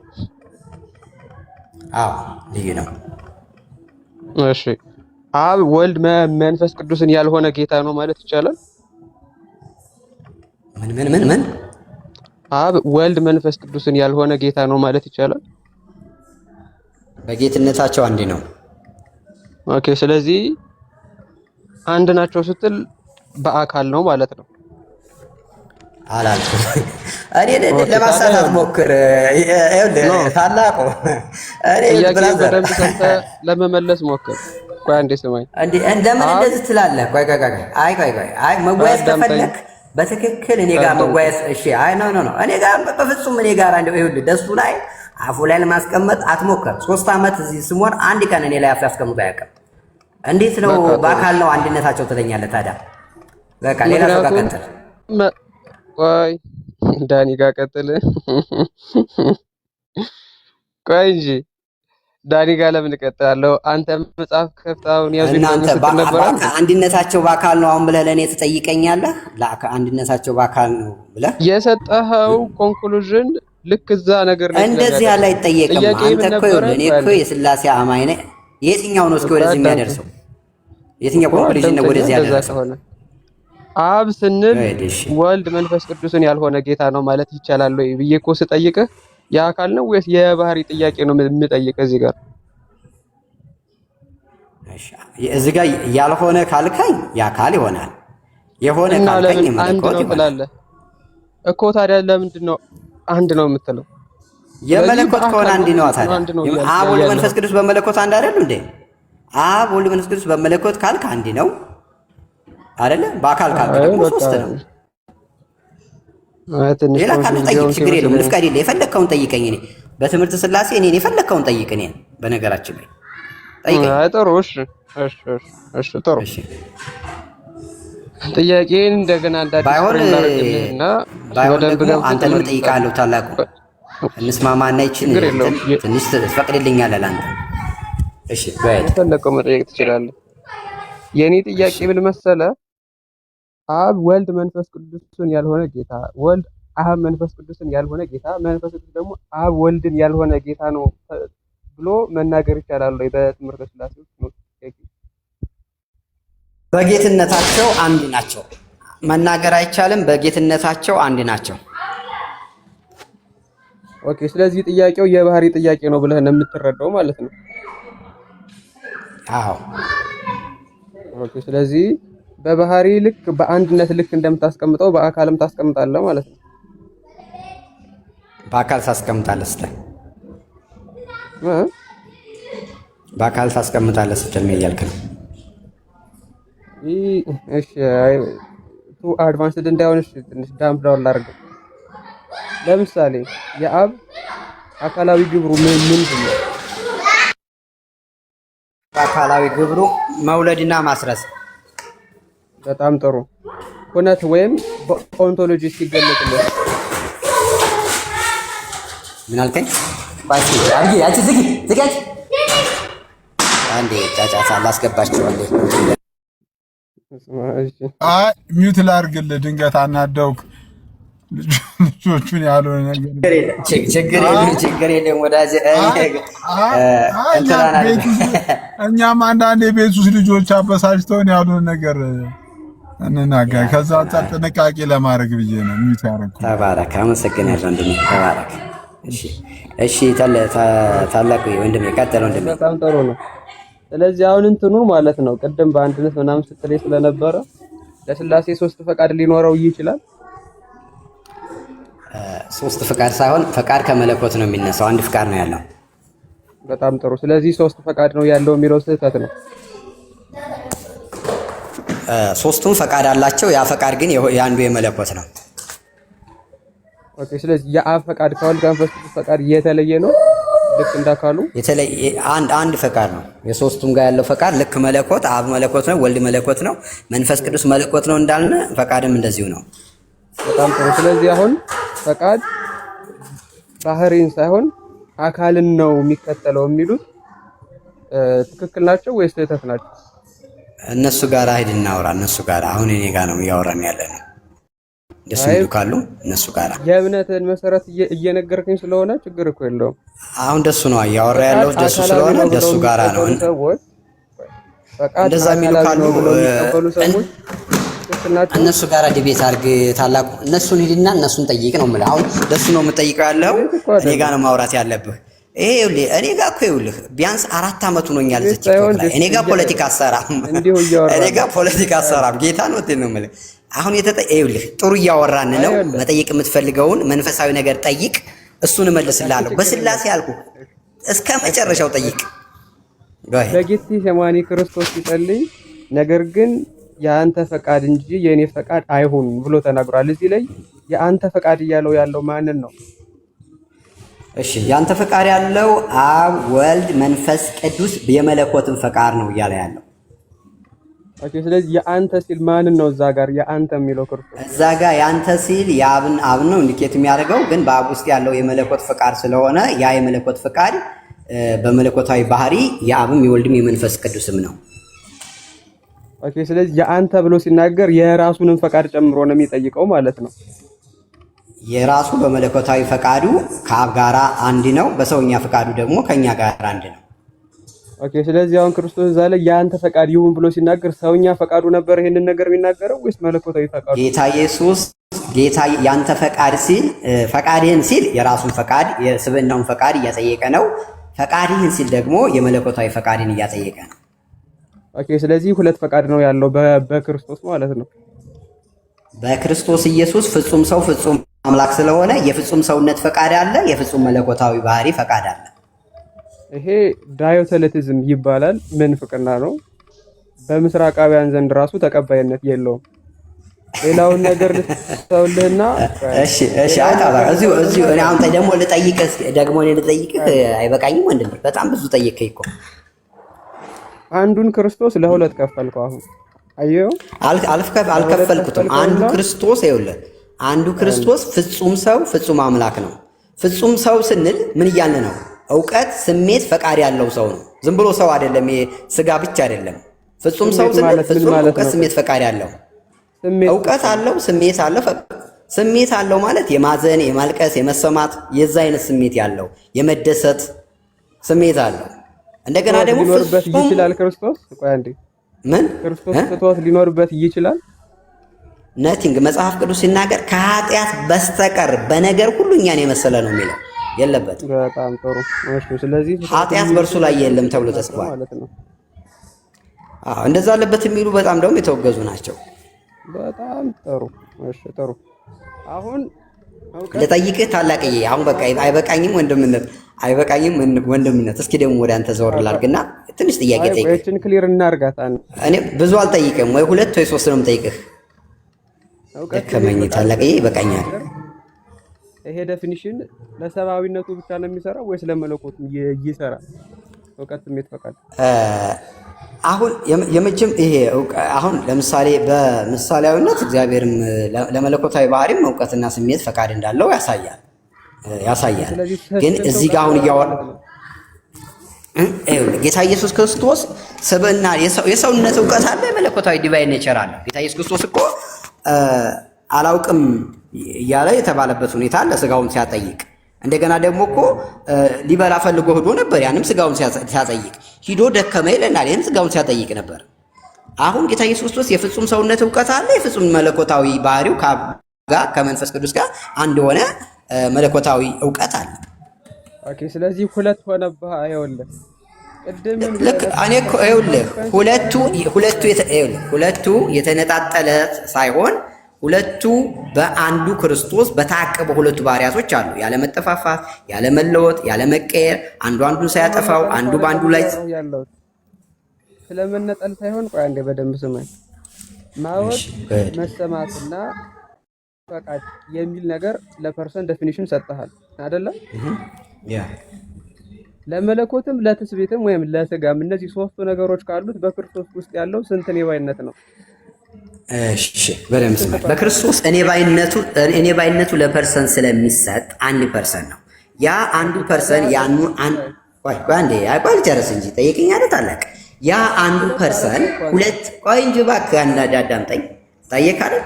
አዎ ልዩ ነው። እሺ አብ ወልድ መንፈስ ቅዱስን ያልሆነ ጌታ ነው ማለት ይቻላል? ምን አብ ወልድ መንፈስ ቅዱስን ያልሆነ ጌታ ነው ማለት ይቻላል? በጌትነታቸው አንድ ነው። ኦኬ ስለዚህ አንድ ናቸው ስትል በአካል ነው ማለት ነው። አላልኩም እኔ ለማሳታት ሞክር። ይኸውልህ ታላቁ እኔ በደንብ ሰምተህ ለመመለስ ሞክር። ቆይ አንዴ ስማኝ። ለምን እንደዚህ ትላለህ? ቆይ መጓያዝ ከፈለክ በትክክል እኔ ጋር መጓያዝ። እሺ ኖ እኔ ጋር በፍጹም እኔ ጋር እንደው ይኸውልህ ደሱ ላይ አፉ ላይ ለማስቀመጥ አትሞክር። 3 ዓመት እዚህ ስሞን አንድ ቀን እኔ ላይ አፍ ያስቀምጡ አያውቅም። እንዴት ነው በአካል ነው አንድነታቸው ትለኛለህ ታዲያ? በቃ ሌላ ሰው ጋር ቀጥል። ቆይ ዳኒ ጋር ቀጥል። ቆይ እንጂ ዳኒ ጋር ለምን እቀጥላለሁ? አንተ መጽሐፍ ከፍታውን ያዙ ነበር። አንድነታቸው በአካል ነው አሁን ብለህ ለእኔ ትጠይቀኛለህ? አንድነታቸው በአካል ነው ብለህ የሰጠኸው ኮንክሉዥን ልክ እዛ ነገር ነው። እንደዚህ ያለ አይጠየቅም። አንተ እኮ ይኸውልህ እኔ እኮ የሥላሴ አማኝ ነኝ። የትኛው ነው እስኪ ወደዚህ የሚያደርሰው? የትኛው ኮንክሉዥን ነው ወደዚህ ያደርሰው? አብ ስንል ወልድ መንፈስ ቅዱስን ያልሆነ ጌታ ነው ማለት ይቻላል ወይ ብዬ እኮ ስጠይቅህ የአካል ነው ወይስ የባህሪ ጥያቄ ነው የምጠይቅህ? እዚህ ጋር ያልሆነ ካልከኝ የአካል ይሆናል፣ የሆነ ካልከኝ መለኮት ይሆናል እኮ። ታዲያ ለምንድን ነው አንድ ነው የምትለው? የመለኮት ከሆነ አንድ ነው ታዲያ። አብ ወልድ መንፈስ ቅዱስ በመለኮት አንድ አይደሉ እንዴ? አብ ወልድ መንፈስ ቅዱስ በመለኮት ካልክ አንድ ነው አይደለ? በአካል ካልክ ደግሞ 3 ነው። ሌላ ካለ ጠይቅ፣ ችግር የለውም። ልፍቀድ የለ የፈለግከውን ጠይቀኝ። እኔ በትምህርት ሥላሴ እኔን የፈለግከውን ጠይቅ። እኔን በነገራችን ላይ ጠይቀኝ። ጥሩ። እሺ ጥሩ። ጥያቄን እንደገና እንዳዲስ ባይሆን እናደርግልህና በደንብ ደግሞ ገብተህ አንተንም እጠይቅሃለሁ። ታላቁ እንስማማና ይችን ትንሽ ትፈቅድልኛለህ ለአንተ? እሺ የፈለከው መጠየቅ ትችላለህ። የኔ ጥያቄ ምን መሰለህ? አብ ወልድ መንፈስ ቅዱስን ያልሆነ ጌታ፣ ወልድ አብ መንፈስ ቅዱስን ያልሆነ ጌታ፣ መንፈስ ቅዱስ ደግሞ አብ ወልድን ያልሆነ ጌታ ነው ብሎ መናገር ይቻላል ወይ? በትምህርተ ሥላሴ ውስጥ ነው። በጌትነታቸው አንድ ናቸው። መናገር አይቻልም። በጌትነታቸው አንድ ናቸው። ኦኬ። ስለዚህ ጥያቄው የባህሪ ጥያቄ ነው ብለህ ነው የምትረዳው ማለት ነው? አዎ። ኦኬ። ስለዚህ በባህሪ ልክ በአንድነት ልክ እንደምታስቀምጠው በአካልም ታስቀምጣለህ ማለት ነው? በአካል ታስቀምጣለህ ስትል በአካል ታስቀምጣለህ ስትል ምን እያልክ ነው? እሺ ቱ አድቫንስድ እንዳይሆንሽ ትንሽ ዳምፕ ዳውን ላድርገው። ለምሳሌ የአብ አካላዊ ግብሩ ምንድን ነው? አካላዊ ግብሩ መውለድና ማስረጽ። በጣም ጥሩ። ሁነት ወይም በኦንቶሎጂ ሲገለጽልህ ምን አልከኝ? ባሲ አርጊ አንቺ ዝጊ ዝጋጅ አንዴ ጫጫታ ላስገባችሁ አንዴ። አይ ሚውት ላድርግልህ፣ ድንገት አናደውክ ልጆቹን ያልሆነ ነገር ችግር የለም ወዳጄ። እኛም አንዳንዴ ቤት ውስጥ ልጆች አበሳጭተውን ያልሆነ ነገር እንናገር። ከዛ አንጻር ጥንቃቄ ለማድረግ ብዬ ነው ሚውት ያደረኩት። ተባረክ፣ አመሰግናለሁ ወንድሜ ተባረክ። እሺ ታላቁ ወንድሜ ቀጥል ወንድሜ። በጣም ጥሩ ነው። ስለዚህ አሁን እንትኑ ማለት ነው ቅድም በአንድነት ምናምን ስትለይ ስለነበረ ለሥላሴ ሶስት ፈቃድ ሊኖረው ይችላል። ሶስት ፈቃድ ሳይሆን ፈቃድ ከመለኮት ነው የሚነሳው። አንድ ፈቃድ ነው ያለው። በጣም ጥሩ። ስለዚህ ሶስት ፈቃድ ነው ያለው የሚለው ስህተት ነው። ሶስቱም ፈቃድ አላቸው። ያ ፈቃድ ግን የአንዱ የመለኮት ነው። ኦኬ። ስለዚህ የአብ ፈቃድ ከወልድ መንፈስ ቅዱስ ፈቃድ የተለየ ነው። ልክ እንዳካሉ የተለየ አንድ ፈቃድ ነው። የሶስቱም ጋር ያለው ፈቃድ ልክ መለኮት፣ አብ መለኮት ነው፣ ወልድ መለኮት ነው፣ መንፈስ ቅዱስ መለኮት ነው እንዳልነ ፈቃድም እንደዚሁ ነው። በጣም ጥሩ። ስለዚህ አሁን ፈቃድ ባህሪን ሳይሆን አካልን ነው የሚከተለው የሚሉት ትክክል ናቸው ወይስ ስህተት ናቸው? እነሱ ጋር ሂድ እናውራ። እነሱ ጋር አሁን እኔ ጋር ነው እያወራን ያለ ነው። ደስ የሚሉ ካሉ እነሱ ጋር የእምነትን መሰረት እየነገርከኝ ስለሆነ ችግር እኮ የለውም። አሁን ደሱ ነው እያወራ ያለው ደሱ ስለሆነ ደሱ ጋር ነው። እንደዛ የሚሉ ካሉ እነሱ ጋር ዲቤት አድርግ ታላቁ። እነሱን ሂድና እነሱን ጠይቅ ነው የምልህ። አሁን ደሱ ነው የምጠይቀው ያለው እኔ ጋር ነው ማውራት ያለብህ። ይሄ ይኸውልህ እኔ ጋር እኮ ይኸውልህ ቢያንስ 4 ዓመት ሆኖኛል እዚህ ቲክቶክ ላይ። እኔ ጋር ፖለቲካ አሰራም ጌታ ነው ነው የምልህ። አሁን ይኸውልህ ጥሩ እያወራን ነው። መጠየቅ የምትፈልገውን መንፈሳዊ ነገር ጠይቅ፣ እሱን እመልስልሃለሁ። በሥላሴ አልኩህ እስከ መጨረሻው ጠይቅ። በጌቴሴማኒ ክርስቶስ ሲጸልይ ነገር ግን የአንተ ፈቃድ እንጂ የእኔ ፈቃድ አይሁን ብሎ ተናግሯል። እዚህ ላይ የአንተ ፈቃድ እያለው ያለው ማንን ነው? እሺ የአንተ ፈቃድ ያለው አብ ወልድ መንፈስ ቅዱስ የመለኮትን ፈቃድ ነው እያለ ያለው። ኦኬ። ስለዚህ የአንተ ሲል ማንን ነው? እዛ ጋር የአንተ የሚለው ክርስቶስ እዛ ጋር የአንተ ሲል አብን ነው ኢንዲኬት የሚያደርገው። ግን በአብ ውስጥ ያለው የመለኮት ፈቃድ ስለሆነ ያ የመለኮት ፈቃድ በመለኮታዊ ባህሪ የአብም የወልድም የመንፈስ ቅዱስም ነው። ኦኬ። ስለዚህ የአንተ ብሎ ሲናገር የራሱንም ፈቃድ ጨምሮ ነው የሚጠይቀው ማለት ነው። የራሱ በመለኮታዊ ፈቃዱ ከአብ ጋራ አንድ ነው፣ በሰውኛ ፈቃዱ ደግሞ ከኛ ጋር አንድ ነው። ኦኬ። ስለዚህ አሁን ክርስቶስ እዛ ላይ የአንተ ፈቃድ ይሁን ብሎ ሲናገር ሰውኛ ፈቃዱ ነበር ይሄንን ነገር የሚናገረው ወይስ መለኮታዊ ፈቃዱ? ጌታ ኢየሱስ ያንተ ፈቃድ ሲል ፈቃድህን ሲል የራሱን ፈቃድ የስብዕናውን ፈቃድ እያጠየቀ ነው። ፈቃድህን ሲል ደግሞ የመለኮታዊ ፈቃድን እያጠየቀ ነው። ኦኬ። ስለዚህ ሁለት ፈቃድ ነው ያለው በክርስቶስ ማለት ነው። በክርስቶስ ኢየሱስ ፍጹም ሰው ፍጹም አምላክ ስለሆነ የፍጹም ሰውነት ፈቃድ አለ፣ የፍጹም መለኮታዊ ባህሪ ፈቃድ አለ። ይሄ ዳዮተለቲዝም ይባላል። ምንፍቅና ነው። በምስራቃውያን ዘንድ ራሱ ተቀባይነት የለውም። ሌላውን ነገር ልትሰውልህና እሺ አታባ እዚሁ እኔ አሁን ደግሞ ልጠይቅህ አይበቃኝም ወንድም? በጣም ብዙ ጠይቀኝ እኮ። አንዱን ክርስቶስ ለሁለት ከፈልከው። አሁን አየው አልከፈልኩትም። አንዱ ክርስቶስ ይኸውልህ፣ አንዱ ክርስቶስ ፍጹም ሰው ፍጹም አምላክ ነው። ፍጹም ሰው ስንል ምን እያልን ነው? እውቀት፣ ስሜት፣ ፈቃድ ያለው ሰው ነው። ዝም ብሎ ሰው አይደለም። ይሄ ስጋ ብቻ አይደለም። ፍጹም ሰው ስንል ፍጹም እውቀት፣ ስሜት፣ ፈቃድ ያለው እውቀት አለው፣ ስሜት አለው። ስሜት አለው ማለት የማዘን፣ የማልቀስ፣ የመሰማት የዛ አይነት ስሜት ያለው የመደሰት ስሜት አለው። እንደገና ደግሞ ፍጹም ይችላል ክርስቶስ። ቆይ አንዴ ምን ክርስቶስ ፍትወት ሊኖርበት ይችላል? ነቲንግ መጽሐፍ ቅዱስ ሲናገር ከኃጢአት በስተቀር በነገር ሁሉ እኛን የመሰለ ነው የሚለው የለበትም። በጣም ጥሩ። እሺ፣ ስለዚህ ኃጢአት በእርሱ ላይ የለም ተብሎ ተጽፏል ማለት ነው። አዎ፣ እንደዛ አለበት የሚሉ በጣም ደግሞ የተወገዙ ናቸው። በጣም ጥሩ። እሺ፣ ጥሩ። አሁን ለጠይቅህ ታላቅዬ፣ አሁን በቃ አይበቃኝም ወንድምነት፣ አይበቃኝም ወንድምነት። እስኪ ደግሞ ወደ አንተ ዘወር ላድርግና ትንሽ ጥያቄ ጠይቅህ። እቺን ክሊር እናርጋት። እኔ ብዙ አልጠይቅም፣ ወይ 2 ወይ 3 ነው የምጠይቅህ። ደከመኝ ታላቅዬ፣ ይበቃኛል። ይሄ ዴፊኒሽን ለሰብአዊነቱ ብቻ ነው የሚሰራው ወይስ ለመለኮቱ ይሰራል? እውቀት፣ ስሜት፣ ፈቃድ አሁን የመጀም ይሄ አሁን ለምሳሌ በምሳሌያዊነት እግዚአብሔርም ለመለኮታዊ ባህሪም እውቀትና ስሜት ፈቃድ እንዳለው ያሳያል። ግን እዚህ ጋር አሁን ጌታ ኢየሱስ ክርስቶስ ስብዕና የሰውነት እውቀት አለ፣ የመለኮታዊ ዲቫይን ኔቸር አለ። ጌታ ኢየሱስ ክርስቶስ እኮ አላውቅም እያለ የተባለበት ሁኔታ አለ ስጋውን ሲያጠይቅ። እንደገና ደግሞ እኮ ሊበላ ፈልጎ ሄዶ ነበር፣ ያንም ስጋውን ሲያጠይቅ ሂዶ ደከመ ይለናል። ይህም ስጋውን ሲያጠይቅ ነበር። አሁን ጌታ ኢየሱስ ክርስቶስ የፍጹም ሰውነት እውቀት አለ፣ የፍጹም መለኮታዊ ባህሪው ከአብ ጋር ከመንፈስ ቅዱስ ጋር አንድ ሆነ መለኮታዊ እውቀት አለ። ኦኬ፣ ስለዚህ ሁለት ሆነብህ። አይወልህ ቅድም ልክ እኔ እኮ ይኸውልህ ሁለቱ የተነጣጠለ ሳይሆን ሁለቱ በአንዱ ክርስቶስ በታቀበ ሁለቱ ባህሪያቶች አሉ። ያለ መጠፋፋት፣ ያለ መለወጥ፣ ያለ መቀየር፣ አንዱ አንዱን ሳያጠፋው አንዱ በአንዱ ላይ ስለመነጠል ሳይሆን፣ ቆይ አንዴ በደንብ ስማኝ። ማወቅ፣ መሰማትና ፈቃድ የሚል ነገር ለፐርሰን ዴፊኒሽን ሰጥተሃል አይደለ? ለመለኮትም ለትስብእትም ወይም ለስጋም እነዚህ ሶስቱ ነገሮች ካሉት በክርስቶስ ውስጥ ያለው ስንት እኔባይነት ነው? እሺ በደንብ ስማ። በክርስቶስ እኔ ባይነቱ ለፐርሰን ስለሚሰጥ 1% ነው። ያ 1% ያኑ አንዴ አይባል ጨርስ እንጂ ጠይቀኝ አይደል ታላቅ። ያ 1% ሁለት ቆይ እንጂ እባክህ አዳምጠኝ። ጠየቅ አይደል?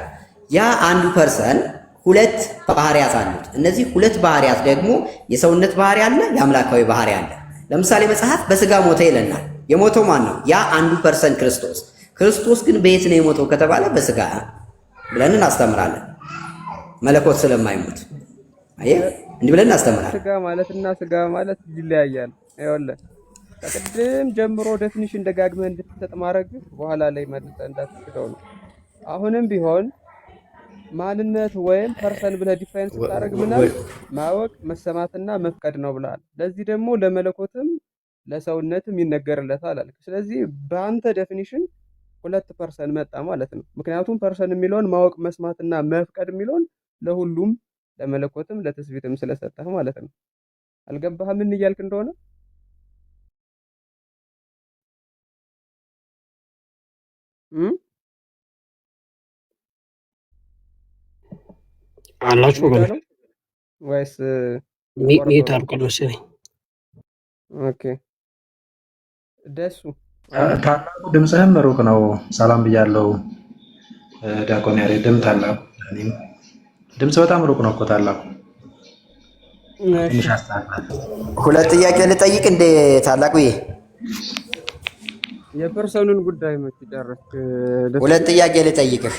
ያ 1% ሁለት ባህሪያት አሉት። እነዚህ ሁለት ባህሪያት ደግሞ የሰውነት ባህሪ አለ፣ የአምላካዊ ባህሪ አለ። ለምሳሌ መጽሐፍ በስጋ ሞተ ይለናል። የሞተው ማን ነው? ያ 1% ክርስቶስ። ክርስቶስ ግን በየት ነው የሞተው ከተባለ በስጋ ብለን እናስተምራለን። መለኮት ስለማይሞት አየህ፣ እንዲህ ብለን እናስተምራለን። ስጋ ማለትና ስጋ ማለት ይለያያል። ይኸውልህ ከቅድም ጀምሮ ዴፊኒሽን ደጋግመህ እንድትሰጥ ማድረግ በኋላ ላይ መልሰህ እንዳትስደው ነው። አሁንም ቢሆን ማንነት ወይም ፐርሰን ብለህ ዲፋይን ስታደርግ ምናምን ማወቅ፣ መሰማትና መፍቀድ ነው ብለሃል። ለዚህ ደግሞ ለመለኮትም ለሰውነትም ይነገርለታል አልክ። ስለዚህ በአንተ ዴፊኒሽን 2% መጣ ማለት ነው። ምክንያቱም ፐርሰን የሚለውን ማወቅ፣ መስማትና መፍቀድ የሚለውን ለሁሉም ለመለኮትም ለትስብእትም ስለሰጠህ ማለት ነው። አልገባህም ምን እያልክ እንደሆነ? አላችሁ ወይስ ሚት አልኩ መሰለኝ። ኦኬ ደሱ ታላቁ ድምፅህም ሩቅ ነው። ሰላም ብያለሁ ዲያቆን ያሬድም ታላቁ ድምፅ በጣም ሩቅ ነው እኮ ታላቁ። ትንሽ አስተካክል። ሁለት ጥያቄ ልጠይቅ እንደ ታላቁ የፐርሰኑን ጉዳይ መች ጨረስክ? ሁለት ጥያቄ ልጠይቅህ።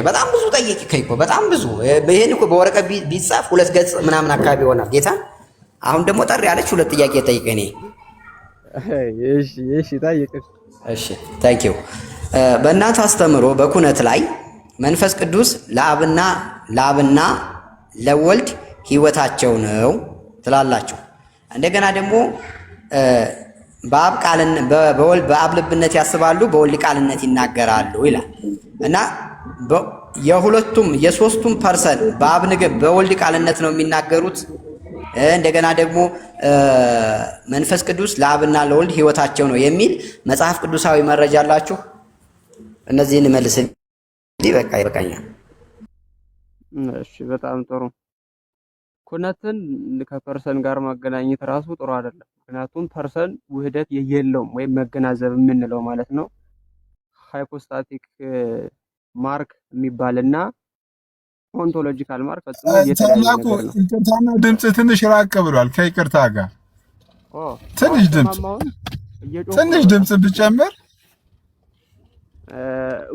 በጣም ብዙ ጠይቅህ እኮ በጣም ብዙ። ይሄን እኮ በወረቀት ቢጻፍ 2 ገጽ ምናምን አካባቢ ይሆናል ጌታ። አሁን ደግሞ ጠር ያለች ሁለት ጥያቄ ጠይቅህ እኔ። እሺ ጠይቅህ። እሺ ታንክ ዩ። በእናንተ አስተምሮ በኩነት ላይ መንፈስ ቅዱስ ለአብና ለወልድ ሕይወታቸው ነው ትላላችሁ። እንደገና ደግሞ በአብ ልብነት ያስባሉ፣ በወልድ ቃልነት ይናገራሉ ይላል እና የሶስቱም ፐርሰን በአብ ንግብ በወልድ ቃልነት ነው የሚናገሩት። እንደገና ደግሞ መንፈስ ቅዱስ ለአብና ለወልድ ሕይወታቸው ነው የሚል መጽሐፍ ቅዱሳዊ መረጃ አላችሁ? እነዚህን መልስልኝ። በቃ ይበቃኛል። እሺ በጣም ጥሩ። ኩነትን ከፐርሰን ጋር ማገናኘት ራሱ ጥሩ አይደለም። ምክንያቱም ፐርሰን ውህደት የለውም ወይም መገናዘብ የምንለው ማለት ነው። ሃይፖስታቲክ ማርክ የሚባልና ኦንቶሎጂካል ማርክ ፈጽሞ የተለያየ ነገር ነው። ይቅርታና ድምጽ ትንሽ ራቅ ብሏል። ከይቅርታ ጋር ትንሽ ድምጽ ብጨምር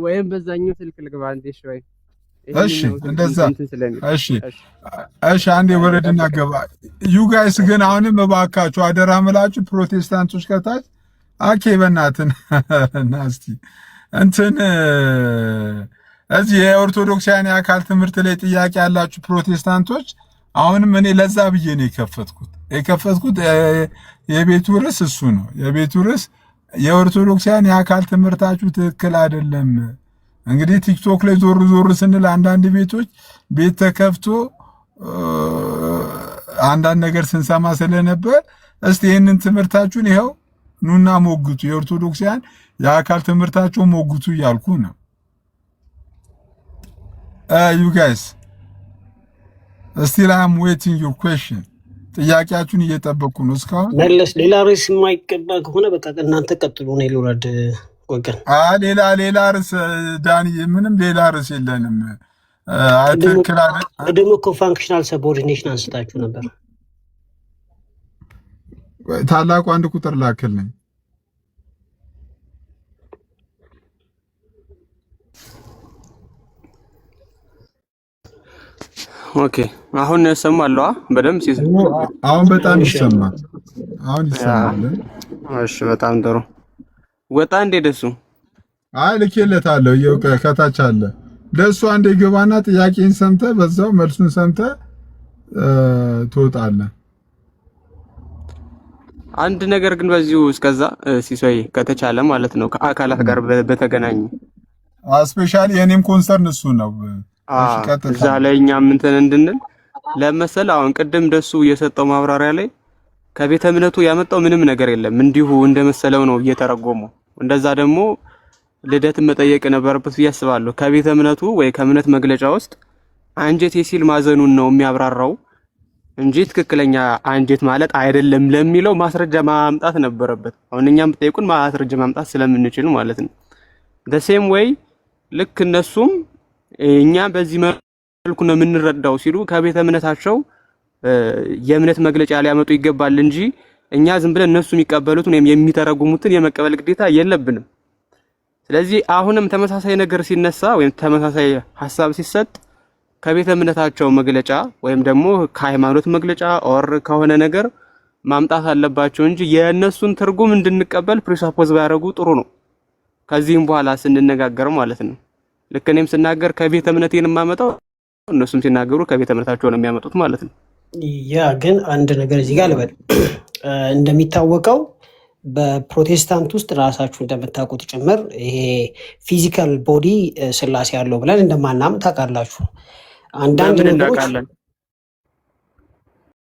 ወይም በዛኛው ስልክ ልግባ እንዴ? ወይ እሺ፣ እንደዛ እሺ፣ እሺ። አንዴ ወረድና ገባ። ዩ ጋይስ ግን አሁንም እባካችሁ አደራ ምላችሁ ፕሮቴስታንቶች ከታች አኬ በእናትን ናስቲ እንትን እዚህ የኦርቶዶክሳውያን የአካል ትምህርት ላይ ጥያቄ ያላችሁ ፕሮቴስታንቶች አሁንም እኔ ለዛ ብዬ ነው የከፈትኩት የቤቱ ርዕስ እሱ ነው። የቤቱ ርዕስ የኦርቶዶክሳውያን የአካል ትምህርታችሁ ትክክል አይደለም። እንግዲህ ቲክቶክ ላይ ዞር ስንል አንዳንድ ቤቶች ቤት ተከፍቶ አንዳንድ ነገር ስንሰማ ስለነበር እስቲ ይህንን ትምህርታችሁን ይኸው ኑና ሞግቱ፣ የኦርቶዶክሳውያን የአካል ትምህርታቸው ሞግቱ እያልኩ ነው። ዩ ጋይስ still I'm waiting your question። ጥያቄያችሁን እየጠበቅኩ ነው እስካሁን። መለስ ሌላ ርዕስ የማይገባ ከሆነ በቃ እናንተ ቀጥሉ ነው ልውረድ ወገን። ሌላ ርዕስ ዳኒ፣ ምንም ሌላ ርዕስ የለንም። ቅድም እኮ ፋንክሽናል ሰቦርዲኔሽን አንስታችሁ ነበር። ታላቁ አንድ ቁጥር ላክልኝ። ኦኬ አሁን ሰማለዋ በደምብ አሁን በጣም ይሰማል። አሁን ይሰማል። እሺ በጣም ጥሩ። ወጣ እንዴ ደሱ? አይ ልኬለታለሁ። ይኸው ከታች አለ። ደሱ አንዴ ግባና ጥያቄን ሰምተህ በዛው መልሱን ሰምተህ ትወጣለህ። አንድ ነገር ግን በዚሁ እስከዛ ሲሶይ ከተቻለ ማለት ነው ከአካላት ጋር በተገናኘ ስፔሻሊ የኔም ኮንሰርን እሱ ነው። እዛ ላይ እኛም እንትን እንድንል ለመሰል አሁን ቅድም ደሱ የሰጠው ማብራሪያ ላይ ከቤተ እምነቱ ያመጣው ምንም ነገር የለም፣ እንዲሁ እንደመሰለው ነው እየተረጎመው። እንደዛ ደግሞ ልደትን መጠየቅ ነበረበት ብዬ አስባለሁ። ከቤተ እምነቱ ወይ ከእምነት መግለጫ ውስጥ አንጀት ሲል ማዘኑን ነው የሚያብራራው እንጂ ትክክለኛ አንጀት ማለት አይደለም ለሚለው ማስረጃ ማምጣት ነበረበት። አሁን እኛም ብትጠይቁን ማስረጃ ማምጣት ስለምንችል ማለት ነው። the way ልክ እነሱም እኛ በዚህ መልኩ ነው የምንረዳው ሲሉ ከቤተ እምነታቸው የእምነት መግለጫ ሊያመጡ ይገባል እንጂ እኛ ዝም ብለን እነሱ የሚቀበሉትን ወይም የሚተረጉሙትን የመቀበል ግዴታ የለብንም። ስለዚህ አሁንም ተመሳሳይ ነገር ሲነሳ ወይም ተመሳሳይ ሐሳብ ሲሰጥ ከቤተ እምነታቸው መግለጫ ወይም ደግሞ ከሃይማኖት መግለጫ ኦር ከሆነ ነገር ማምጣት አለባቸው እንጂ የእነሱን ትርጉም እንድንቀበል ፕሪሳፖዝ ባያደርጉ ጥሩ ነው። ከዚህም በኋላ ስንነጋገር ማለት ነው። ልክ እኔም ስናገር ከቤተ እምነቴን የማመጣው እነሱም ሲናገሩ ከቤተ እምነታቸው ነው የሚያመጡት ማለት ነው። ያ ግን አንድ ነገር እዚህ ጋር ልበል። እንደሚታወቀው በፕሮቴስታንት ውስጥ ራሳችሁ እንደምታውቁት ጭምር ይሄ ፊዚካል ቦዲ ስላሴ ያለው ብለን እንደማናምን ታውቃላችሁ። አንዳንድ ነገሮች